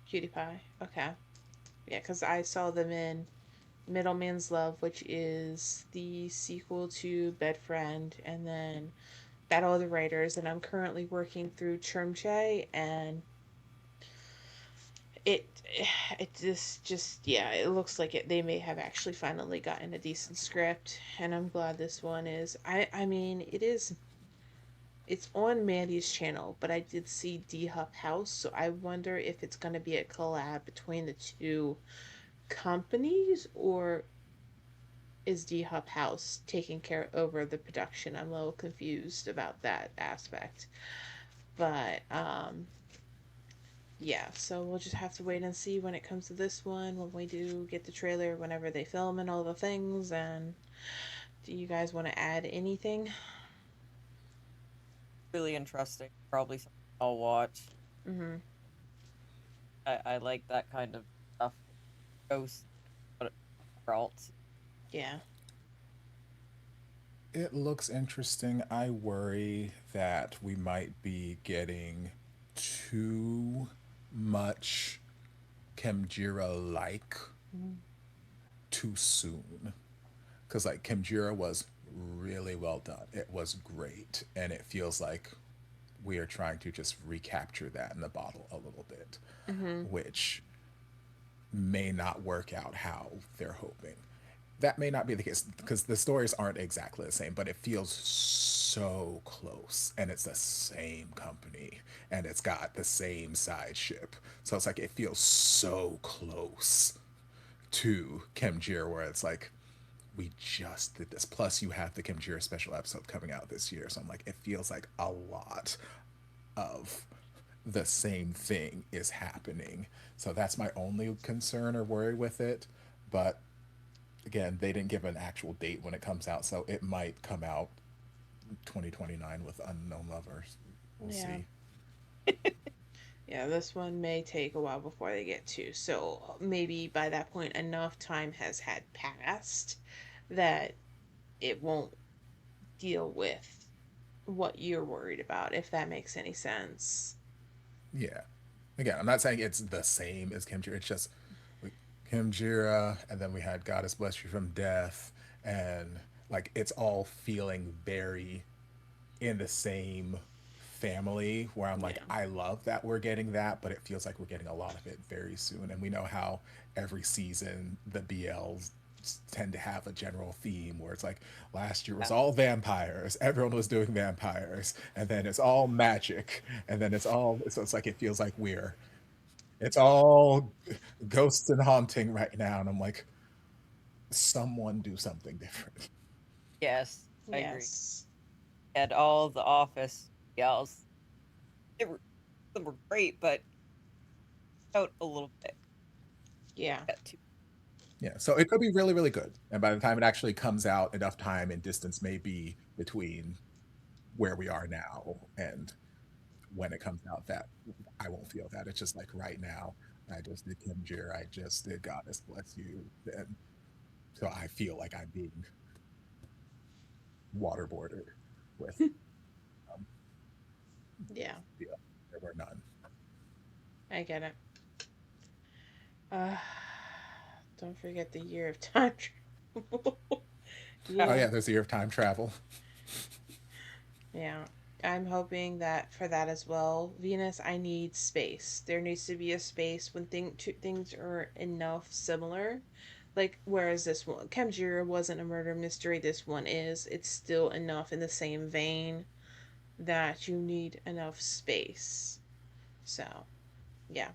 Cutie Pie. Okay. Yeah, because I saw them in Middleman's Love, which is the sequel to Bed Friend, and then Battle of the Writers, and I'm currently working through Churmche, and it just yeah, it looks like they may have actually finally gotten a decent script, and I'm glad this one is. I mean, it's on Mandy's channel, but I did see D-Hup House, so I wonder if it's going to be a collab between the two companies, or is D-Hup House taking care over the production? I'm a little confused about that aspect. But yeah, so we'll just have to wait and see when it comes to this one, when we do get the trailer, whenever they film and all the things. And do you guys want to add anything?
Really interesting. Probably something I'll watch.
Mm-hmm.
I like that kind of stuff. Ghost, alt.
Yeah.
It looks interesting. I worry that we might be getting too much Khemjira like too soon. Because, like, Khemjira was really well done. It was great. And it feels like we are trying to just recapture that in the bottle a little bit, which may not work out how they're hoping. That may not be the case because the stories aren't exactly the same, but it feels so close, and it's the same company, and it's got the same side ship. So it's like it feels so close to Khemjira, where it's like we just did this. Plus, you have the Khemjira special episode coming out this year, so I'm like, it feels like a lot of the same thing is happening. So that's my only concern or worry with it. But again, they didn't give an actual date when it comes out, so it might come out 2029 with Unknown Lovers. We'll see.
Yeah, this one may take a while before they get to. So maybe by that point, enough time has had passed that it won't deal with what you're worried about, if that makes any sense.
Yeah. Again, I'm not saying it's the same as Khemjira. It's just Khemjira, and then we had Goddess Bless You from Death, and like it's all feeling very in the same family, where I'm like, I love that we're getting that, but it feels like we're getting a lot of it very soon. And we know how every season the BLs tend to have a general theme where it's like last year was all vampires, everyone was doing vampires, and then it's all magic, and then it's all, so it's like it feels like it's all ghosts and haunting right now, and I'm like, someone do something different.
Yes, I agree. And all the Office gals, they were great, but out a little bit.
Yeah.
Yeah, so it could be really, really good. And by the time it actually comes out, enough time and distance may be between where we are now and when it comes out that I won't feel that. It's just like right now, I just did Khemjira, I just did Goddess Bless You. And so I feel like I'm being waterboarded with.
Yeah.
There were none.
I get it. Don't forget the year of time travel.
Yeah. Oh yeah, there's a year of time travel.
Yeah. I'm hoping that for that as well. Venus, I need space. There needs to be a space when things are enough similar. Like, whereas this one, Khemjira wasn't a murder mystery, this one is. It's still enough in the same vein that you need enough space. So, yeah.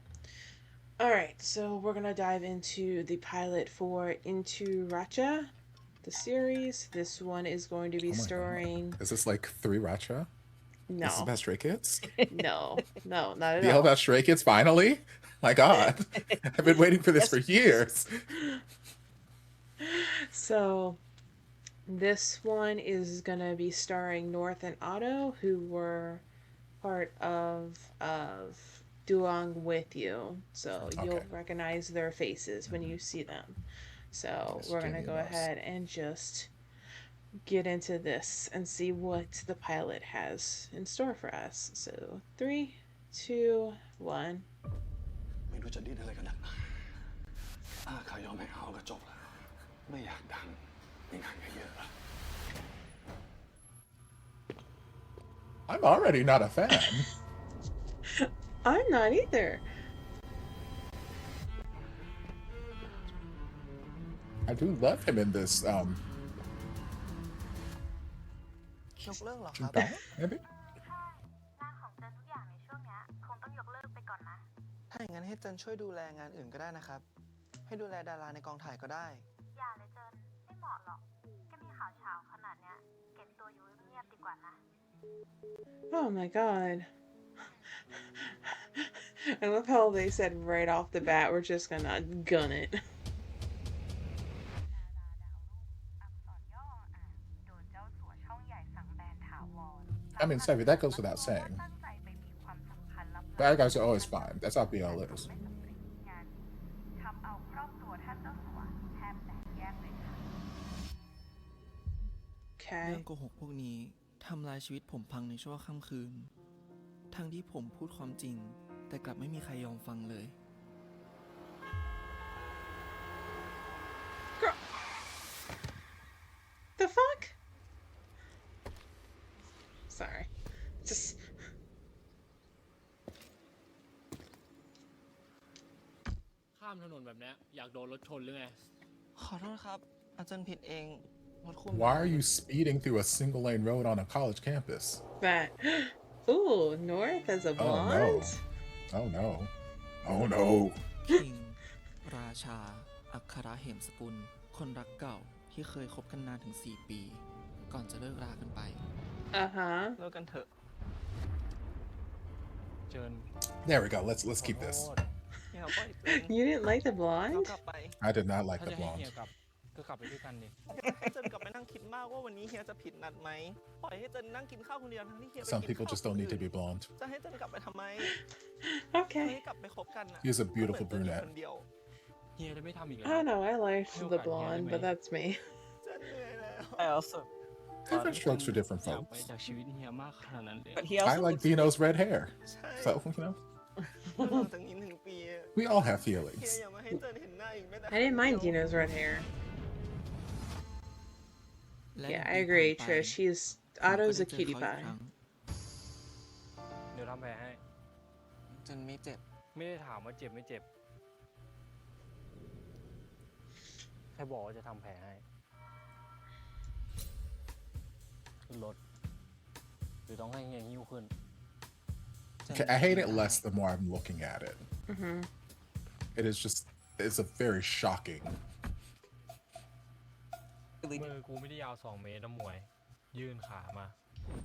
Alright, so we're gonna dive into the pilot for Into Racha, the series. This one is going to be starring.
Is this like 3 Racha?
No.
This is about Stray Kids?
No, not at
The
all.
about Stray Kids, finally? My God. I've been waiting for this for years.
So, this one is gonna be starring North and Otto, who were part of Duong with You. So you'll recognize their faces when you see them. So
Yes,
we're gonna
Jenny
go
knows.
ahead and just get into this and see what the pilot has in store for us. So 3, 2, 1.
ไม่รู้จะดิ้นอะไรกันนักหนาข้ายอมให้เขาก็จบแล้วไม่อยากดังมีงานเยอะๆ
I'm already not a fan.
I'm not either.
I do love him in this.
ยกเลิกเหรอครับ
Junpei, maybe?
ถ้าอย่างนั้นให้เจนช่วยดูแลงานอื่นก็ได้นะครับ ให้ดูแลดาราในกองถ่ายก็ได้
อย่าเลยเจินไม่เหมาะหรอกแค่มีข่าวเช้าขนาดเนี้ยเก็บตัวอยู่เงียบๆดีกว่านะ
Oh my god. I love how they said right off the bat, we're just gonna gun it.
I mean, Sevi, that goes without saying. Bad guys are always fine. That's how BL is.
ทำเอาครอบครัวท่านเจ้าสัวแทบแตกแยกเลยค่ะ
Okay.
เรื่องโกหกพวกนี้ทำลายชีวิตผมพังในชั่วค่ำคืน ทั้งที่ผมพูดความจริง แต่กลับไม่มีใครยอมฟังเลย
The fuck? Sorry. Just
ข้ามถนนแบบเนี้ยอยากโดนรถชนหรือไง
ขอโทษครับ อาจารย์ผิดเองรถคุณ
Why are you speeding through a single lane road on a college campus?
that. Ooh, North as a
Oh no.
blonde?
Oh no. Oh no.
คิง ราชา อัครเหมสกุล คนรักเก่าที่เคยคบกันนานถึง 4 ปี ก่อนจะเลิกรากันไป
Uh-huh.
เลิกกันเถอะ
เจิน
There we go. Let's keep this.
อย่าปล่อยเจิน
You didn't like the
เรา
blonde?
กลับไป
I did not like
ถ้า
the
จะให้เฮี
blonde.
ยกลับก็กลับไปด้วยกันดิ
ให้เจินกลับไปนั่งคิดมากว่าวันนี้เฮียจะผิดนัดไหม ปล่อยให้เจินนั่งกินข้าวคนเดียวทั้งที่เฮียไป
Some
กิน
people
ข้าว
just don't need to be blonde.
จะให้เจินกลับไปทำไม
Okay.
ให้กลับไปคบกันนะ
He's a beautiful
ก็เหมือนเจินอยู่
brunette.
คนเดียว
เฮียจะไม่ทำอีกแล้
I
ว
don't know, I liked the blonde, but that's me.
เจินเหนื่อยแล้ว
I also
Different strokes for different
อยากไป
folks.
จากชีวิตเฮียมากขนาดนั้นเลย
but he
I
also
like Dino's red hair. So, you know,
หลังจากนี้1 ปีอะ
we all have
เฮีย
feelings.
อย่ามาให้เจินเห็นหน้าอีกแม้แต่
I didn't mind Dino's red hair. Yeah, I agree, Trish. He's Otto's a cutie pie.
เดี๋ยวทำแผลให้
เจินไม่เจ็บ
ไม่ได้ถามว่าเจ็บไม่เจ็บ แค่บอกว่าจะทำแผลให้ขึ้นรถหรือต้องให้เฮียหิ้วขึ้น
Okay, I hate it less the more I'm looking at it.
Mm-hmm.
It is just, it's a very shocking.
มือกูไม่ได้ยาว2 เมตรนะหมวย ยื่นขามา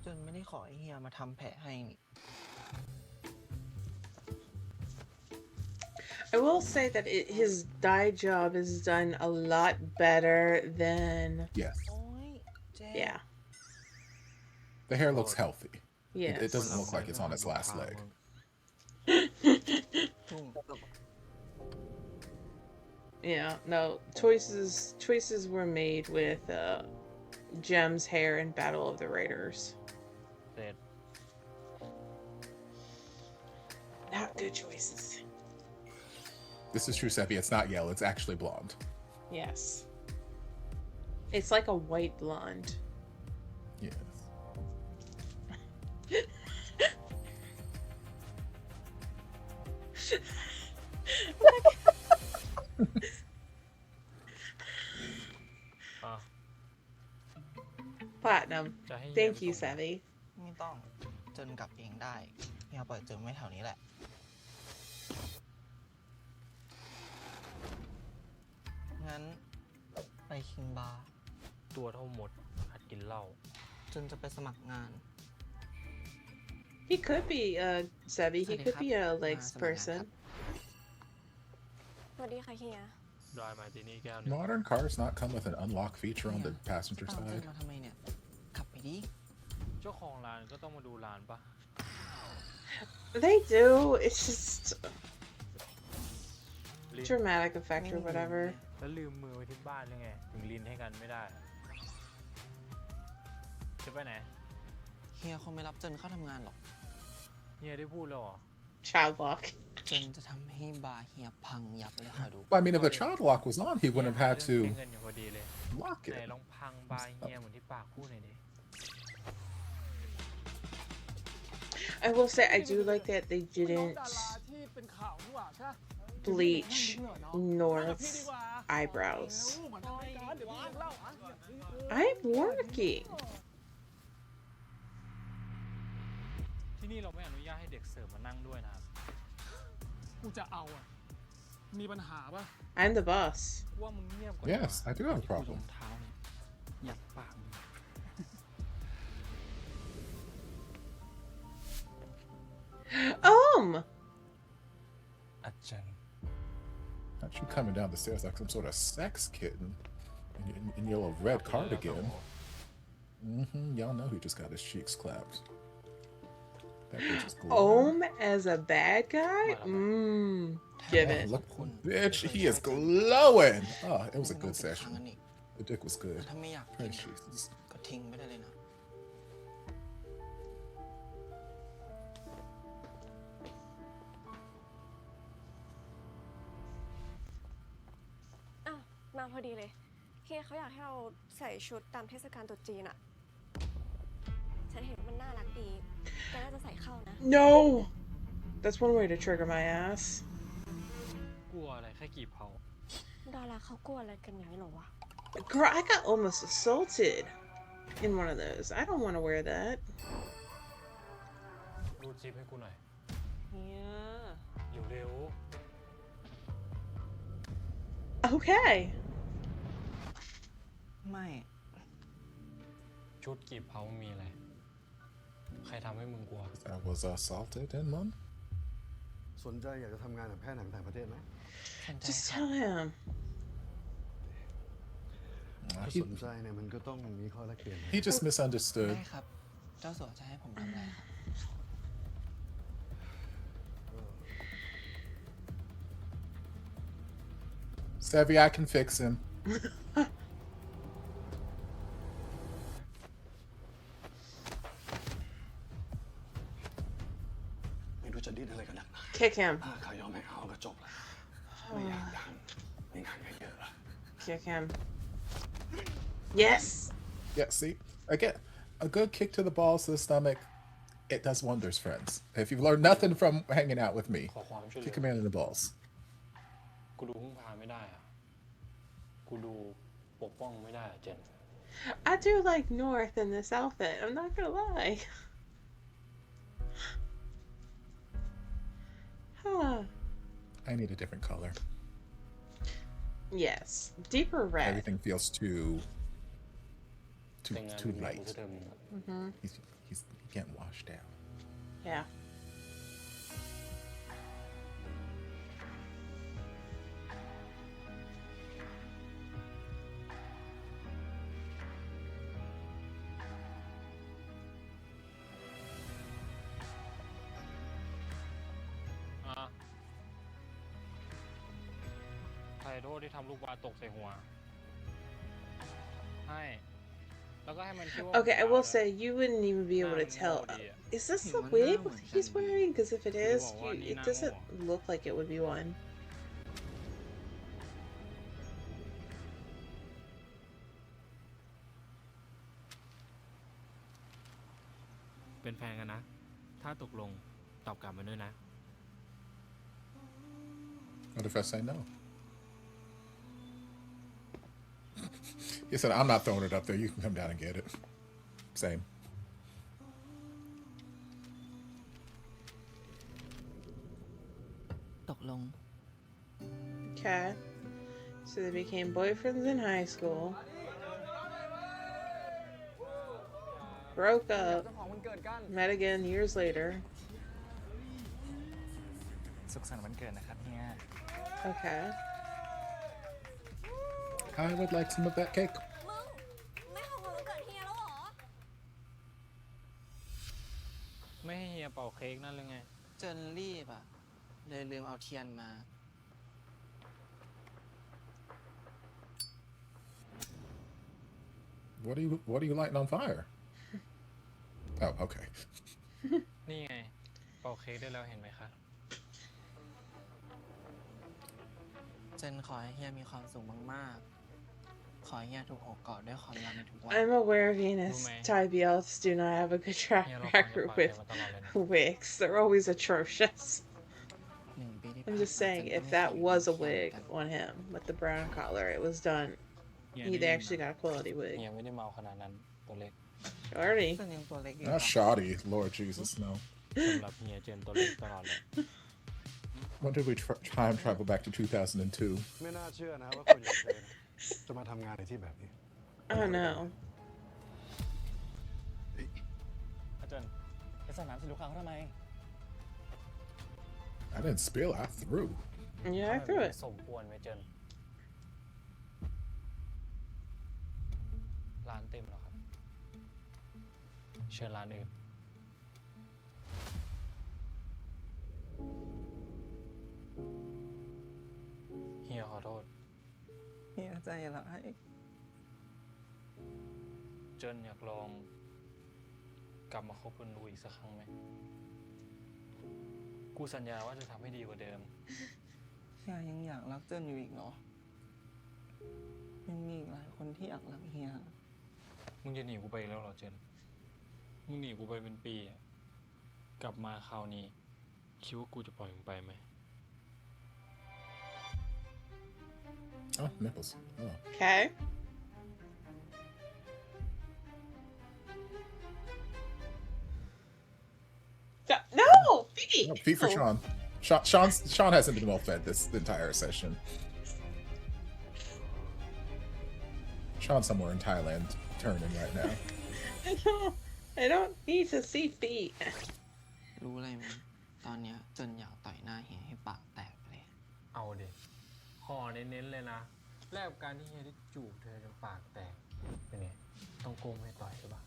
เจินไม่ได้ขอให้เฮียมาทำแผลให้นี่
I will say that his dye job is done a lot better than.
Yes.
โอ้ยเจ๊
Yeah.
The hair looks healthy.
Yes.
It doesn't look like it's on its last leg.
Yeah, no, choices were made with Jem's hair in Battle of the Raiders.
เสร็จ
Not good choices.
This is true, Seppi. It's not yellow. It's actually blonde.
Yes. It's like a white blonde.
Yes.
Platinum.
จะให้เฮีย
Thank
ไป
you,
ส่ง
Savvy.
ไม่ต้องเจินกลับเองได้เฮียปล่อยเจินไว้แถวนี้แหละ งั้นไปคิงบาร์
ตัวเท่าหมดหัดกินเหล้า
เจนจะไปสมัครงาน
He could be Sebi. He could be a legs person.
Modern cars not come with an unlock feature on the passenger side.
ขับไปดิ
เจ้าของร้านก็ต้องมาดูร้านปะ
They do. It's just dramatic effect or whatever.
แล้วลืมมือไว้ที่บ้านยังไงถึงลินให้กันไม่ได้จะไปไหน
เฮียคงไม่รับเจนเข้าทำงานหรอก
เฮียได้พูดแล้วเหรอ
Child lock.
เจนจะทำให้บาร์เฮียพังยับเลยคอยดู
Well, I mean, if the child lock was on, he wouldn't have had to
เงินอยู่พอดีเลย
lock
ไหน
it.
ลองพังบายเฮียเหมือนที่ปากพูดหน่อยดิ
I will say I do like that they didn't bleach North's eyebrows. I'm working.
ที่นี่เราไม่อนุญาตให้เด็กเสิร์ฟมานั่งด้วยนะครับ
กูจะเอาอ่ะ มีปัญหาปะ
I'm the boss.
ว่ามึงเงียบกว่า
Yes, I do have a problem.
เท้าเนี่ยยัดปาก
Not you coming down the stairs like some sort of sex kitten in your little red cardigan. Y'all know who just got his cheeks clapped. That bitch is glowing.
As a bad guy? Give it.
Look, bitch, he is glowing. Oh, it was a good session. The dick was good.
ถ้าไม่อยากกินก็ทิ้งไม่ได้เลยนะ
อ้าวมาพอดีเลยเฮียเขาอยากให้เราใส่ชุดตามเทศกาลตรุษจีนอะฉันเห็นมันน่ารักดีแกน่าจะใส่เข้านะ
No! That's one way to trigger my ass.
กลัวอะไรแค่กี่เผา
ดาราเขากลัวอะไรกันอย่างนี้หรอวะ
Girl, I got almost assaulted in one of those. I don't want to wear that.
รูดซิปให้กูหน่อย
เฮีย
เร็ว
Okay.
ไม่
ชุดกี่เผามีอะไร ใครทำให้มึงกลัว
I was assaulted in one.
สนใจอยากจะทำงานกับแพทย์หนังต่างประเทศไหม
Just tell him.
ถ้าสนใจเนี่ยมันก็ต้องมีข้อแลกเปลี่ยน
He just misunderstood.
ได้ครับ เจ้าสัวจะให้ผมทำอะไรครับ
Savvy, I can fix him.
ไม่รู้จะดิ้นอะไรกันนักหนา
Kick him.
ถ้าเขายอมให้เขาก็จบแล้วไม่อยากดังไม่งานก็เยอะละ
Kick him. Yes.
Yeah, see? Again, a good kick to the balls to the stomach, it does wonders, friends. If you've learned nothing from hanging out with me,
ขอความช่วยเหลื
kick a man in the balls.
กูดูพึ่งพาไม่ได้อะกูดูปกป้องไม่ได้อะเจน
I do like North in this outfit. I'm not gonna lie. Huh.
I need a different color.
Yes. Deeper red.
Everything feels too light. He's getting washed out.
Yeah. Okay, I will say you wouldn't even be able to tell. Is this the wig he's wearing? Because if it is, it doesn't look like it would be one.
เป็นแฟนกันนะ ถ้าตกลงตอบกลับมาด้วยนะ
What if I say no? He said, I'm not throwing it up there. You can come down and get it. Same.
ตกลง
Okay. So they became boyfriends in high school. broke up, met again years later.
สุขสันต์วันเกิดนะครับเฮีย
Okay.
I would like some of that cake.
ไม่ของวันเกิดเฮียแล้วเหรอ
ไม่ให้เฮียเป่าเค้กนั่นเลยไง
เจนรีบอ่ะ เลยลืมเอาเทียนมา
What are you lighting on fire? Oh, okay.
นี่ไง เป่าเค้กได้แล้วเห็นไหมคะ
เจนขอให้เฮียมีความสุขมากๆ ขอให้เฮียถูกโอบกอดด้วยความรักในทุกวัน
I'm aware Venus TBLs do not have a good track record with wigs. They're always atrocious. I'm just saying, if that was a wig on him with the brown collar, it was done. They actually got a quality wig.
เฮียไม่ได้เมาขนาดนั้นตัวเล็ก
Already.
Not shoddy, Lord Jesus, no.
สำหรับเฮียเจนตัวเล็กตลอดเลย
When did we time travel back to 2002?
ไม่น่าเชื่อนะว่าคนอย่างเธอจะมาทำงานในที่แบบนี้
Oh no.
อาจารย์ไปใส่น้ำสิลูกค้าเขาทำไม
I didn't spill, I threw.
Yeah, I threw it.
สมควรไหมเจนร้านเต็มแล้วครับ เชิญร้านอื่น เฮียขอโทษ
เฮียใจร้าย
เจนอยากลองกลับมาคบกับหนูอีกสักครั้งไหม กูสัญญาว่าจะทำให้ดีกว่าเดิม
เฮียยังอยากรักเจนอยู่อีกเหรอ ยังมีอีกหลายคนที่อยากรักเฮีย
มึงจะหนีกูไปแล้วเหรอเจน มึงหนีกูไปเป็นปีอะกลับมาคราวนี้คิดว่ากูจะปล่อยมึงไปไหม
Oh, nipples. Oh.
Okay. No! Feet!
No, feet for Sean. Sean hasn't been well fed this entire session. Sean's somewhere in Thailand turning right now.
I don't need to see feet.
รู้อะไรไหมตอนเนี้ยเจนอยากต่อยหน้าเฮียให้ปากแตกเลย
เอาดิขอเน้นๆเลยนะแลกกับการที่เฮียได้จูบเธอจนปากแตกเป็นไงต้องโกงให้ต่อยใช่ปะ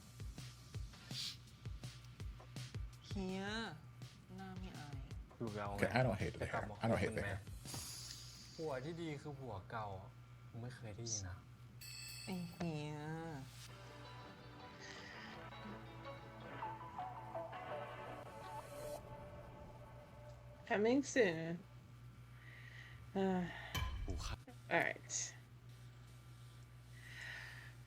เฮียหน้าไม่อาย
อยู่เรา
Okay, I don't hate the hair. I don't hate the hair.
ผัวที่ดีคือผัวเก่ามึงไม่เคยได้ยินนะ
ไอ้เฮีย
Coming soon. Alright.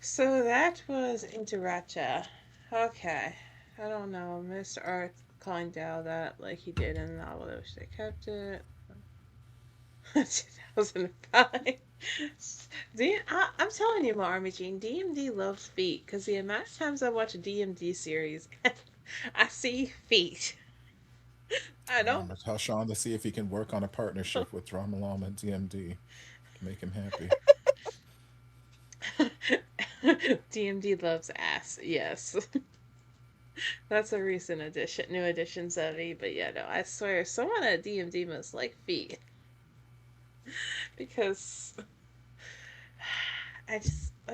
So that was into Racha. Okay. I don't know. Mr. Art calling down that like he did in the novel. I wish they kept it. 2005. I'm telling you, Army Jean, DMD loves feet because the amount of times I watch a DMD series, I see feet. I don't.
I'm gonna tell Sean to see if he can work on a partnership with Dramalam and DMD to make him happy.
DMD loves ass. Yes. That's a recent addition, new additions of it. But yeah, no, I swear, someone at DMD must like feet. Because I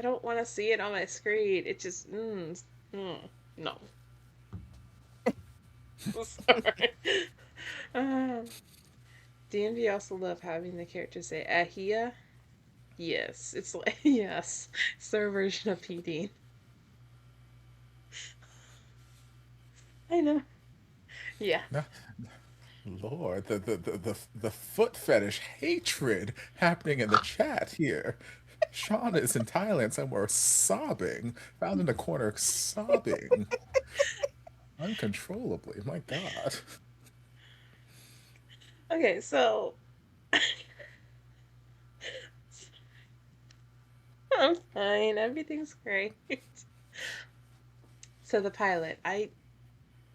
don't want to see it on my screen. It just, no. Sorry. DMV also love having the character say Ahia. Yes, it's like, yes, it's their version of PD. I know. Yeah.
Lord, the foot fetish hatred happening in the chat here. Sean is in Thailand somewhere sobbing, found in the corner sobbing uncontrollably. My God.
Okay, so I'm fine. Everything's great. So the pilot, I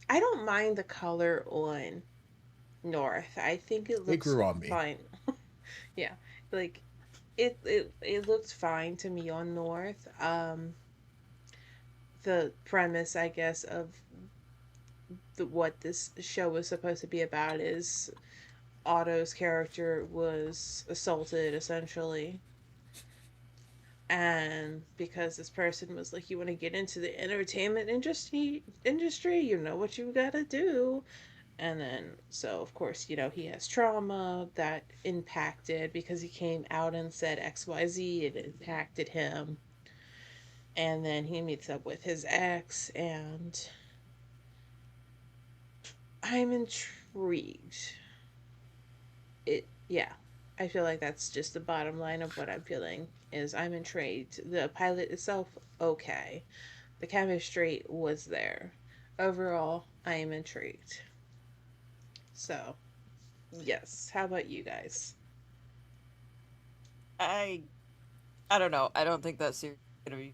don't mind the color on North. I think it looks
grew on me.
fine. Yeah, like it looked fine to me on North. the premise, I guess, of what this show was supposed to be about is Otto's character was assaulted essentially. And because this person was like, you want to get into the entertainment industry, you know what you gotta do. And then, so of course, he has trauma that impacted because he came out and said XYZ, it impacted him. And then he meets up with his ex, and I'm intrigued. Yeah, I feel like that's just the bottom line of what I'm feeling is I'm intrigued. The pilot itself, okay. The chemistry was there. Overall, I am intrigued. So, yes. How about you guys?
I don't know. I don't think that series is gonna be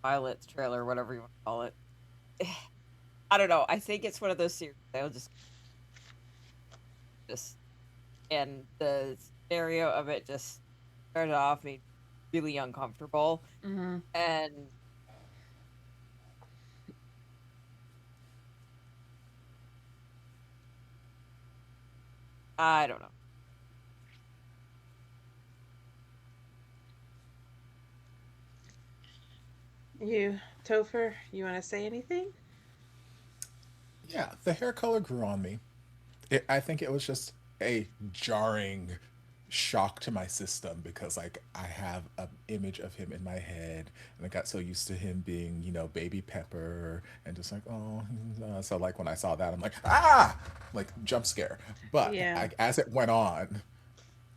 pilot trailer, whatever you want to call it. I don't know. I think it's one of those series they'll just and the scenario of it just started off made me really uncomfortable.
Mm-hmm.
And I don't know.
You, Topher, you want to say anything?
Yeah, the hair color grew on me. I think it was just a jarring shock to my system because like I have an image of him in my head and I got so used to him being, baby pepper and just like, oh, so like when I saw that I'm like, like jump scare. But
Yeah.
as it went on,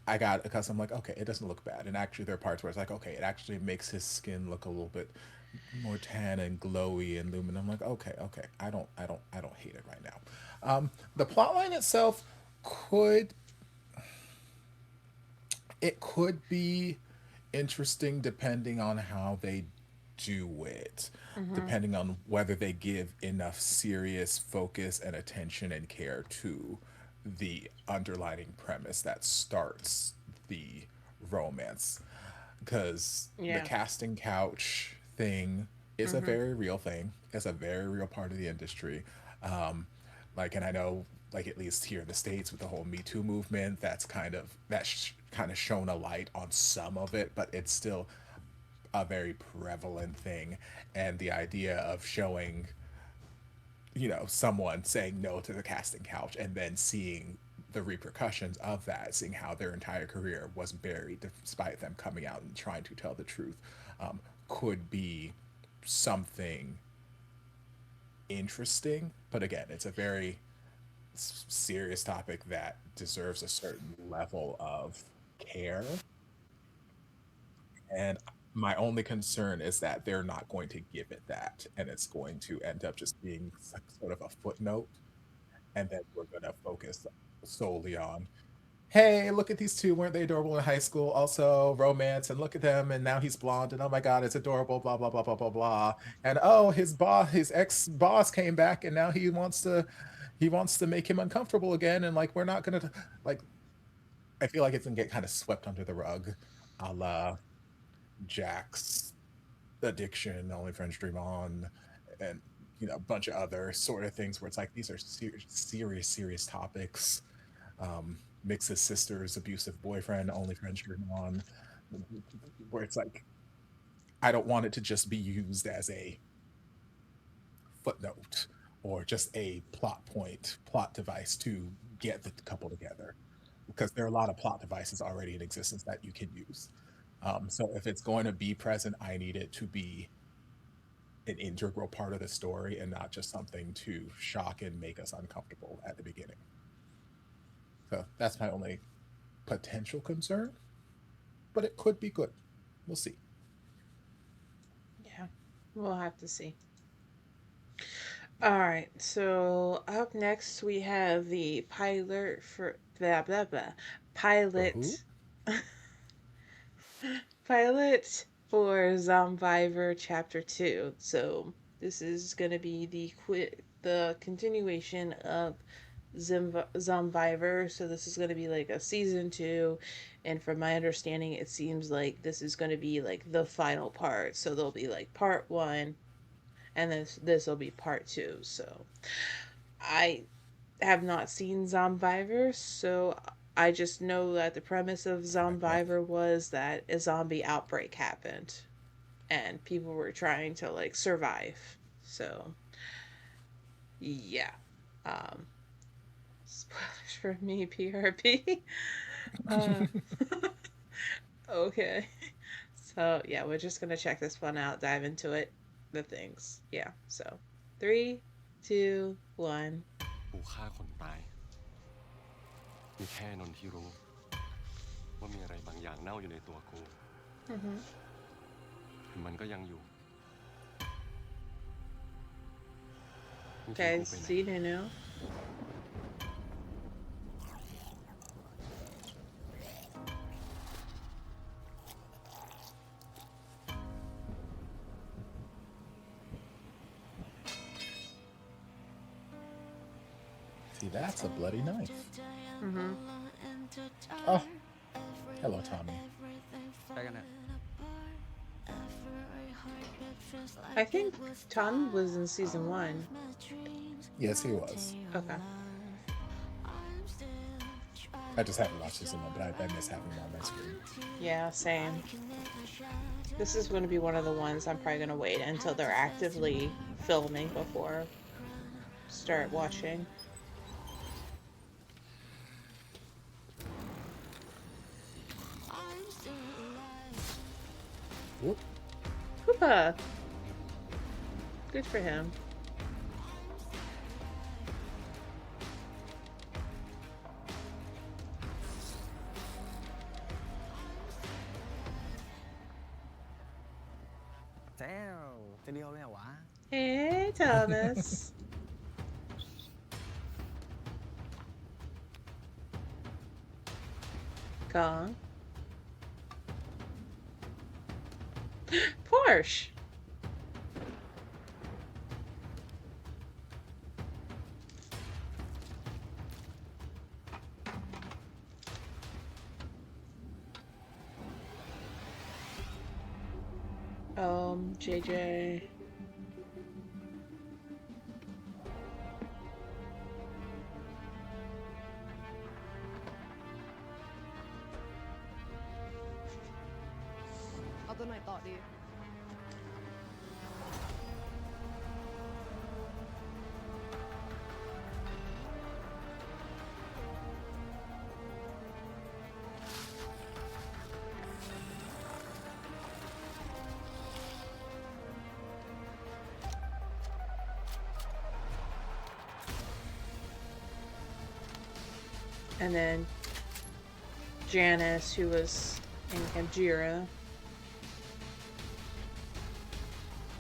I got because I'm like, okay, it doesn't look bad. And actually there are parts where it's like, okay, it actually makes his skin look a little bit more tan and glowy and luminous. I'm like, okay, I don't hate it right now. The plot line itself could be interesting depending on how they do it, depending on whether they give enough serious focus and attention and care to the underlining premise that starts the romance. Because the
Yeah.
casting couch thing is a very real thing. It's a very real part of the industry. And I know, like at least here in the states, with the whole Me Too movement, kind of shown a light on some of it, but it's still a very prevalent thing. And the idea of showing, someone saying no to the casting couch and then seeing the repercussions of that, seeing how their entire career was buried despite them coming out and trying to tell the truth, could be something interesting. But again, it's a very serious topic that deserves a certain level of care. And my only concern is that they're not going to give it that, and it's going to end up just being sort of a footnote, and then we're going to focus solely on, hey, look at these two, weren't they adorable in high school? Also romance, and look at them, and now he's blonde, and oh my god, it's adorable, blah blah blah blah blah blah. And oh, his ex boss came back, and now he wants to make him uncomfortable again, and like we're not gonna like. I feel like it's gonna get kind of swept under the rug, a la Jack's addiction, Only Friends Dream On, and a bunch of other sort of things where it's like these are serious topics. Mix's sister's abusive boyfriend, Only Friends Dream On, where it's like I don't want it to just be used as a footnote or just a plot device to get the couple together, because there are a lot of plot devices already in existence that you can use. So if it's going to be present, I need it to be an integral part of the story and not just something to shock and make us uncomfortable at the beginning. So that's my only potential concern, but it could be good. We'll see.
Yeah. We'll have to see. All right. So up next we have the pilot for blah blah blah. Pilot. Pilot for Zomvivor Chapter 2. So this is going to be the continuation of Zomvivor, so this is going to be like a season 2, and from my understanding it seems like this is going to be like the final part, so there'll be like part 1 and this will be part 2. So I have not seen Zomvivor, so I just know that the premise of Zomvivor was that a zombie outbreak happened and people were trying to like survive. So yeah. Spoilers for me, PRP. Okay. So yeah, we're just gonna check this one out, dive into it, the things. Yeah. So 3, 2, 1.
กูฆ่าคนตาย มีแค่นนที่รู้ ว่ามีอะไรบางอย่างเน่าอยู่ในตัวกูมันก็ยังอยู่
Okay, see NuNew.
See, that's a bloody knife.
Mm-hmm.
Oh, hello, Tommy.
I think Tommy was in season 1.
Yes, he was.
Okay.
I just haven't watched season 1, but I miss having him on my screen.
Yeah, same. This is going to be one of the ones I'm probably going to wait until they're actively filming before start watching.
Whoop.
Hoopa! Good for him. Hey, Thomas. Kong. Porsche. JJ. And then Janice, who was in Khemjira,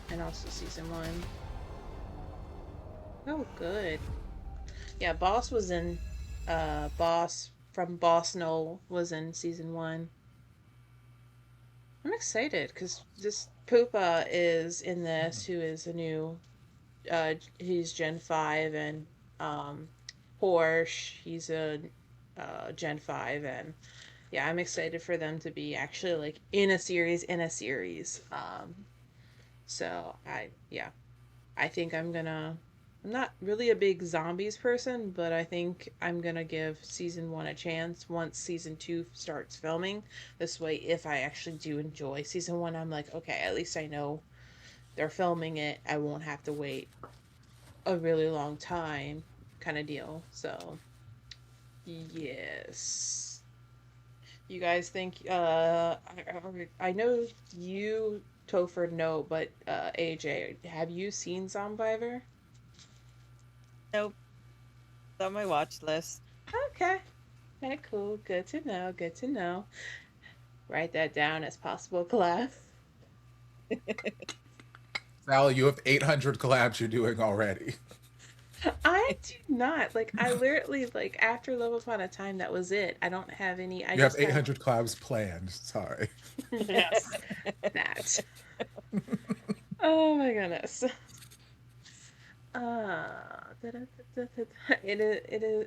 and also season 1. Oh, good. Yeah, Boss was in, Boss from Boss Knoll was in season 1. I'm excited because this Poopa is in this, who is a new, he's Gen 5, and Porsche, he's a Gen 5, and yeah, I'm excited for them to be actually like in a series. So I think I'm not really a big zombies person, but I think I'm gonna give season 1 a chance once season 2 starts filming. This way, if I actually do enjoy season 1, I'm like, okay, at least I know they're filming it. I won't have to wait a really long time, kind of deal. So yes. You guys think, I know you, Topher, know, but AJ, have you seen Zomvivor?
Nope. It's on my watch list.
Okay. Okay, cool. Good to know. Good to know. Write that down as possible collab.
Sally, you have 800 collabs you're doing already.
I do not. Like, I literally, like, after Love Upon a Time, that was it. I don't have any.
You have 800 collabs planned. Sorry.
Yes. That. Oh my goodness.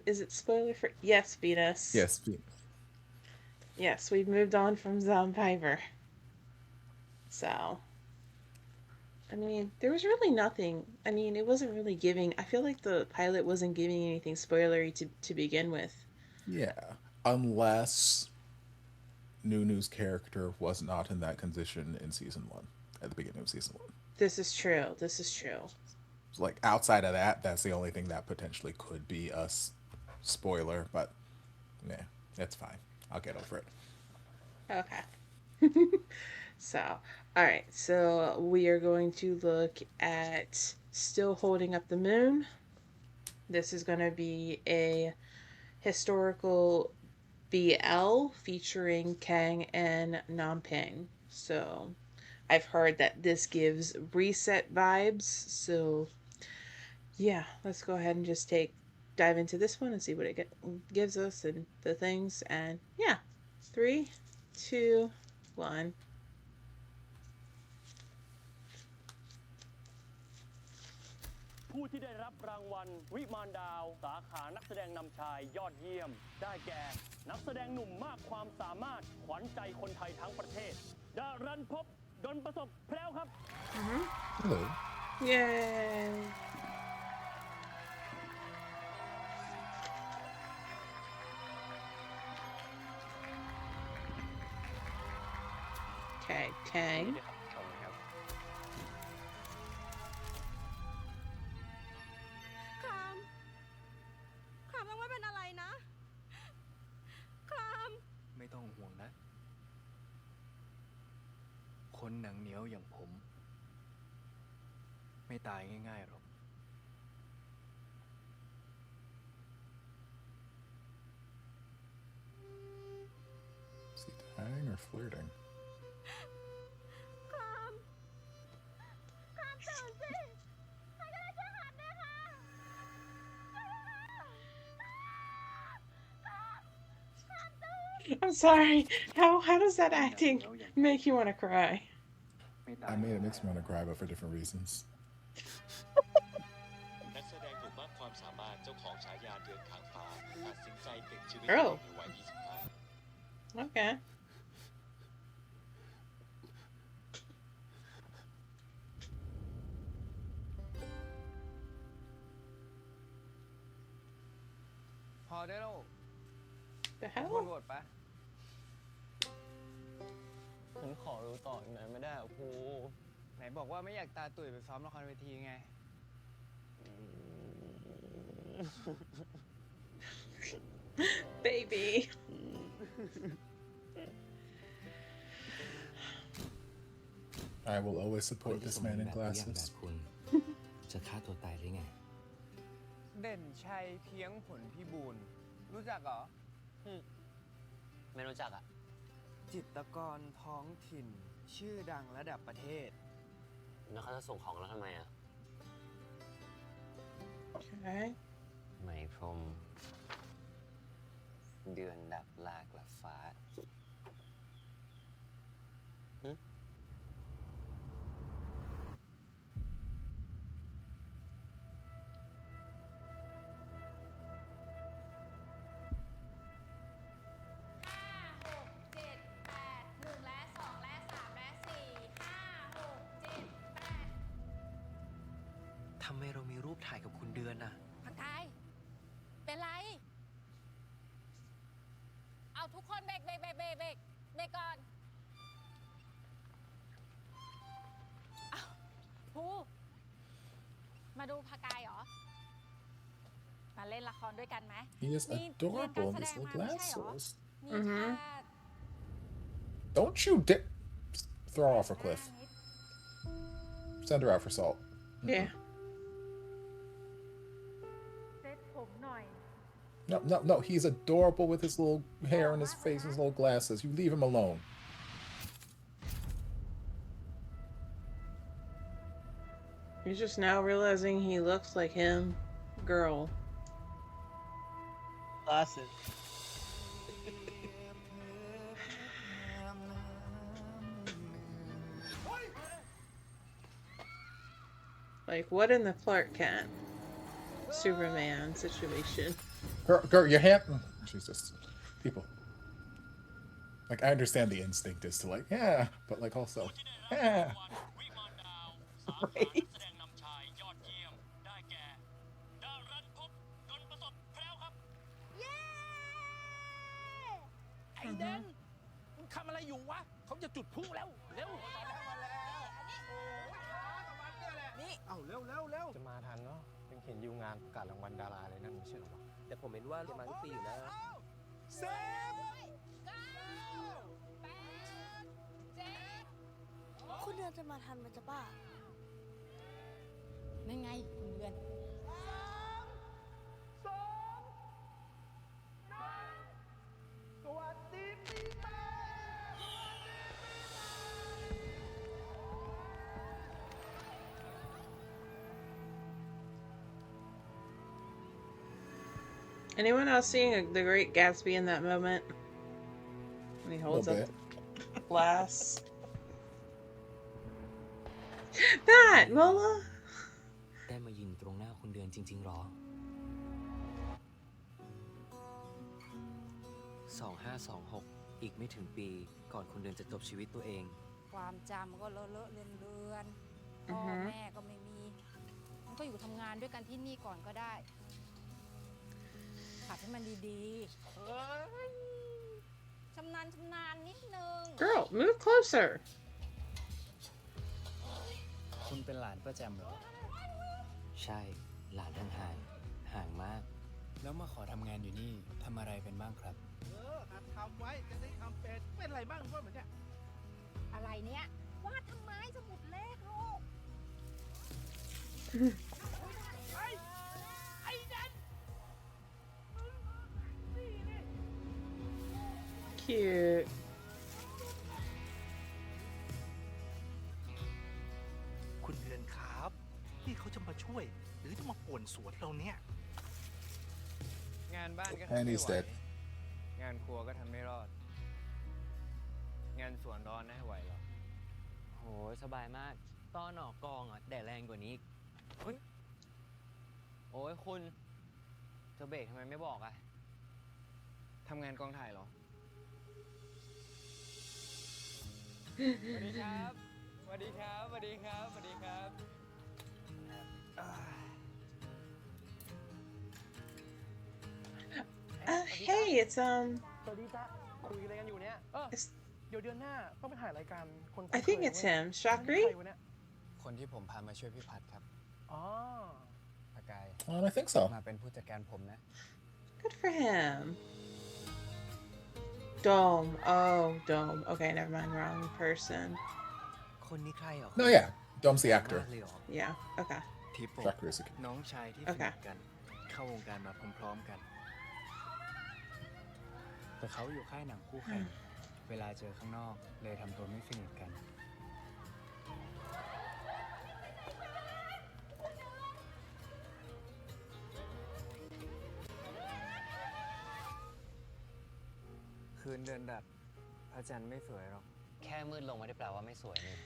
Is it spoiler for? Yes, Venus.
Yes, Venus.
Yes, we've moved on from Zomvivor. So, I mean, there was really nothing. I mean, it wasn't really giving. I feel like the pilot wasn't giving anything spoilery to begin with.
Yeah, unless NuNew's character was not in that condition in season 1, at the beginning of season 1.
This is true. This is true.
Like, outside of that, that's the only thing that potentially could be a spoiler, but yeah, that's fine. I'll get over it.
Okay. So, alright, so we are going to look at Still Holding Up the Moon. This is going to be a historical BL featuring Kang and Namping. So, I've heard that this gives reset vibes, so yeah, let's go ahead and just dive into this one and see what it gives us and the things. And yeah, 3, 2, 1.
Who ที่ได้รับรางวัลวิมานดาวสาขานักแสดงนำชายยอดเยี่ยมได้แก่นักแสดงหนุ่มมากความสามารถขวัญใจคนไทยทั้งประเทศดารันภพดลประสบแพรวครับ
Hello.
Yay. Okay, Kang.
ครามต้องไม่เป็นอะไรนะคราม
ไม่ต้องห่วงนะ คนหนังเหนียวอย่างผม ไม่ตายง่ายๆหรอก
Is he dying or flirting?
ครามตื่นสิใครก็ได้ช่วยหันด้วยค่ะ
I'm sorry. How does that acting make you want to cry?
I mean, it makes me want to cry, but for different reasons.
นักแสดงหนุ่มมากความสามารถเจ้าของฉายาเดือนขางฟ้าตัดสินใจปิดชีวิตตัวเองในวัย 25
Okay.
พอได้แล้ว
The
คน
hell?
โหวตปะ
ผมขอรู้ต่ออีกหน่อยไม่ได้เหรอครู
ไหนบอกว่าไม่อยากตาตุ๋ยไปซ้อมละครเวทีไง
Baby.
I will always support this man in glasses.
จะฆ่าตัวตายได้ไง
เด่นชัยเพียงผลพิบูลรู้จักเหรอ
ไม่รู้จักอ่ะ
จิตรกรท้องถิ่นชื่อดังระดับประเทศ
แล้วเขาจะส่งของเราทำไมอ่ะ
Okay.
ไหมพรมเดือนดับลากลับฟ้า
ทำไมเรามีรูปถ่ายกับคุณเดือนน่ะ
ผักกายเป็นไร เอาทุกคนเบรกก่อนอ้าวภูมาดูผักกายเหรอ มาเล่นละครด้วยกันไหม
He is
นี่เรียนการ
adorable
แส
in
ด
his
ง
little
มาไม่ใช่เหรอ
glasses.
นี่ค่ะ
Don't you throw her off a cliff. Send her out for salt.
Yeah.
เซ็ตผมหน่อย
No. He's adorable with his little hair and his face and his little glasses. You leave him alone.
He's just now realizing he looks like him. Girl.
Classic.
Like, what in the Clark Kent Superman situation?
Girl, your hand. Jesus, people. Like, I understand the instinct is to like, yeah, but like also, yeah.
Right.
ไอ้เดนมึงทำอะไรอยู่วะเขาจะจุดพลุแล้วเร็วมาแล้วโอ้ยช้ากับมันเนี่ยแหละนี่เอาเร็วจะมาทันเนาะเป็นเขียนยูงานประกาศรางวัลดาราอะไรนั่นไม่ใช่หรอวะแต่ผมเห็นว่าเรียนมาทุกปีอยู่นะเซฟ
คุณเดือนจะมาทันไหมจ๊ะป้า
นั่นไงคุณเดือน
สวัสดีปีใหม่
Anyone else seeing The Great Gatsby in that moment? When he holds up the glass. That, Mola!
ได้มายืนตรงหน้าคุณเดือนจริงๆหรอ 2526 อีกไม่ถึงปีก่อนคุณเดือนจะจบชีวิตตัวเอง
ความจำก็เลอะเลือนพ่อแม่ก็ไม่มี มันก็อยู่ทำงานด้วยกันที่นี่ก่อนก็ได้ขับให้มันดีๆชำนาญนิดนึง
Girl, move closer.
คุณเป็นหลานป้าแจมเหรอ
ใช่หลานห่างมาก
แล้วมาขอทำงานอยู่นี่ทำอะไรเป็นบ้างครับ
หัดทำไว้จะได้ทำเป็นอะไรบ้างพวกเหมือนเนี่ย
อะไรเนี้ย วาดทำไมสมุดเลขลูก
ไอ้เดน
Cute.
คุณเดือนครับที่เขาจะมาช่วยหรือจะมาป่วนสวนเราเนี่ย
งานบ้านก็ทำ
And
ไม่
he's
ไหว
dead.
งานครัวก็ทำไม่รอด งานสวนร้อนนะไหวเหรอ
โหสบายมาก ตอนออกกองอ่ะแดดแรงกว่านี้อีกเฮ้ยโอ้ยคุณจะเบรกทำไมไม่บอกอ่ะ
ทำงานกองถ่ายเหรอ สวัสดีครับ สวัสดีครับ สวัสดีครับ สวัสดีครับ
Hey, it's
สวัสดีจ้ะคุยอะไรกันอยู่เนี่ยเดี๋ยวเดือนหน้าต้องไปถ่ายรายการคน
I think it's him. Shakri?
คนที่ผมพามาช่วยพี่พัดครับ
อ๋อ
ปากาย
I think so.
มาเป็นผู้จัดการผมนะ
Good for him. Dome. Oh, Dome. Okay, never mind. Wrong person.
คนนี้ใครเหรอ
No, yeah. Dom's the actor.
Yeah. Okay.
ทิปโป
Shakri is a kid.
น้องชายที่สนิทกัน เข้าวงการมาพร้อมๆกัน แต่เขาอยู่ค่ายหนังคู่แข่ง เวลาเจอข้างนอกเลยทำตัวไม่สนิทกัน
คืนเดือนดับพระจันทร์ไม่สวยหรอก
แค่มืดลงไม่ได้แปลว่าไม่สวยนี่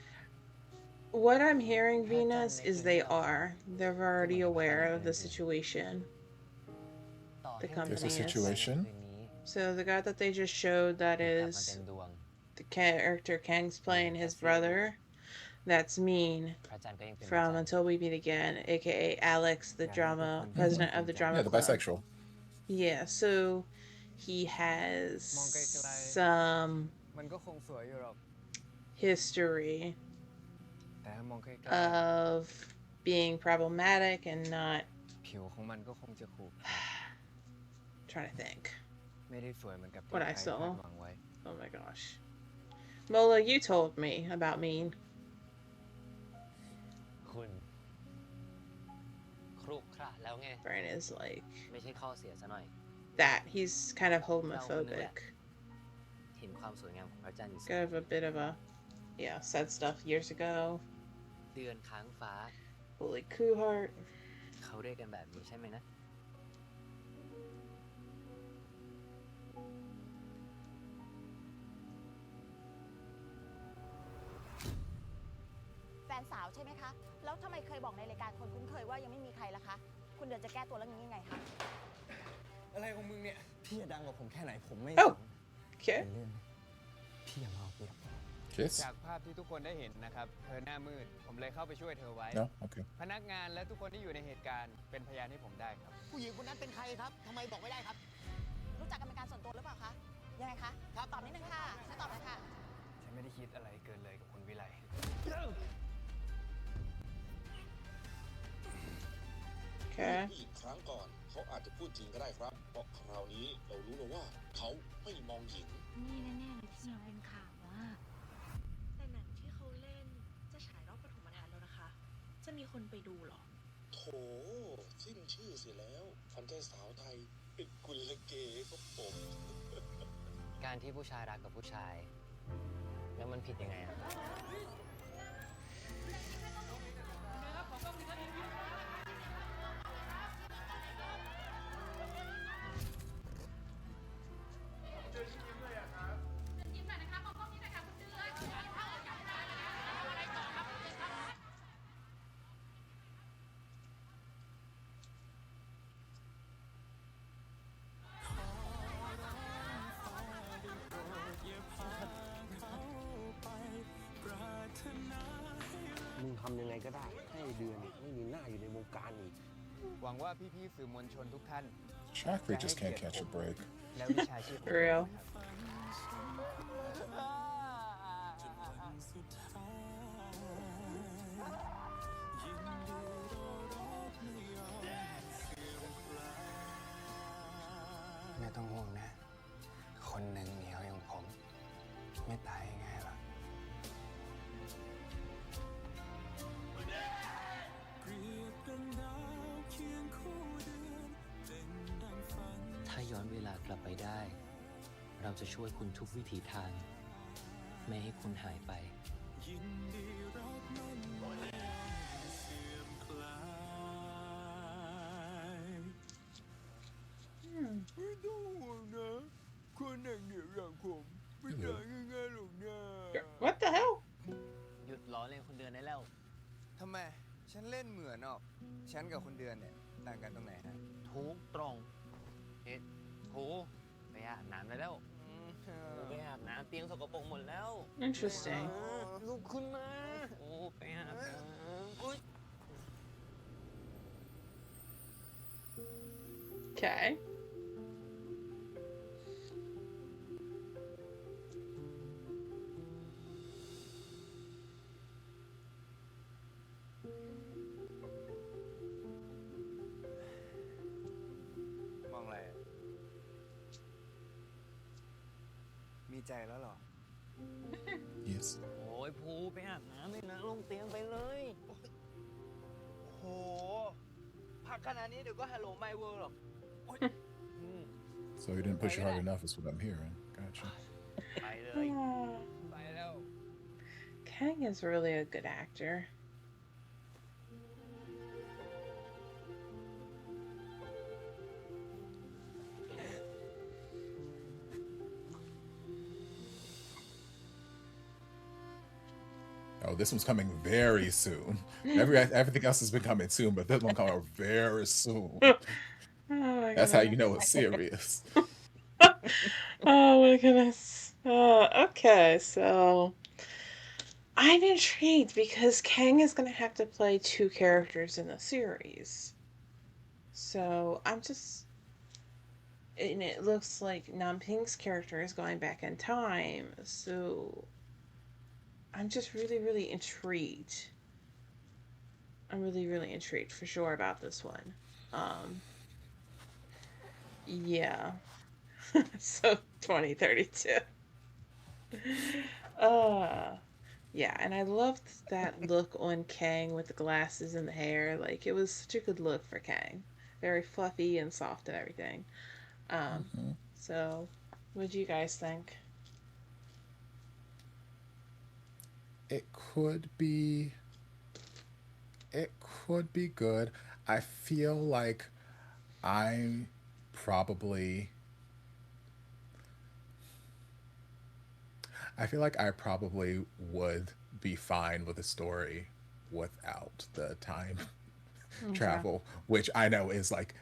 What I'm hearing, Venus, is they are. They're already aware of the situation. The company
There's a
is.
situation.
So the guy that they just showed that is the character Kang's playing his brother. That's Mean from Until We Meet Again, aka Alex, the drama president of the drama
Yeah, the
club.
bisexual.
Yeah, so he has some
มันก็คงสวยอยู่หรอก
history
แต่ถ้ามองใกล้
of being problematic and not
ๆผิวของมันก็คงจะขูด
trying to think
ไม่ได้สวยเหมือนกับที่
what I
ใคร
saw.
คาดหวังไว้
Oh my gosh. Mola, you told me about Mean.
คุณครุขระแล้วไง
Brian is like
ไม่ใช่ข้อเสียซะหน่อย
that. He's kind of homophobic.
เห็นความสวยงามของพระจันทร์อยู่
Kind of a bit of a, yeah, said stuff years ago.
เดือนค้างฟ้า
Bully Kuhart.
เขาเรียกกันแบบนี้ใช่ไหมนะ
แฟนสาว
ใช่ไหมคะแล้วทำไมเคยบอกในรายการคนคุ้นเคยว่ายังไม่มีใครล่ะคะคุณเดือนจะแก้ตัวเรื่องนี้ยังไงคะ
อะไรของมึงเนี่ยพี่จะดังกว่าผมแค่ไหนผมไม่
Oh, okay.
พี่อย่ามาเอาเปรียบ
Kiss?
จากภาพที่ทุกคนได้เห็นนะครับเธอหน้ามืดผมเลยเข้าไปช่วยเธอไว้
No? Okay.
พนักงานและทุกคนที่อยู่ในเหตุการณ์เป็นพยานให้ผมได้ครับ
ผู้หญิงคนนั้นเป็นใครครับทำไมบอกไม่ได้ครับรู้จักกันเป็นการส่วนตัวหรือเปล่าคะยังไงคะครับตอบนิดนึงค่ะช่วยตอบหน่อยค่ะ
ฉันไม่ได้คิดอะไรเกินเลยกับคุณวิไล
Okay.
ผู้หญิงครั้งก่อนเขาอาจจะพูดจริงก็ได้ครับเพราะคราวนี้เรารู้แล้วว่าเขาไม่มองหญิง
นี่แน่ๆเลยที่เราเป็นข่าวว่าแต่หนังที่เขาเล่นจะฉายรอบปฐมทัศน์แล้วนะคะ จะมีคนไปดูหรอ
โถสิ้นชื่อเสียแล้วฟันใจสาวไทยเป็นกุลเกย์ครับผม
การที่ผู้ชายรักกับผู้ชาย แล้วมันผิดยังไงอะ
มึงทำยังไงก็ได้ให้เดือนไม่มีหน้าอยู่ในวงการอีก
หวังว่าพี่ๆสื่อมวลชนทุกท่าน
Chakra just can't catch a break.
และวิชาชีพ
For real.
ไม่ต้องห่วงนะ คนหนึ่งเหนียวอย่างผม ไม่ตายง่ายหรอก
ถ้าย้อนเวลากลับไปได้ เราจะช่วยคุณทุกวิถีทาง ไม่ให้คุณหายไป
ไม่ต้องห่วงนะ คนหนึ่งเหนียวอย่างผมไม่ตายง่ายๆหรอกนะ
What the hell?
หยุดล้อเล่นคนเดือนได้แล้ว
ทำไม ฉันเล่นเหมือนออก ฉันกับคนเดือนเนี่ยต่างกันตรงไหนฮะ
ทุกตรงเอ็ดโหไปอาบน้ำได้แล้วไปอาบน้ำเตียงสกปรกหมดแล้ว
Interesting.
ลุกขึ้นมาโอ้ไปอาบน้ำอุ๊ย
Okay.
มองอะไรอะมีใจแล้วเหรอ
Yes.
โอ้ยภูไปอาบน้ำเลยนะลงเตียงไปเลย
โห พักขนาดนี้เดี๋ยวก็ฮัลโหลไมเวิร์หรอก
So you didn't push hard enough is what I'm hearing. Gotcha.
ไปเลย ไปแล้ว
Kang is really a good actor.
Oh, this one's coming very soon. Everything else has been coming soon, but this one coming very soon. That's how you know it's serious.
Oh my goodness. Okay, so I'm intrigued because Kang is going to have to play two characters in the series. So I'm just... And it looks like Nam Pink's character is going back in time, so I'm just really, really intrigued. I'm really, really intrigued for sure about this one. Yeah. So 2032. Yeah, and I loved that look on Kang with the glasses and the hair. Like, it was such a good look for Kang. Very fluffy and soft and everything. So what do you guys think?
It could be good. I feel like I probably would be fine with the story without the time
Okay.
travel, which I know is like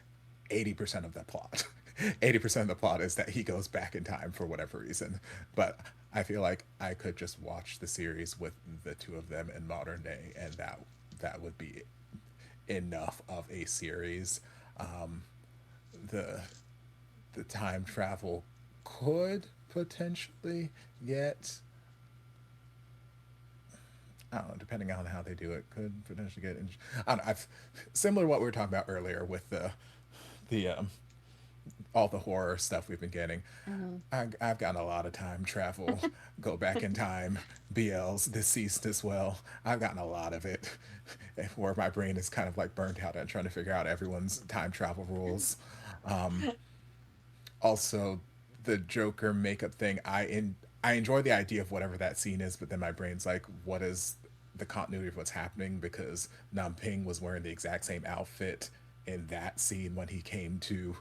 80% of the plot. 80% of the plot is that he goes back in time for whatever reason. But I feel like I could just watch the series with the two of them in modern day, and that would be enough of a series. Um, the the time travel could potentially get, I don't know, depending on how they do it, could potentially get. I don't know. Similar to what we were talking about earlier with the all the horror stuff we've been getting.
Mhm.
I've gotten a lot of time travel, go back in time, BLs this season as well. I've gotten a lot of it, where my brain is kind of like burnt out and trying to figure out everyone's time travel rules. Um, Also, the Joker makeup thing, I enjoy the idea of whatever that scene is, but then my brain's like, what is the continuity of what's happening? Because Nam Ping was wearing the exact same outfit in that scene when he came to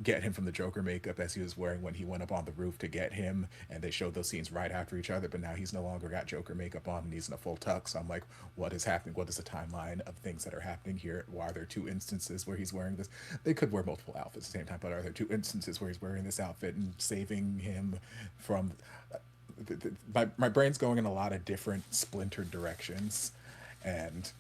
get him from the Joker makeup as he was wearing when he went up on the roof to get him, and they showed those scenes right after each other. But now he's no longer got Joker makeup on and he's in a full tux. So I'm like, what is happening? What is the timeline of things that are happening here? Why are there two instances where he's wearing this? They could wear multiple outfits at the same time, but are there two instances where he's wearing this outfit and saving him from? My brain's going in a lot of different splintered directions, and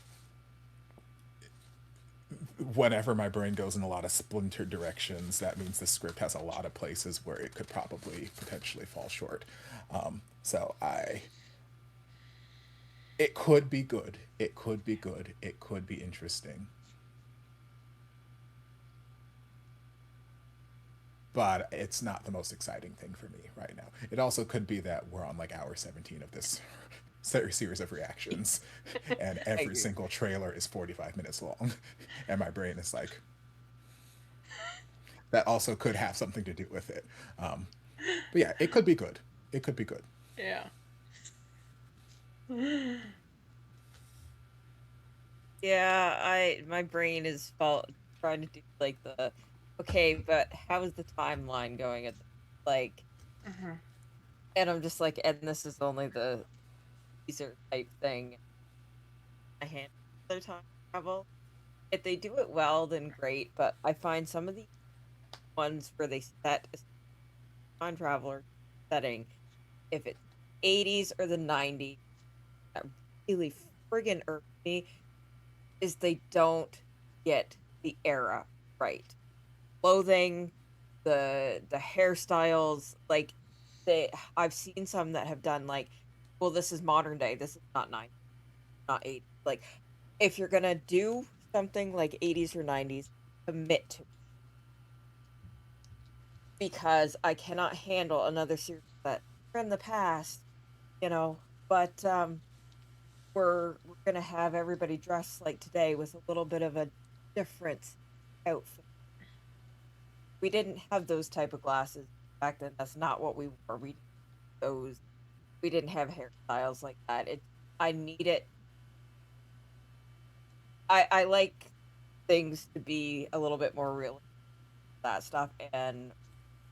whenever my brain goes in a lot of splintered directions, that means the script has a lot of places where it could probably potentially fall short. So it could be good. It could be good. It could be interesting. But it's not the most exciting thing for me right now. It also could be that we're on like hour 17 of this series of reactions, and every single trailer is 45 minutes long, and my brain is like, that also could have something to do with it. But yeah, it could be good. It could be good.
Yeah.
Yeah, my brain is trying to do like the, okay, but how is the timeline going at like,
Mhm.
and I'm just like, and this is only the teaser type thing. I handle their time travel. If they do it well, then great. But I find some of the ones where they set a time traveler setting, if it's 80s or the 90s, that really friggin' irks me, is they don't get the era right. Clothing, the hairstyles, like I've seen some that have done like, well, this is modern day, this is not 90s, not 80s. Like, if you're gonna do something like 80s or 90s, commit to it. Because I cannot handle another series that from the past, but we're gonna have everybody dressed like today with a little bit of a different outfit. We didn't have those type of glasses back then. That's not what we wore. We didn't have hairstyles like that. I need it. I like things to be a little bit more real, that stuff, and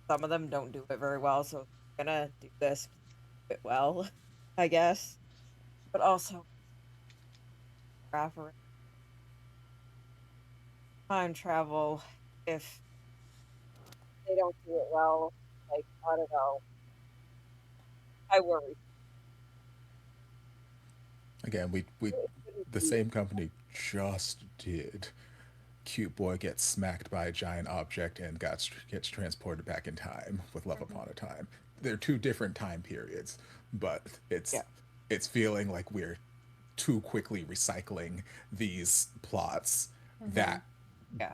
some of them don't do it very well. So I'm gonna do this a bit well, I guess. But also, time travel, if they don't do it well, like, I don't know, I worry.
Again, we the same company just did Cute Boy gets smacked by a giant object and gets transported back in time with Love Upon a Time. They're two different time periods, but it's feeling like we're too quickly recycling these plots that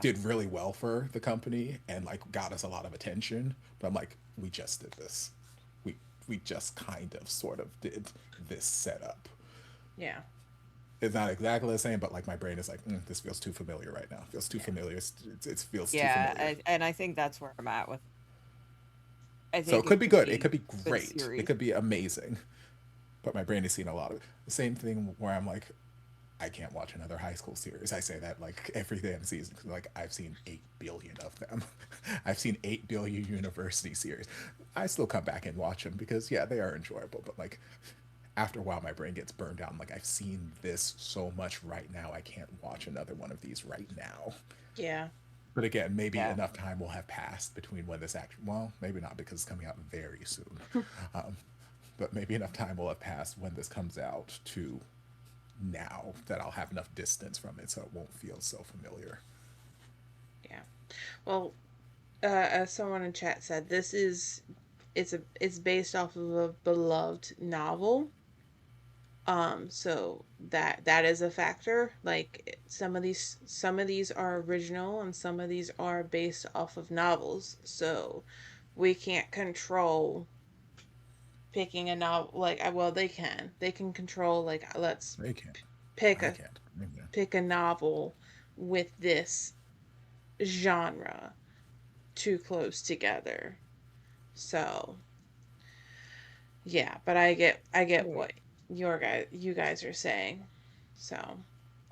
did really well for the company and like got us a lot of attention. But I'm like, we just did this. We just kind of sort of did this setup.
Yeah.
It's not exactly the same, but like my brain is like, this feels too familiar right now. It feels too familiar. It feels too familiar.
And I think that's where I'm at with.
So it could be good. It could be great. It could be amazing. But my brain is seeing a lot of the same thing where I'm like, I can't watch another high school series. I say that like every damn season. Like I've seen 8 billion of them. I've seen 8 billion university series. I still come back and watch them because yeah, they are enjoyable. But like, after a while my brain gets burned out. I'm like, I've seen this so much right now. I can't watch another one of these right now.
Yeah.
But again, maybe enough time will have passed between when this well, maybe not because it's coming out very soon. But maybe enough time will have passed when this comes out to now that I'll have enough distance from it so it won't feel so familiar.
Yeah. Well, as someone in chat said, it's based off of a beloved novel. So that is a factor. Like some of these are original and some of these are based off of novels. So we can't control picking a novel. Like, well, they can control, like, let's pick a novel with this genre too close together. So yeah, but I get what you guys are saying. So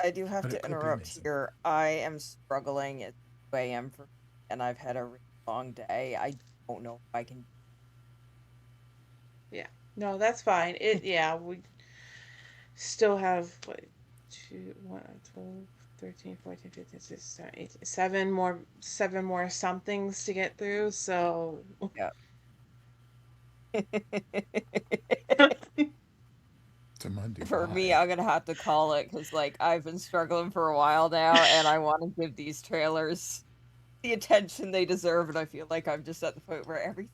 I do have to interrupt here. I am struggling at 2 a.m. and I've had a really long day. I don't know if I can.
Yeah, no, that's fine. We still have what 2, 1, 12, 13, 14, 15, 16, 17, 18, seven more somethings to get through. So
yeah. For me, I'm gonna have to call it because, like, I've been struggling for a while now, and I want to give these trailers the attention they deserve, and I feel like I'm just at the point where everything.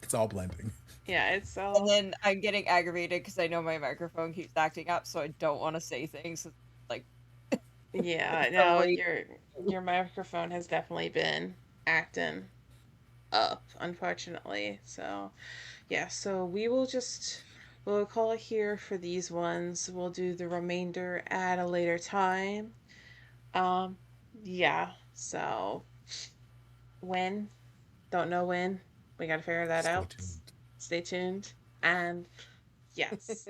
It's all blending.
Yeah, it's all.
And then I'm getting aggravated because I know my microphone keeps acting up, so I don't want to say things like.
Yeah, no, your microphone has definitely been acting up, unfortunately. So, yeah, so we'll call it here for these ones. We'll do the remainder at a later time. Yeah, so when? Don't know when. We gotta figure that out. Stay tuned. And yes.